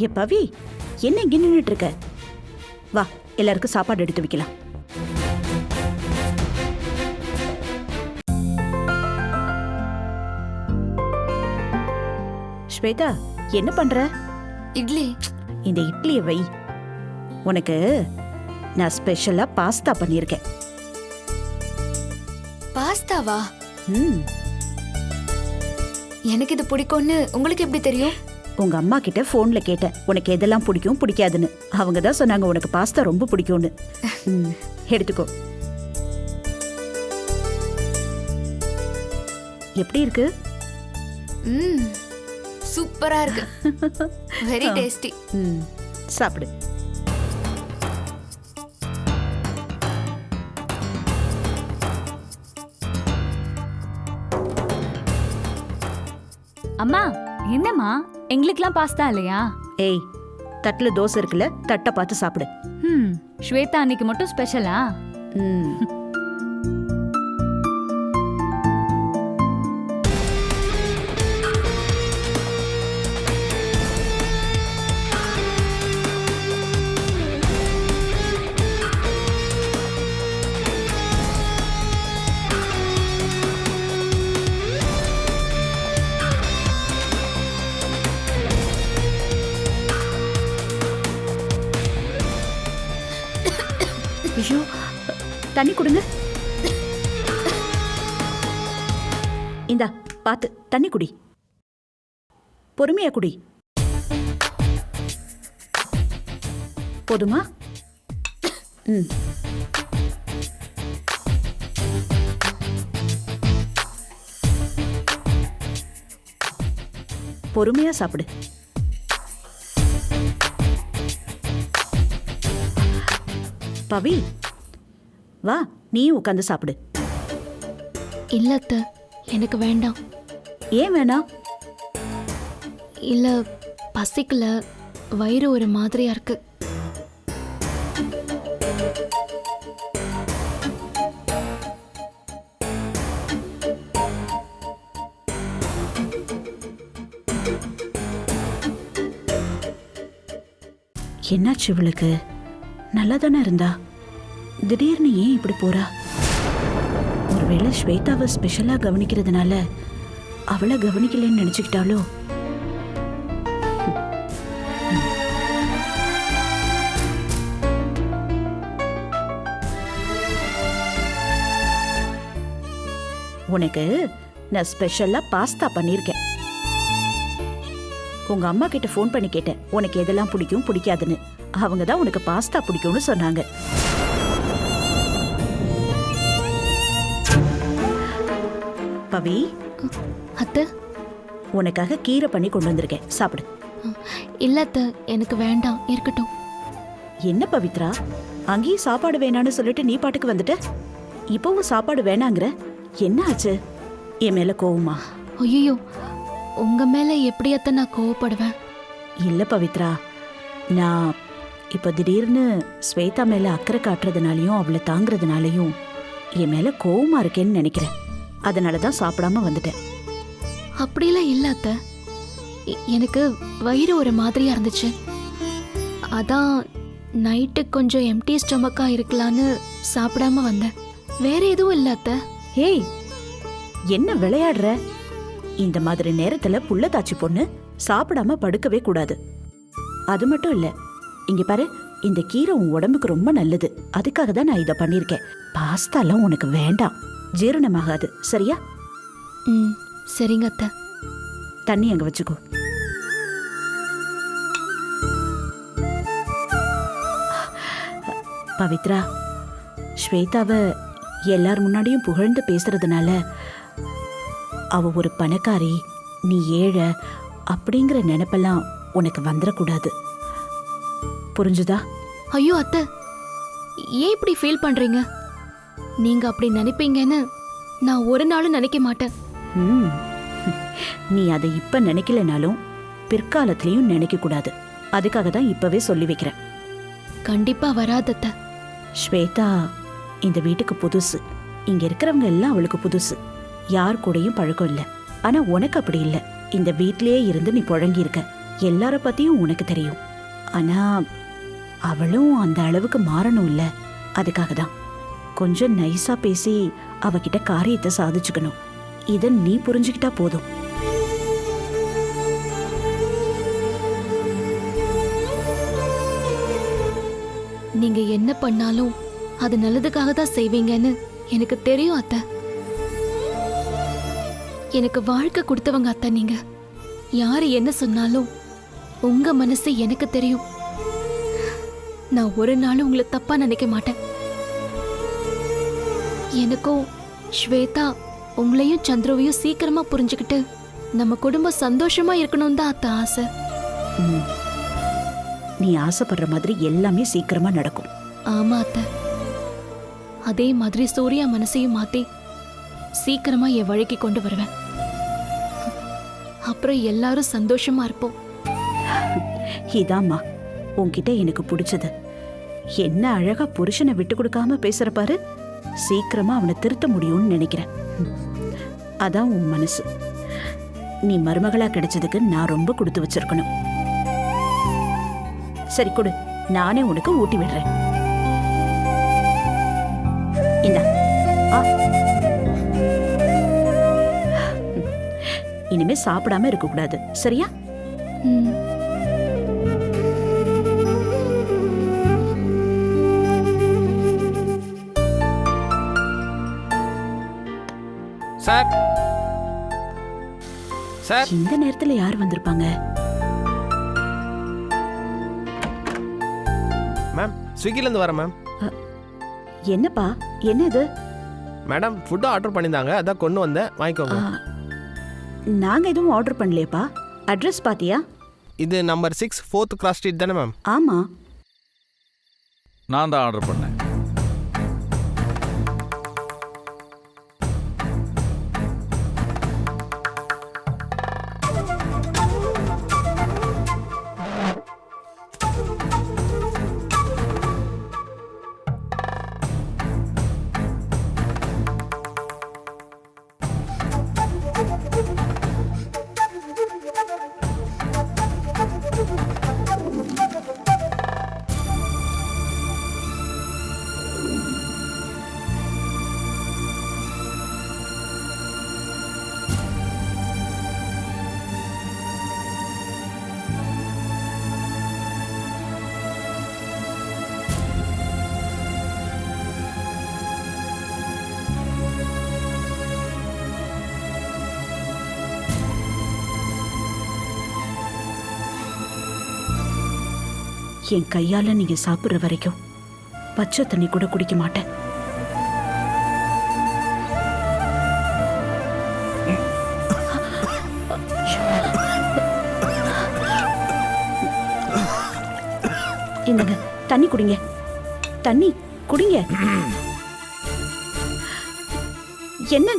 F: ஏ பவி, என்ன இங்க நின்னுட்டு இருக்க? வா, எல்லாருக்கும் சாப்பாடு எடுத்து வைக்கலாம். ஸ்வேதா, என்ன பண்ற?
B: இட்லி.
F: இந்த இட்லியை வை. உனக்கு நான் ஸ்பெஷலா பாஸ்தா பண்ணியிருக்கேன்.
B: பாஸ்தாவா? எனக்கு இது பிடிக்கும்னு உங்களுக்கு எப்படி தெரியும்?
F: உங்க அம்மா கிட்ட போன்ல கேட்டேன், உனக்கு எதெல்லாம் பிடிக்கும் பிடிக்காதுன்னு. அவங்க தான் சொன்னாங்க உனக்கு பாஸ்தா ரொம்ப பிடிக்கும்னு. எடுத்துக்கோ. எப்படி இருக்கு?
B: சூப்பரா இருக்கு. Very tasty.
F: சாப்பிடு.
K: அம்மா, என்னம்மா எங்களுக்குலாம் பாஸ்தா இல்லையா?
F: ஏய், தட்டுல தோசை இருக்குல்ல, தட்டை பார்த்து சாப்பிடு.
K: ஸ்வேதா அன்னைக்கு மட்டும் ஸ்பெஷலா?
F: ஐயோ தண்ணி கொடுங்க. இந்தா பார்த்து தண்ணி குடி. பொறுமையா குடி. போதுமா? ம். பொறுமையா சாப்பிடு. பவி வா, நீயும் உட்காந்து சாப்பிடு.
D: இல்ல அத்தை, எனக்கு வேண்டாம்.
F: ஏன் வேணாம்?
D: இல்ல, பசிக்கல, வயிறு ஒரு மாதிரியா இருக்கு.
F: என்னாச்சு இவளுக்கு? நல்லா தானே இருந்தா, திடீர்னு ஏன் இப்படி போறா? ஒருவேளை ஸ்வேதாவை ஸ்பெஷலா கவனிக்கிறதுனால அவளை கவனிக்கலன்னு நினைச்சுக்கிட்டாலோ? உனக்கு நான் ஸ்பெஷலா பாஸ்தா பண்ணியிருக்கேன். உங்க அம்மா கிட்ட ஃபோன் பண்ணி கேட்டேன் உனக்கு எதெல்லாம் பிடிக்கும் பிடிக்காதுன்னு. அவங்க தான் உனக்கு பாஸ்தா பிடிக்கும்னு சொன்னாங்க. பவி,
D: அத்தை,
F: உனக்காக கீரை பண்ணி கொண்டு வந்திருக்கேன், சாப்பிடு.
D: இல்ல அத்தை, எனக்கு வேண்டாம், இருக்கட்டும்.
F: என்ன பவித்ரா, அங்கேயும் சாப்பாடு வேணான்னு சொல்லிட்டு நீ பாட்டுக்கு வந்துட்ட. இப்பவும் சாப்பாடு வேணாங்கிற, என்ன ஆச்சு? என் மேல கோவமா?
D: ஐயோ, உங்க மேல எப்படி அத்தை நான் கோவப்படுவேன்?
F: இல்ல பவித்ரா, நான் இப்ப திடீர்னு ஸ்வேதா மேல அக்கறை காட்டுறதுனாலையும் அவளை தாங்கிறதுனாலையும் என் மேல கோவமா இருக்கேன்னு நினைக்கிறேன். அதனாலதான் சாப்பிடாம வந்துட்டேன்.
D: அப்படிலாம் இல்ல அத்தை, எனக்கு வயிறு ஒரு மாதிரியா இருந்துச்சு. அதான் நைட்டு கொஞ்சம் எம்டி ஸ்டொமக்கா இருக்கலான்னு சாப்பிடாம வந்தேன். வேற எதுவும் இல்ல அத்தை.
F: ஏய், என்ன விளையாடுற? இந்த மாதிரி நேரத்துல புள்ள தாச்சி பொண்ணு சாப்பிடாம படுக்கவே கூடாது. அது மட்டும் இல்ல, இங்க பாரு, இந்த கீரை உன் உடம்புக்கு ரொம்ப நல்லது. அதுக்காக தான் நான் இதை பண்ணிருக்கேன். பாஸ்தாலாம் உனக்கு வேண்டாம், ஜீரணமாகாது. சரியா?
D: ம், சரிங்க அத்தை.
F: தண்ணி அங்க வச்சுக்கோ. பவித்ரா, ஸ்வேதாவை எல்லார் முன்னாடியும் புகழ்ந்து பேசுறதுனால அவ ஒரு பணக்காரி, நீ ஏழை அப்படிங்கிற நினைப்பெல்லாம் உனக்கு வந்துடக்கூடாது. புரிஞ்சுதா?
D: ஐயோ அத்தை, ஏன் இப்படி ஃபீல் பண்றீங்க? நீங்க அப்படி நினைப்பீங்கன்னு நான் ஒரு நாளும் நினைக்க மாட்டேன்.
F: நீ அதை இப்ப நினைக்கலனாலும் பிற்காலத்திலையும் நினைக்க கூடாது. அதுக்காக தான் இப்பவே சொல்லி வைக்கிறேன்.
D: கண்டிப்பா வராதத்த.
F: ஸ்வேதா இந்த வீட்டுக்கு புதுசு. இங்க இருக்கிறவங்க எல்லாம் அவளுக்கு புதுசு. யார் கூடயும் பழக்கம் இல்லை. ஆனா உனக்கு அப்படி இல்லை. இந்த வீட்லயே இருந்து நீ புழங்கி இருக்க. எல்லார பத்தியும் உனக்கு தெரியும். ஆனா அவளும் அந்த அளவுக்கு மாறணும் இல்ல. அதுக்காக தான் கொஞ்சம் நைஸா பேசி அவகிட்ட காரியத்தை சாதிச்சுக்கணும். இத நீ புரிஞ்சுக்கிட்டா போதும்.
D: நீங்க என்ன பண்ணாலும் அது நல்லதுக்காக தான் செய்வீங்கன்னு எனக்கு தெரியும் அத்தை. எனக்கு வாழ்க்கை கொடுத்தவங்க அத்தை நீங்க. யாரு என்ன சொன்னாலும் உங்க மனசு எனக்கு தெரியும். நான் ஒரு நாளும் உங்களை தப்பா நினைக்க மாட்டேன். எனக்கும் ஸ்வேதா உங்களையும் சந்திரவையும் சீக்கிரமா புரிஞ்சுக்கிட்டு நம்ம குடும்பம் சந்தோஷமா இருக்கணும் தான் அத்தை ஆசை.
F: நீ ஆசைப்படுற மாதிரி எல்லாமே சீக்கிரமா நடக்கும்.
D: ஆமா அத்தை. அதே மாதிரி சூர்யா மனசையும் மாத்தி சீக்கிரமா என் வழிக்கு கொண்டு வருவேன். அப்புறம் எல்லாரும் சந்தோஷமா இருப்போம்.
F: இதாம்மா உன்கிட்ட எனக்கு பிடிச்சது. என்ன அழகா புருஷனை விட்டு கொடுக்காம பேசுற பாரு. சீக்கிரமா அவனை திருத்த முடியும்னு நினைக்கிறேன். அதான் உன் மனசு. நீ மருமகளா கிடைச்சதுக்கு நான் ரொம்ப கொடுத்து வச்சிருக்கணும். சரி கொடு, நானே உனக்கு ஊட்டி விடுறேன். இந்தா. இனிமே சாப்பிடாம இருக்க கூடாது, சரியா?
P: சார் சார்
F: இந்த நேரத்துல யார் வந்திருப்பாங்க?
P: மேம் ஸ்விக்கிலேருந்து வரேன் மேம்.
F: என்னப்பா, என்ன இது?
P: மேடம் ஃபுட்டு ஆர்டர் பண்ணியிருந்தாங்க, அதான் கொண்டு வந்தேன், வாங்கிக்கோங்க.
F: நாங்க எதுவும் ஆர்டர் பண்ணலையேப்பா. அட்ரஸ் பாத்தியா?
P: இது நம்பர் 6 4th கிராஸ் ஸ்ட்ரீட் தானே மேம்?
F: ஆமா.
H: நான் தான் ஆர்டர் பண்ணேன்.
F: என் கையால நீங்க சாப்பிடுற வரைக்கும் பச்சை தண்ணி கூட குடிக்க மாட்டேன். இந்தங்க தண்ணி குடிங்க, தண்ணி குடிங்க. என்ன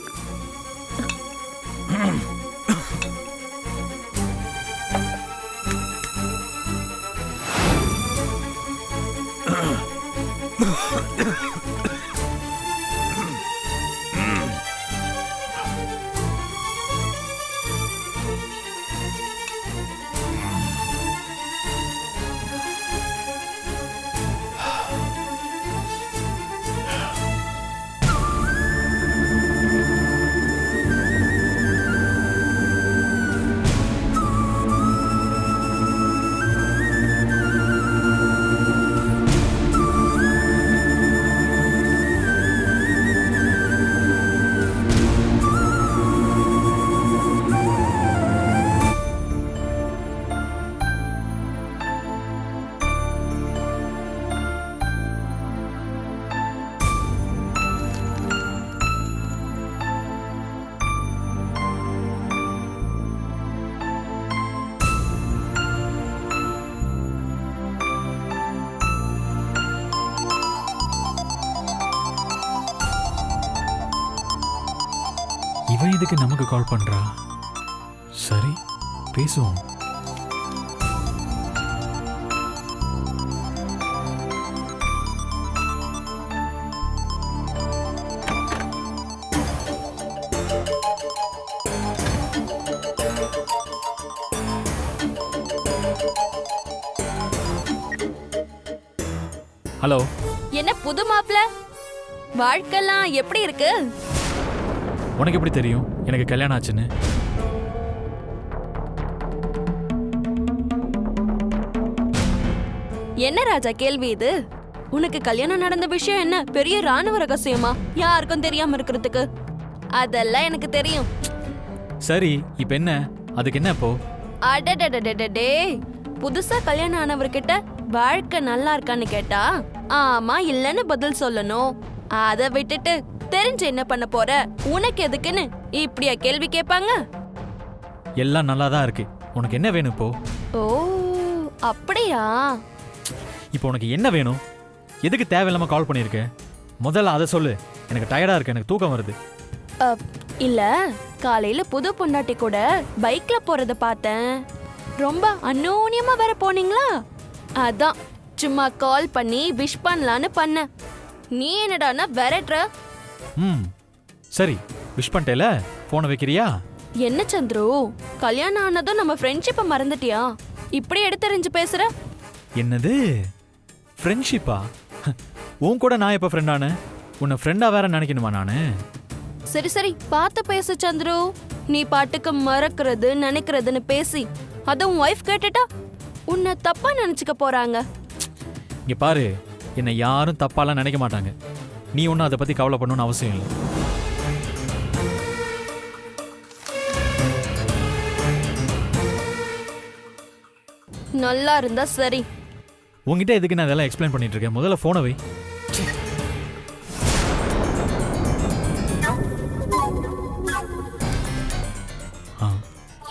E: இவன் இதுக்கு நமக்கு கால் பண்றா? சரி, பேசுவோம். ஹலோ.
Q: என்ன புது மாப்பிள்ள? வாழ்க்கைலாம் எப்படி இருக்கு?
E: உனக்கு எப்படி தெரியும் எனக்கு கல்யாணம் ஆச்சுன்னு?
Q: என்ன ராஜா கேள்வி இது? உனக்கு கல்யாணம் நடந்த விஷயம் என்ன பெரிய ராணுவ ரகசியமா யாருக்கும் தெரியாம இருக்கிறதுக்கு? அதெல்லாம் எனக்கு தெரியும்.
E: சரி, இப்ப என்ன? அதுக்கு என்ன இப்போ?
Q: அடடடடடே, புதுசா கல்யாணம் ஆனவர்கிட்ட வாழ்க்கை நல்லா இருக்கான்னு கேட்டா ஆமா இல்லன்னு பதில் சொல்லணும். அத விட்டுட்டு தெரிஞ்சு என்ன பண்ண போற, உனக்கு எதுக்குன்னு இப்படியா கேள்வி கேட்பாங்க?
E: எல்லாம் நல்லா தான் இருக்கு. உனக்கு என்ன வேணும் இப்போ?
Q: ஓ அப்படியா?
E: இப்போ உனக்கு என்ன வேணும்? எதுக்கு தேவையில்லாம கால் பண்ணிருக்க? முதல்ல அதை சொல்லு. எனக்கு டயர்டா இருக்கு, எனக்கு தூக்கம் வருது.
Q: இல்ல, காலையில புது பொண்டாட்டி கூட பைக்ல போறத பார்த்தேன். ரொம்ப அந்யோன்யமா வேற போனீங்களா? அதான் சும்மா கால் பண்ணி விஷ் பண்ணலான்னு பண்ண. நீ என்னடானா விரட்டுற?
E: சரி, விஷ் பண்ணிட்டேல, போனை வைக்கிறியா?
Q: என்ன சந்துரு, கல்யாணம் ஆனதும் நம்ம ஃப்ரெண்ட்ஷிப்பை மறந்துட்டியா? இப்படி எடுத்தறிஞ்சு பேசுற?
E: என்னது ஃப்ரெண்ட்ஷிப்பா? உன் கூட நான் எப்ப ஃப்ரெண்டான? உன்னை ஃப்ரெண்டா வேற நினைக்கணுமா நானு?
Q: சரி சரி பார்த்து பேசு சந்துரு. நீ பாட்டுக்கு மறக்கிறது நினைக்கிறதுன்னு பேசி அத உன் ஒய்ஃப் கேட்டுட்டா உன்னை தப்பா நினைச்சுக்க போறாங்க.
E: இங்க பாரு, என்னை யாரும் தப்பாலாம் நினைக்க மாட்டாங்க. நீ ஒன்றும் அதை பத்தி கவலைப்படணும்னு அவசியம் இல்லை.
Q: நல்லா இருந்தா சரி.
E: உங்ககிட்ட எதுக்கு நான் இதெல்லாம் எக்ஸ்பிளைன் பண்ணிட்டு இருக்கேன்? முதல்ல போனை வை.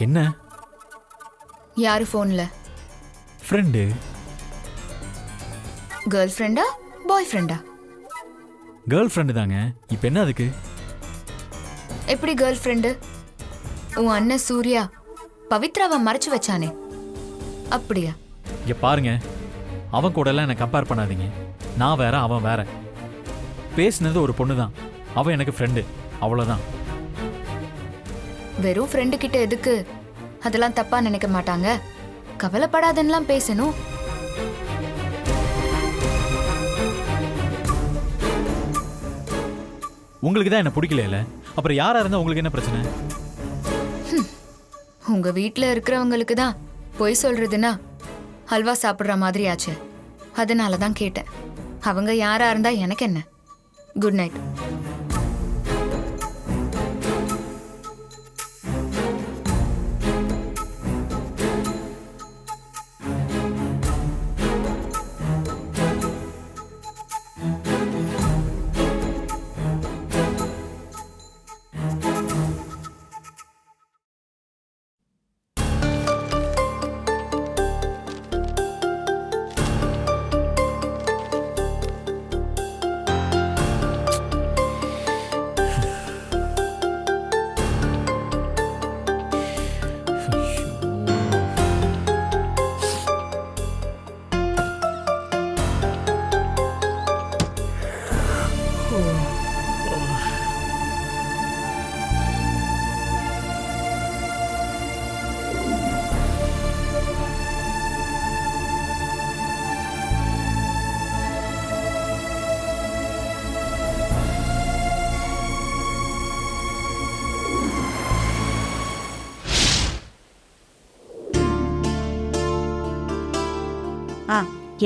E: என்ன?
B: யாரு ஃபோன்ல?
E: ஃப்ரெண்டு.
B: கேர்ள் ஃப்ரெண்டா பாய் ஃப்ரெண்டா?
E: கேர்ள் ஃப்ரெண்டு தாங்க. இப்போ என்ன அதுக்கு?
B: எப்படி கேர்ள் ஃப்ரெண்டு? உன் அண்ணன் சூர்யா பவித்ராவை மறைச்சு வச்சானே, அப்படியா?
E: இங்க பாருங்க, அவன் கூட எல்லாம் என்னை கம்பேர் பண்ணாதீங்க. நான் வேற, அவன் வேற. பேசினது ஒரு பொண்ணு தான், அவன் எனக்கு ஃப்ரெண்டு, அவ்வளோதான்.
B: வெறும் ஃப்ரெண்டு கிட்ட எதுக்கு அதெல்லாம் தப்பா நினைக்க மாட்டாங்க? கவலைப்படாதன்னெல்லாம் பேசணும்.
E: உங்களுக்கு தான் என்ன பிடிக்கல, அப்புறம் யாரா இருந்தா உங்களுக்கு என்ன பிரச்சனை?
B: உங்க வீட்ல இருக்கிறவங்களுக்கு தான் பொய் சொல்றதுன்னா ஹல்வா சாப்பிடுற மாதிரி ஆச்சு. அதனால தான் கேட்டேன். அவங்க யாரா இருந்தா எனக்கு என்ன? Good night.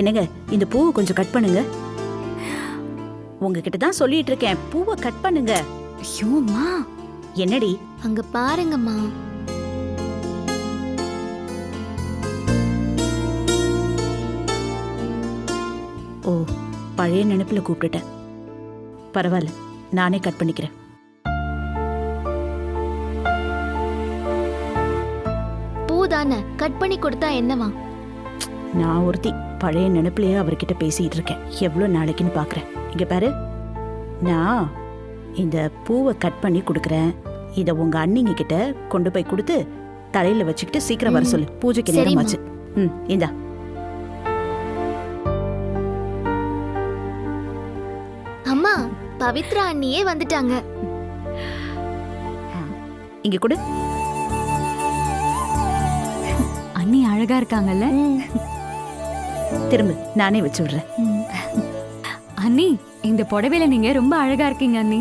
F: என்னங்க, இந்த பூவை கொஞ்சம் கட் பண்ணுங்க. உங்ககிட்ட தான் சொல்லிட்டு இருக்கேன், பூவை கட் பண்ணுங்க.
D: ஐயோம்மா,
F: என்னடி?
D: அங்க பாருங்கம்மா.
F: ஓ, பழைய நினைப்புல கூப்பிட்டுட்டேன். பரவாயில்ல, நானே கட் பண்ணிக்கிறேன்.
D: பூ தானே, கட் பண்ணி கொடுத்தா என்னவா?
F: நான் ஒருத்தி பழைய நினைப்புலயே அவர்கிட்ட பேசிட்டு இருக்கேன். எவ்வளோ நாளைக்குன்னு பாக்குறேன். இங்க பாரு, நான் இந்த பூவை கட் பண்ணி கொடுக்குறேன். இதை உங்க அண்ணிங்க கிட்ட கொண்டு போய் கொடுத்து தலையில வச்சுக்கிட்டு சீக்கிரம் வர சொல்லு. பூஜைக்கு நேரமாச்சு. இந்தா.
D: அம்மா, பவித்ரா அண்ணியே வந்துட்டாங்க.
F: இங்க கொடு.
K: அண்ணி அழகா இருக்காங்கல்ல?
F: திரும்ப நானே வச்சு விடுறேன்.
K: அண்ணி, இந்த புடவையில நீங்க ரொம்ப அழகா இருக்கீங்க அண்ணி.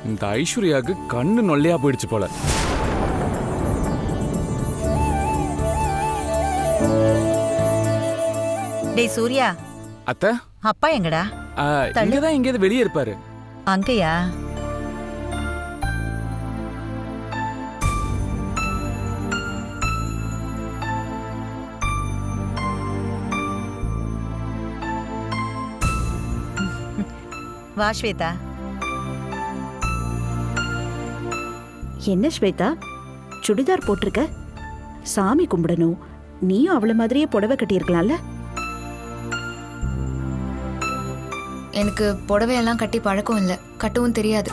I: இந்த ஐஸ்வர்யாவுக்கு கண்ணு நொல்லையா போயிடுச்சு போல.
N: டேய் சூர்யா.
I: அத்தை,
N: அப்பா எங்கடா?
I: இங்கதான் எங்கேயாவது வெளியே இருப்பாரு.
N: அங்கயா? வா ஸ்வேதா.
F: என்ன ஸ்வேதா, சுடிதார் போட்டிருக்க? சாமி கும்பிடணும். நீயும் அவள மாதிரியே புடவை கட்டியிருக்கலாம்ல?
B: எனக்கு புடவையெல்லாம் கட்டி பழக்கம் இல்லை, கட்டவும் தெரியாது.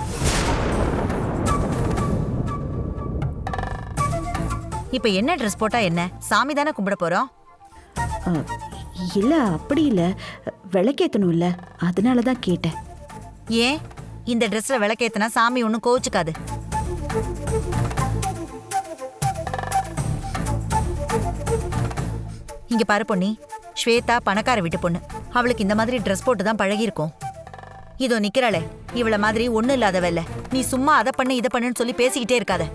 N: இப்ப என்ன ட்ரெஸ் போட்டா என்ன? சாமி தானே கும்பிட போறோம்.
F: இல்ல, அப்படி இல்ல, விளக்கேத்தணும்ல, அதனாலதான் கேட்டேன்.
N: ஏன் இந்த ட்ரெஸ்ல விளக்கேத்தனா சாமி ஒன்னும் கோச்சுக்காது. இங்க பாரு பொண்ணி, ஸ்வேதா பணக்கார வீட்டு பொண்ணு. அவளுக்கு இந்த மாதிரி ட்ரெஸ் போட்டு தான் பழகி இருக்கும். இதோ நிக்கிறாளே, இவள மாதிரி ஒண்ணு இல்லாதவ இல்ல. நீ சும்மா அதை பண்ணு இதை பண்ணுன்னு சொல்லி பேசிக்கிட்டே இருக்காத.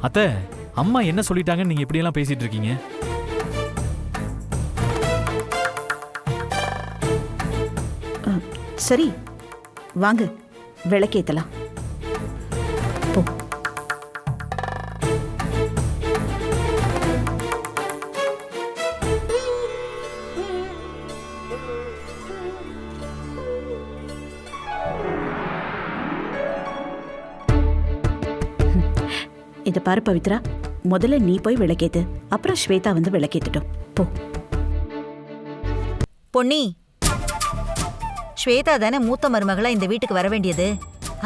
E: அத்தை, அம்மா என்ன சொல்லிட்டாங்கன்னு நீங்க இப்படி எல்லாம் பேசிட்டு இருக்கீங்க?
F: சரி, வாங்க விளக்கேத்தலாம். போ. இதை பாரு பவித்ரா, முதல்ல நீ போய் விளக்கேத்து, அப்புறம் ஸ்வேதா வந்து விளக்கேத்துட்டோம். போ.
N: பொன்னி, ஸ்வேதா தானே மூத்த மருமகளா இந்த வீட்டுக்கு வர வேண்டியது,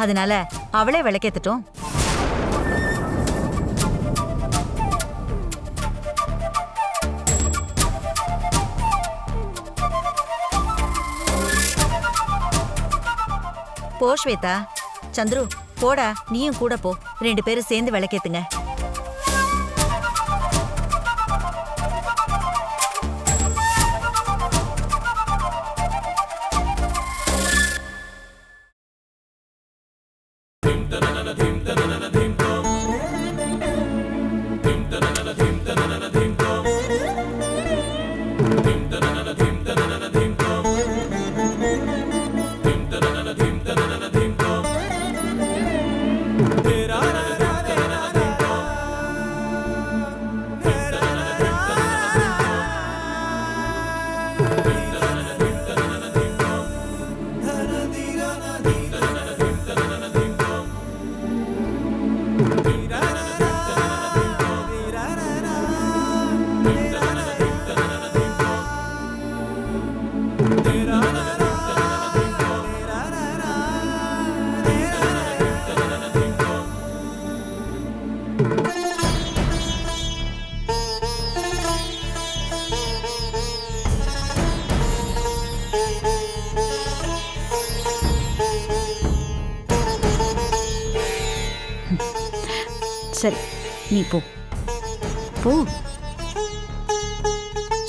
N: அதனால அவளே விளக்கேத்துட்டோம். போ ஸ்வேதா. சந்துரு, போடா, நீயும் கூட போ. 2 பேரும் சேர்ந்து விளக்கேத்துங்க.
F: சரி, நீ போ. போ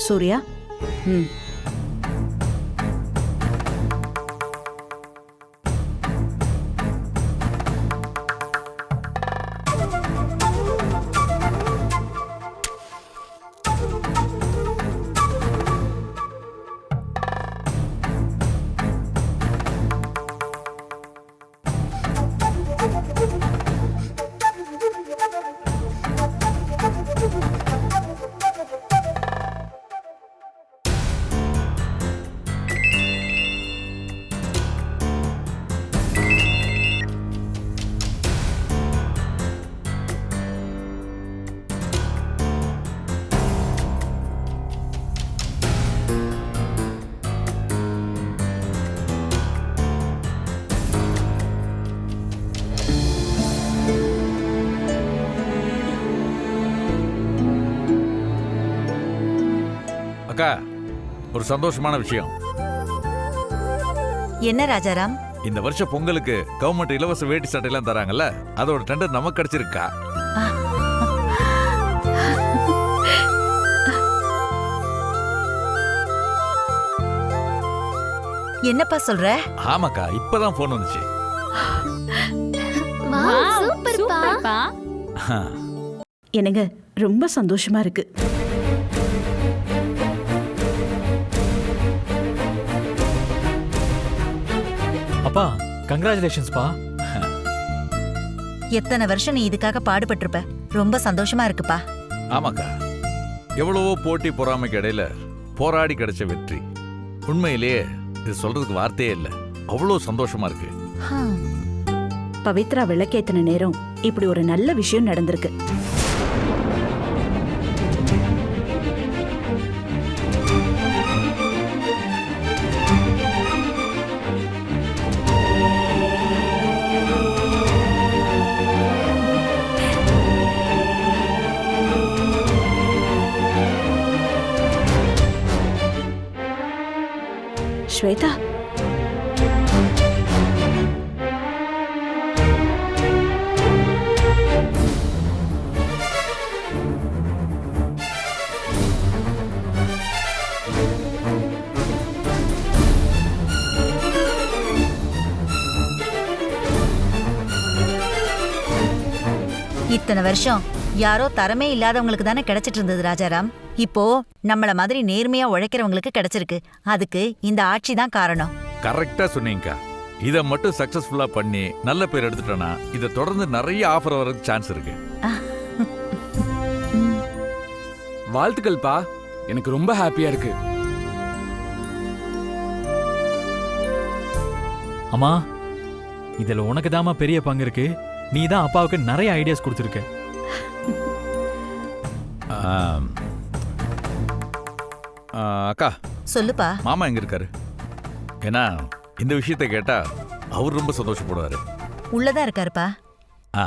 F: சூர்யா. ம்.
H: அக்கா, ஒரு சந்தோஷமான விஷயம்.
N: என்ன ராஜாராம்?
H: இந்த வருஷம் பொங்கலுக்கு கவர்மெண்ட் இலவச வேட்டி சட்டையெல்லாம் தராங்கல்ல, அதோட டெண்டர் நமக்கு கிடைச்சிருக்கா.
N: என்னப்பா சொல்ற?
H: ஆமாக்கா, இப்பதான் போன் வந்துச்சு.
F: என்னங்க, ரொம்ப சந்தோஷமா இருக்கு.
E: அப்பா, கங்க்ராச்சுலேஷன்ஸ் பா.
N: எத்தனை வருஷம் நீ இதுக்காக பாடுபட்டிருப்ப. ரொம்ப சந்தோஷமா இருக்குப்பா.
H: ஆமாக்கா, எவ்வளவோ போட்டி பொறாமைக்கு இடையில போராடி கிடைச்ச வெற்றி. உண்மையிலேயே இது சொல்றதுக்கு வார்த்தையே இல்லை. அவ்வளோ சந்தோஷமா இருக்கு.
F: பவித்ரா விளக்கேத்தின நேரம் இப்படி ஒரு நல்ல விஷயம் நடந்திருக்கு. ஸ்வேதா,
N: இத்தனை வருஷம் யாரோ தரமே இல்லாதவங்களுக்கு தானே கிடைச்சிட்டு இருந்தது ராஜாராம். இப்போ நம்மள மாதிரி நேர்மையா உழைக்கிறவங்களுக்கு கிடைச்சிருக்கு. அதுக்கு இந்த ஆட்சி தான் காரணம்.
H: கரெக்டா சொன்னீங்கக்கா. இதை மட்டும் சக்சஸ்ஃபுல்லா பண்ணி நல்ல பேர் எடுத்துட்டோன்னா இதை தொடர்ந்து நிறைய ஆஃபர் வரதுக்கு சான்ஸ் இருக்கு.
I: வாழ்த்துக்கள்ப்பா, எனக்கு ரொம்ப ஹாப்பியா இருக்கு.
E: அம்மா, இதுல உனக்கு தாமா பெரிய பங்கு இருக்கு. நீ தான் அப்பாவுக்கு நிறைய ஐடியாஸ் கொடுத்துருக்க.
H: அக்கா
N: சொல்லுப்பா.
H: மாமா எங்க இருக்காரு? ஏன்னா இந்த விஷயத்தை கேட்டா அவர் ரொம்ப சந்தோஷப்படுவாரு.
N: உள்ளதான் இருக்காருப்பா.
H: ஆ